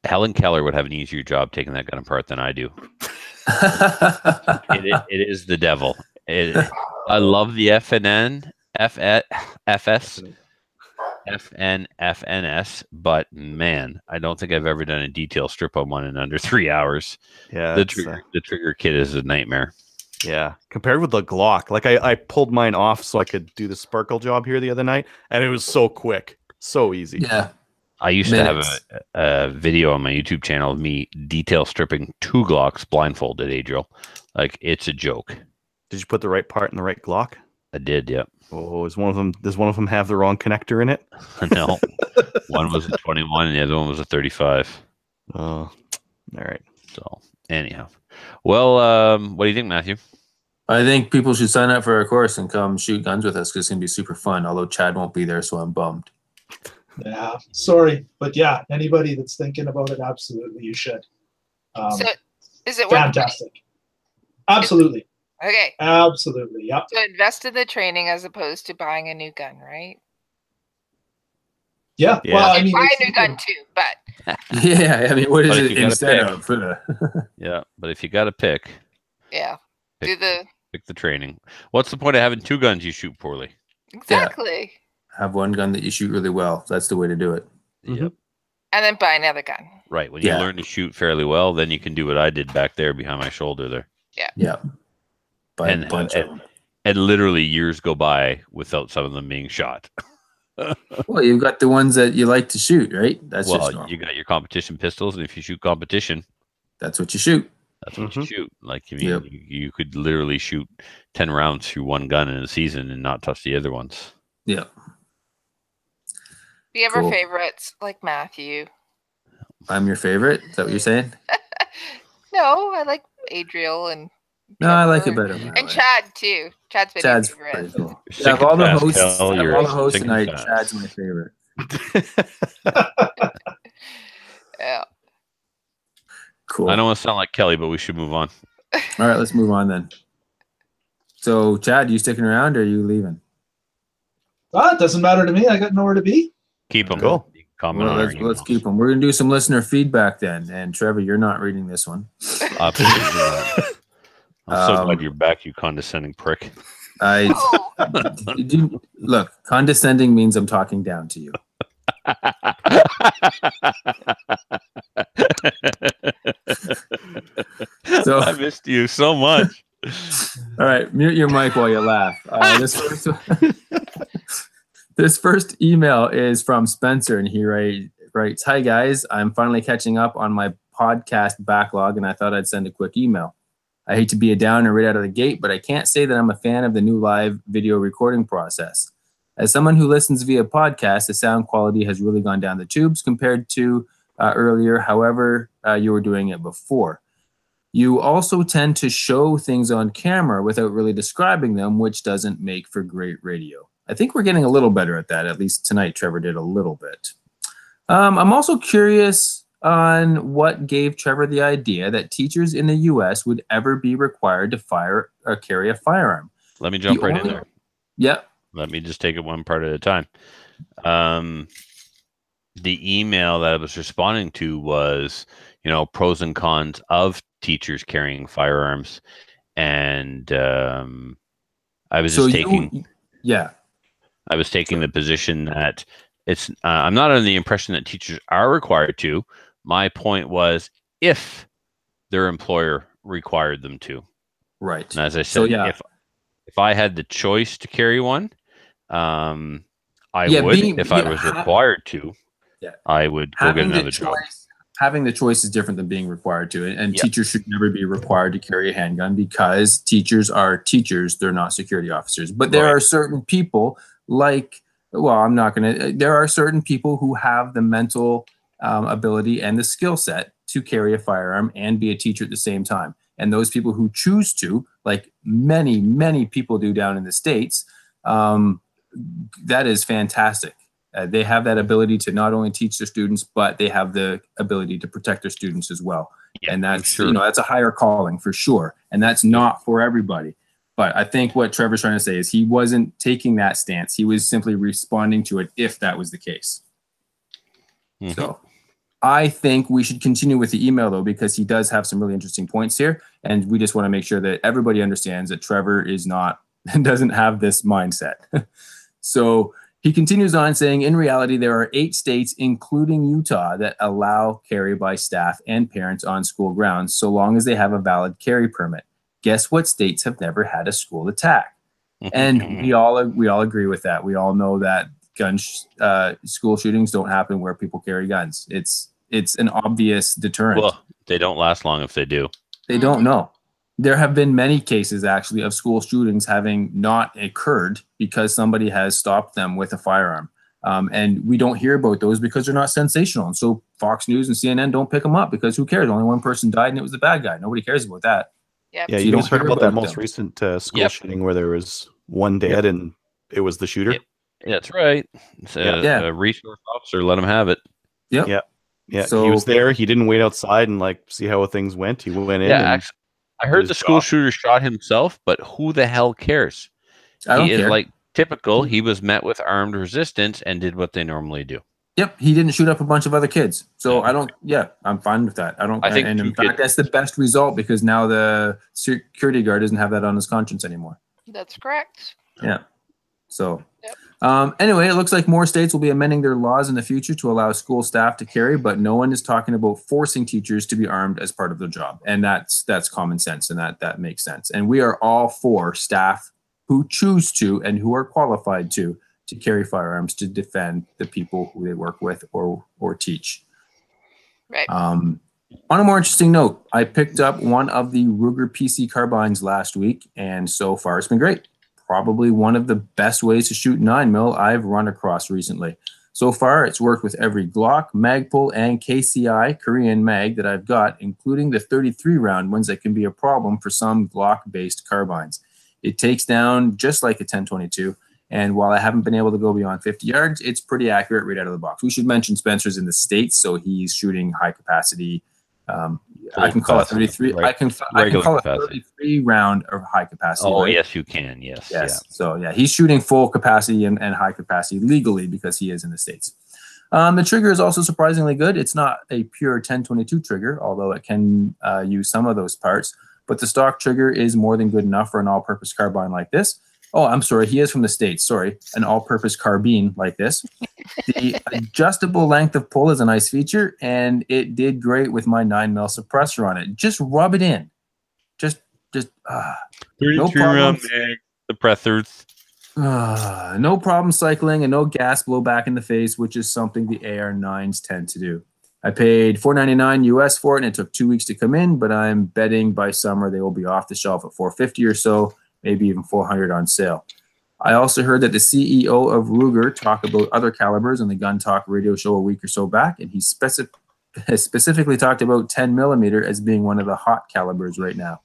Helen Keller would have an easier job taking that gun apart than I do. It is the devil. I love the FNS, but man, I don't think I've ever done a detail strip on one in under 3 hours. Yeah, the trigger kit is a nightmare. Yeah, compared with the Glock, like I pulled mine off so I could do the sparkle job here the other night, and it was so quick, so easy. Yeah, I used to have a video on my YouTube channel of me detail stripping 2 Glocks blindfolded, Adriel. Like, it's a joke. Did you put the right part in the right Glock? I did, yeah. Oh, does one of them have the wrong connector in it? No. One was a 21 and the other one was a 35. Oh, all right. So, anyhow. Well, what do you think, Matthew? I think people should sign up for our course and come shoot guns with us because it's going to be super fun, although Chad won't be there, so I'm bummed. Yeah, sorry. But yeah, anybody that's thinking about it, absolutely, you should. So, is it fantastic? Absolutely. Okay. Absolutely. Yep. So invest in the training as opposed to buying a new gun, right? Yeah. Well, I mean, buy a new gun too, but Yeah, I mean, what is But if it you gotta instead pick- of for the? Yeah, but if you got to pick Yeah. Pick- Do the the training. What's the point of having 2 guns you shoot poorly? exactly. Have one gun that you shoot really well. That's the way to do it. Mhm. Yep. And then buy another gun. Right. When you Yeah. learn to shoot fairly well, then you can do what I did back there behind my shoulder there. Yeah. By And- a bunch of them. And literally years go by without some of them being shot. Well, you've got the ones that you like to shoot, right? That's just Well, normal. you got your competition pistols, and if you shoot competition, That's what you shoot. that's what you Mhm. shoot. Like, you mean, Yep. you could literally shoot 10 rounds through one gun in a season and not touch the other ones. Yeah. Do you have Cool. favorites like Matthew? I'm your favorite. Is that what you're saying? No, I like Adriel and No, I like it Trevor. better. my And way. Chad too. Chad's been Chad's my pretty favorite. cool. You're Yeah, of sick all and the fast, hosts, Cal. of You're all the hosts sick and tonight, fast. Chad's my favorite. Yeah. Cool. I don't want to sound like Kelly, but we should move on. All right, let's move on then. So, Chad, you sticking around or are you leaving? It doesn't matter to me. I got nowhere to be. Keep them. Cool. Comment Well, on our let's emails. keep them. We're gonna do some listener feedback then. And Trevor, you're not reading this one. Absolutely not. I'm so Um, glad you're back, you condescending prick. I Oh, look. Condescending means I'm talking down to you. So, I missed you so much. all right, mute your mic while you laugh. This first email is from Spencer, and he writes, "Hi guys, I'm finally catching up on my podcast backlog, and I thought I'd send a quick email. I hate to be a downer right out of the gate, but I can't say that I'm a fan of the new live video recording process. As someone who listens via podcast, the sound quality has really gone down the tubes compared to earlier, however you were doing it before. You also tend to show things on camera without really describing them, which doesn't make for great radio. I think we're getting a little better at that. At least tonight, Trevor did a little bit. I'm also curious on what gave Trevor the idea that teachers in the U.S. would ever be required to fire or carry a firearm. Let me jump The right in only- there. Yep. Let me just take it one part at a time. The email that I was responding to was, pros and cons of teachers carrying firearms. And I was just taking I was taking the position that it's I'm not under the impression that teachers are required to. My point was if their employer required them to. Right. And as I said, So, yeah. if I had the choice to carry one, I Yeah, would. being- If I yeah, was required to, Yeah. I would go get another job. Having the choice is different than being required to. And Yeah. teachers should never be required to carry a handgun because teachers are teachers. They're not security officers. But there Right. are certain people there are certain people who have the mental ability and the skill set to carry a firearm and be a teacher at the same time. And those people who choose to, like many, many people do down in the States, that is fantastic. They have that ability to not only teach their students, but they have the ability to protect their students as well. Yeah, And that's, sure. that's a higher calling for sure. And that's not for everybody. But I think what Trevor's trying to say is he wasn't taking that stance. He was simply responding to it if that was the case. Mhm. So I think we should continue with the email though, because he does have some really interesting points here. And we just want to make sure that everybody understands that Trevor doesn't have this mindset. So he continues on saying, in reality, there are 8 states, including Utah, that allow carry by staff and parents on school grounds, so long as they have a valid carry permit. Guess what states have never had a school attack? And we all agree with that. We all know that school shootings don't happen where people carry guns. It's an obvious deterrent. Well, they don't last long if they do. They don't know. There have been many cases actually of school shootings having not occurred because somebody has stopped them with a firearm. And we don't hear about those because they're not sensational. And so Fox News and CNN don't pick them up because who cares? Only one person died and it was the bad guy. Nobody cares about that. Yep. Yeah, So you you guys don't heard hear about that about most them. recent school Yep. shooting where there was one dead and it was the shooter? Yep. That's right. So, Yeah. A resource officer, let him have it. Yep. Yeah. Yeah, So- he was there. He didn't wait outside and see how things went. He went in. Yeah, and actually, I heard his the school job. shooter shot himself, but who the hell cares? I don't He is care. like typical. He was met with armed resistance and did what they normally do. Yep, he didn't shoot up a bunch of other kids. So I don't. Yeah, I'm fine with that. I don't. I think and in fact, that's the best result because now the security guard doesn't have that on his conscience anymore. That's correct. Yeah. So. Yep. Anyway, it looks like more states will be amending their laws in the future to allow school staff to carry, but no one is talking about forcing teachers to be armed as part of their job, and that's common sense, and that makes sense. And we are all for staff who choose to and who are qualified to carry firearms to defend the people who they work with or teach. Right. On a more interesting note, I picked up one of the Ruger PC carbines last week, and so far it's been great. Probably one of the best ways to shoot 9mm I've run across recently. So far, it's worked with every Glock, Magpul, and KCI Korean mag that I've got, including the 33-round ones that can be a problem for some Glock-based carbines. It takes down just like a 10-22. And while I haven't been able to go beyond 50 yards, it's pretty accurate right out of the box. We should mention Spencer's in the States, so he's shooting high capacity. I can call it 33. Right. I can call it 33 round of high capacity. Oh, right? yes, you can. Yes. Yes. Yeah. So yeah, he's shooting full capacity and high capacity legally because he is in the States. The trigger is also surprisingly good. It's not a pure 1022 trigger, although it can use some of those parts. But the stock trigger is more than good enough for an all-purpose carbine like this. Oh, I'm sorry. He is from the States. Sorry. An all-purpose carbine like this. The adjustable length of pull is a nice feature, and it did great with my 9mm suppressor on it. Just rub it in. Just 33 round mag, suppressors. No problem cycling and no gas blowback in the face, which is something the AR9s tend to do. I paid $499 US for it, and it took 2 weeks to come in, but I'm betting by summer they will be off the shelf at $450 or so, maybe even $400 on sale. I also heard that the CEO of Ruger talked about other calibers on the Gun Talk radio show a week or so back, and he specifically talked about 10mm as being one of the hot calibers right now.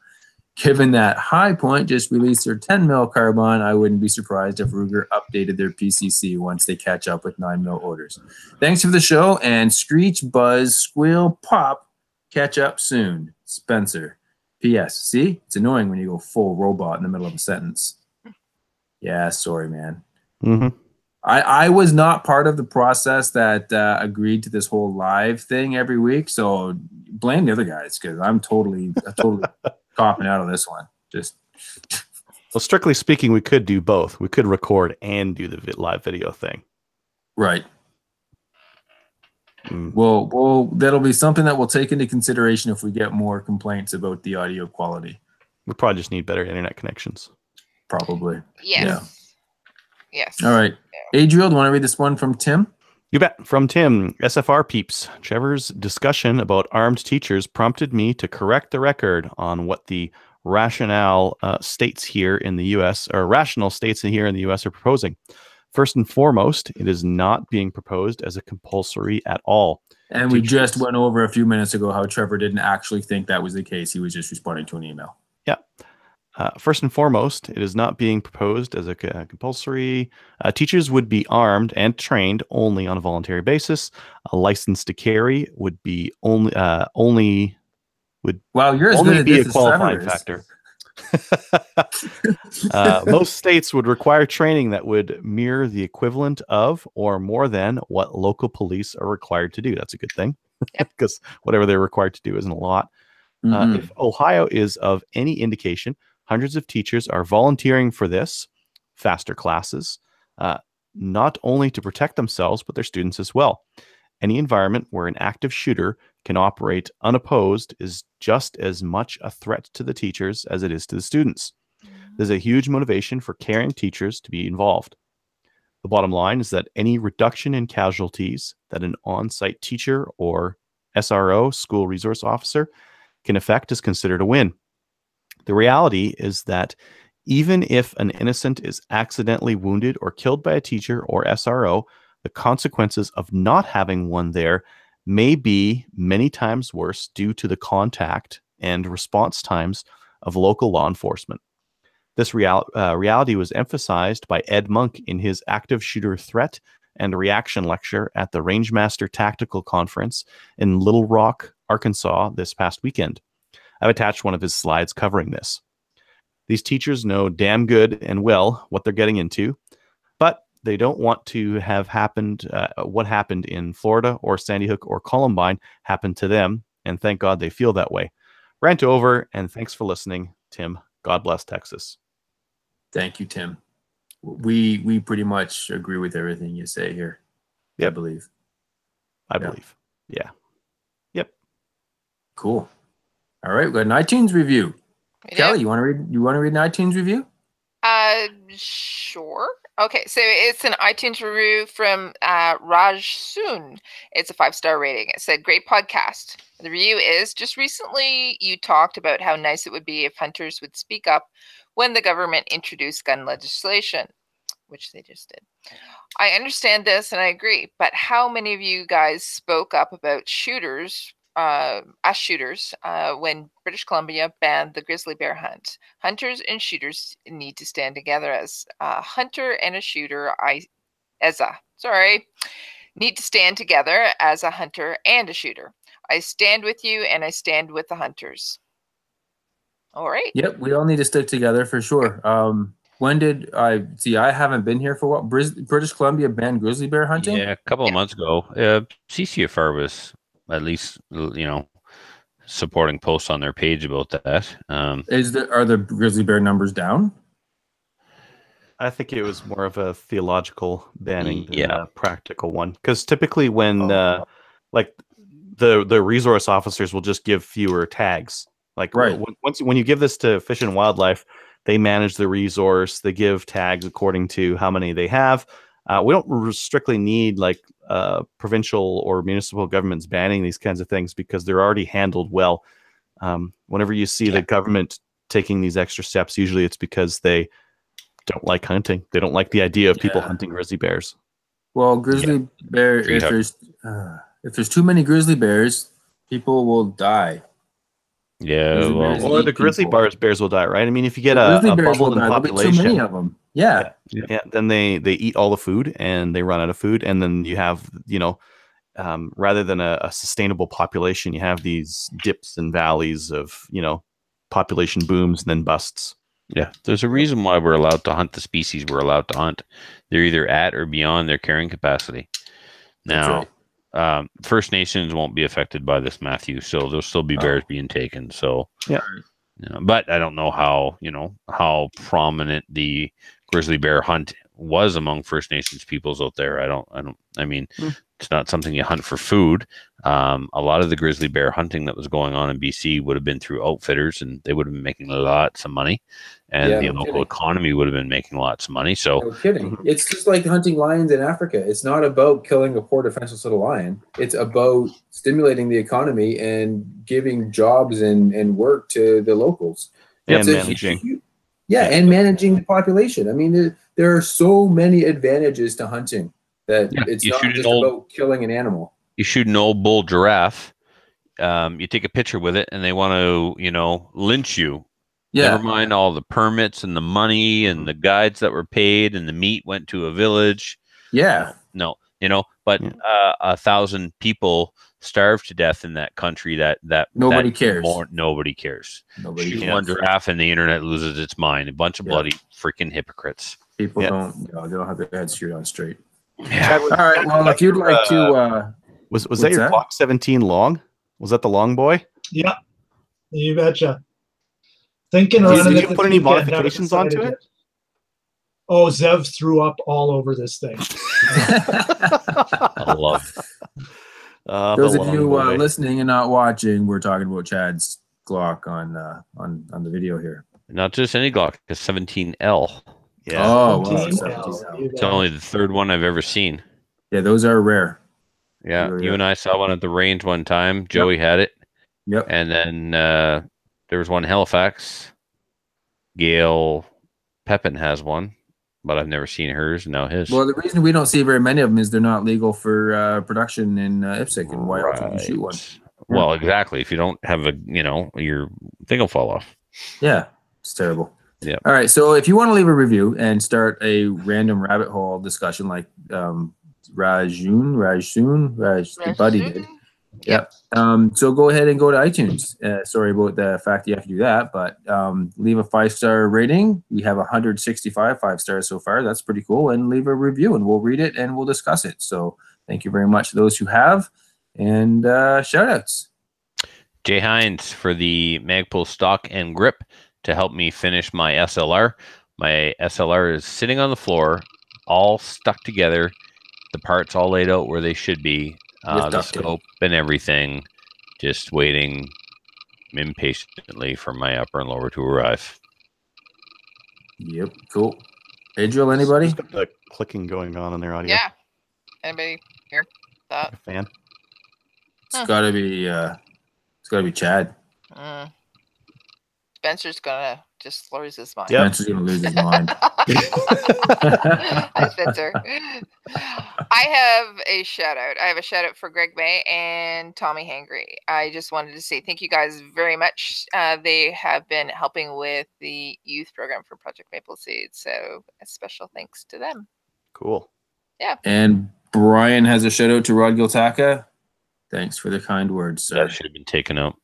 Given that High Point just released their 10mm carbine, I wouldn't be surprised if Ruger updated their PCC once they catch up with 9mm orders. Thanks for the show, and screech, buzz, squeal, pop. Catch up soon. Spencer. P.S. See? It's annoying when you go full robot in the middle of a sentence. Yeah, sorry, man. Mm-hmm. I was not part of the process that agreed to this whole live thing every week, so blame the other guys because I'm totally copping out of this one. Just well, strictly speaking, we could do both. We could record and do the live video thing. Right. Well, that'll be something that we'll take into consideration if we get more complaints about the audio quality. We probably just need better internet connections. Probably. Yes. Yeah. Yes. All right. Adriel, do you want to read this one from Tim? You bet. From Tim, SFR peeps. Trevor's discussion about armed teachers prompted me to correct the record on what the rational states here in the U.S. or rational states here in the U.S. are proposing. First and foremost, it is not being proposed as a compulsory at all. And we just went over a few minutes ago how Trevor didn't actually think that was the case. He was just responding to an email. Yeah. First and foremost, it is not being proposed as a compulsory. Teachers would be armed and trained only on a voluntary basis. A license to carry would be only be a qualifying factor. Most states would require training that would mirror the equivalent of or more than what local police are required to do. That's a good thing because whatever they're required to do isn't a lot. If Ohio is of any indication, hundreds of teachers are volunteering for this, faster classes, not only to protect themselves, but their students as well. Any environment where an active shooter can operate unopposed is just as much a threat to the teachers as it is to the students. There's a huge motivation for caring teachers to be involved. The bottom line is that any reduction in casualties that an on-site teacher or SRO, school resource officer, can affect is considered a win. The reality is that even if an innocent is accidentally wounded or killed by a teacher or SRO, the consequences of not having one there may be many times worse due to the contact and response times of local law enforcement. This reality was emphasized by Ed Monk in his active shooter threat and reaction lecture at the Rangemaster Tactical Conference in Little Rock, Arkansas this past weekend. I've attached one of his slides covering this. These teachers know damn good and well what they're getting into, but They don't want to have happened what happened in Florida or Sandy Hook or Columbine happen to them. And thank God they feel that way. Rant over, and thanks for listening, Tim. God bless Texas. Thank you, Tim. We pretty much agree with everything you say here. Yep. I believe. I believe. Yeah. Yep. Cool. All right, we got an iTunes review. Kelly, you want to read? You want to read an iTunes review? Sure. Okay, so it's an iTunes review from Raj Soon. It's a 5-star rating. It said, "Great podcast." The review is, "Just recently you talked about how nice it would be if hunters would speak up when the government introduced gun legislation," which they just did. "I understand this and I agree, but how many of you guys spoke up about shooters, us shooters, when British Columbia banned the grizzly bear hunt? Hunters and shooters need to stand together as a hunter and a shooter. Need to stand together as a hunter and a shooter. I stand with you and I stand with the hunters." All right. Yep, we all need to stick together for sure. When did I see? I haven't been here for what? British Columbia banned grizzly bear hunting. Yeah, a couple of months ago, CCFR was at least supporting posts on their page about that. Are the grizzly bear numbers down? I think it was more of a theological banning than a practical one. Because typically when like the resource officers will just give fewer tags. Like when you give this to Fish and Wildlife, they manage the resource. They give tags according to how many they have. We don't strictly need like provincial or municipal governments banning these kinds of things because they're already handled well. Whenever you see the government taking these extra steps, usually it's because they don't like hunting. They don't like the idea of people hunting grizzly bears. Well, grizzly bear, if there's too many grizzly bears, people will die. Yeah, well, the grizzly bears will die, right? I mean, if you get a bubble in population, too many of them. Yeah, then they eat all the food and they run out of food, and then you have rather than a sustainable population, you have these dips and valleys of population booms and then busts. Yeah, there's a reason why we're allowed to hunt the species we're allowed to hunt. They're either at or beyond their carrying capacity. Now, First Nations won't be affected by this, Matthew. So there'll still be bears being taken. So but I don't know how prominent the grizzly bear hunt was among First Nations peoples out there. I mean, it's not something you hunt for food. A lot of the grizzly bear hunting that was going on in BC would have been through outfitters, and they would have been making lots of money, and the local economy would have been making lots of money. So, no kidding. It's just like hunting lions in Africa. It's not about killing a poor defenseless little lion. It's about stimulating the economy and giving jobs and work to the locals. And managing. And managing the population. I mean, there are so many advantages to hunting that it's not just about killing an animal. You shoot an old bull giraffe, you take a picture with it, and they want to, lynch you. Yeah. Never mind all the permits and the money and the guides that were paid, and the meat went to a village. Yeah. No, but 1,000 people starved to death in that country. That nobody cares. Nobody cares. Nobody Shoot cares. one giraffe, and the internet loses its mind. A bunch of bloody freaking hypocrites. People they don't have their heads screwed on straight. Yeah. All right. Well, if you'd like to, was that your Glock 17 long? Was that the long boy? Yeah, you betcha. Thinking did you put any modifications onto it? Oh, Zev threw up all over this thing. I love it. Those of you listening and not watching, we're talking about Chad's Glock on the video here. Not just any Glock, a 17L. Yeah. Oh, wow. 17L. It's only the third one I've ever seen. Yeah, those are rare. Yeah, you and I saw one at the range one time. Joey had it. Yep. And then there was one in Halifax. Gail Pepin has one, but I've never seen hers. Now his. Well, the reason we don't see very many of them is they're not legal for production in IPSC, and why else would you shoot one? Well, exactly. If you don't have your thing will fall off. Yeah, it's terrible. Yeah. All right. So if you want to leave a review and start a random rabbit hole discussion like Raj Buddy did, Yep. So go ahead and go to iTunes. Sorry about the fact you have to do that, but leave a 5-star rating. We have 165 5 stars so far. That's pretty cool. And leave a review, and we'll read it and we'll discuss it. So thank you very much to those who have. And shout outs. Jay Hines for the Magpul stock and grip to help me finish my SLR. My SLR is sitting on the floor, all stuck together. The parts all laid out where they should be. The scope and everything. Just waiting impatiently for my upper and lower to arrive. Yep, cool. Adriel, anybody? Just got the clicking going on in their audio. Yeah. Anybody here? That? A fan? It's gotta be Chad. Spencer's gonna just lose his mind. Yep. Spencer's gonna lose his mind. Hi, Spencer. I have a shout out. I have a shout out for Greg May and Tommy Hangry. I just wanted to say thank you guys very much. They have been helping with the youth program for Project Maple Seed. So a special thanks to them. Cool. Yeah. And Brian has a shout out to Rod Giltaka. Thanks for the kind words, sir. That should have been taken out.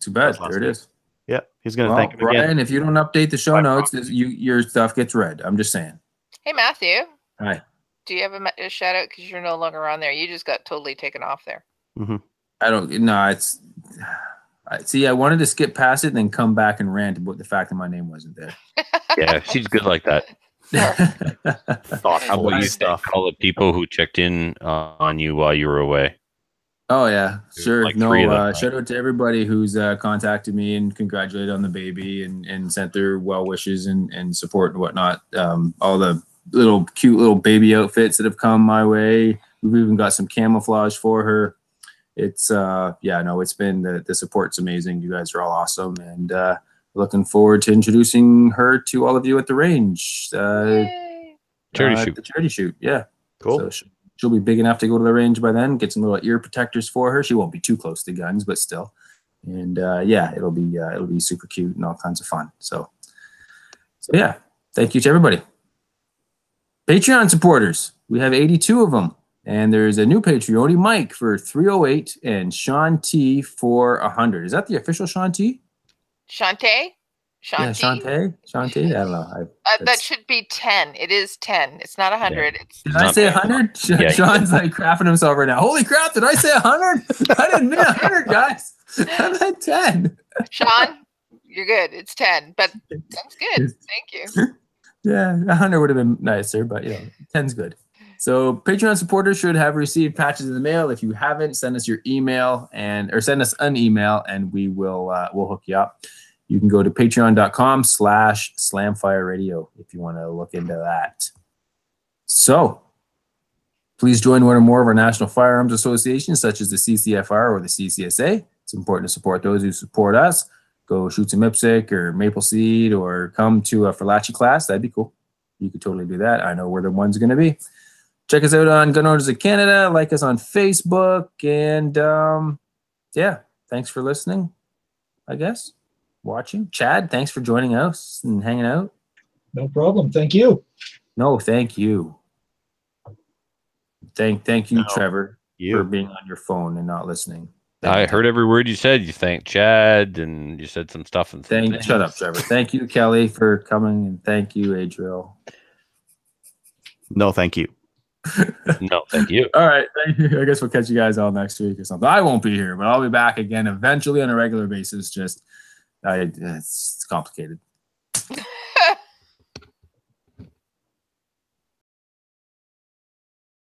Too bad. That's awesome. There it is. Yeah, he's going to Well, thank him Brian, again. if you don't update the show notes, your stuff gets read. I'm just saying. Hey, Matthew. Hi. Do you have a shout out? Because you're no longer on there. You just got totally taken off there. Mm-hmm. I don't. No, it's. See, I wanted to skip past it and then come back and rant about the fact that my name wasn't there. Yeah, she's good like that. Thoughtful How about you stuff. call the people who checked in on you while you were away? Oh yeah, There's sure. like 3 of them, right? Shout out to everybody who's contacted me and congratulated on the baby and sent their well wishes and support and whatnot. All the cute little baby outfits that have come my way. We've even got some camouflage for her. It's it's been the support's amazing. You guys are all awesome, and looking forward to introducing her to all of you at the range. Yay. Charity shoot. The charity shoot, yeah. Cool. So she'll be big enough to go to the range by then. Get some little ear protectors for her. She won't be too close to guns, but still. And it'll be super cute and all kinds of fun. So yeah, thank you to everybody. Patreon supporters, we have 82 of them, and there's a new Patreon, Mike for 308 and Sean T for 100. Is that the official Sean T? Shantae? Yeah, Shantae. I don't know. That should be 10. It is 10. It's not 100. It's Did I say 100? Yeah, Sean's like crapping himself right now. Holy crap! Did I say 100? I didn't mean 100, guys. I meant 10. Sean, you're good. It's 10, but that's good. Thank you. Yeah, 100 would have been nicer, but 10's good. So Patreon supporters should have received patches in the mail. If you haven't, send us your email or send us an email, and we'll hook you up. You can go to patreon.com/slamfireradio if you want to look into that. So please join one or more of our national firearms associations, such as the CCFR or the CCSA. It's important to support those who support us. Go shoot some IPSC or Maple Seed or come to a Ferlacci class. That'd be cool. You could totally do that. I know where the one's going to be. Check us out on Gun Owners of Canada. Like us on Facebook. And thanks for listening, I guess. Watching. Chad, thanks for joining us and hanging out. No problem. Thank you. No, thank you. Thank you, Trevor, for being on your phone and not listening. I heard every word you said. You thanked Chad, and you said some stuff. And Shut up, Trevor. Thank you, Kelly, for coming, and thank you, Adriel. No, thank you. No, thank you. All right. Thank you. I guess we'll catch you guys all next week or something. I won't be here, but I'll be back again eventually on a regular basis. It's complicated.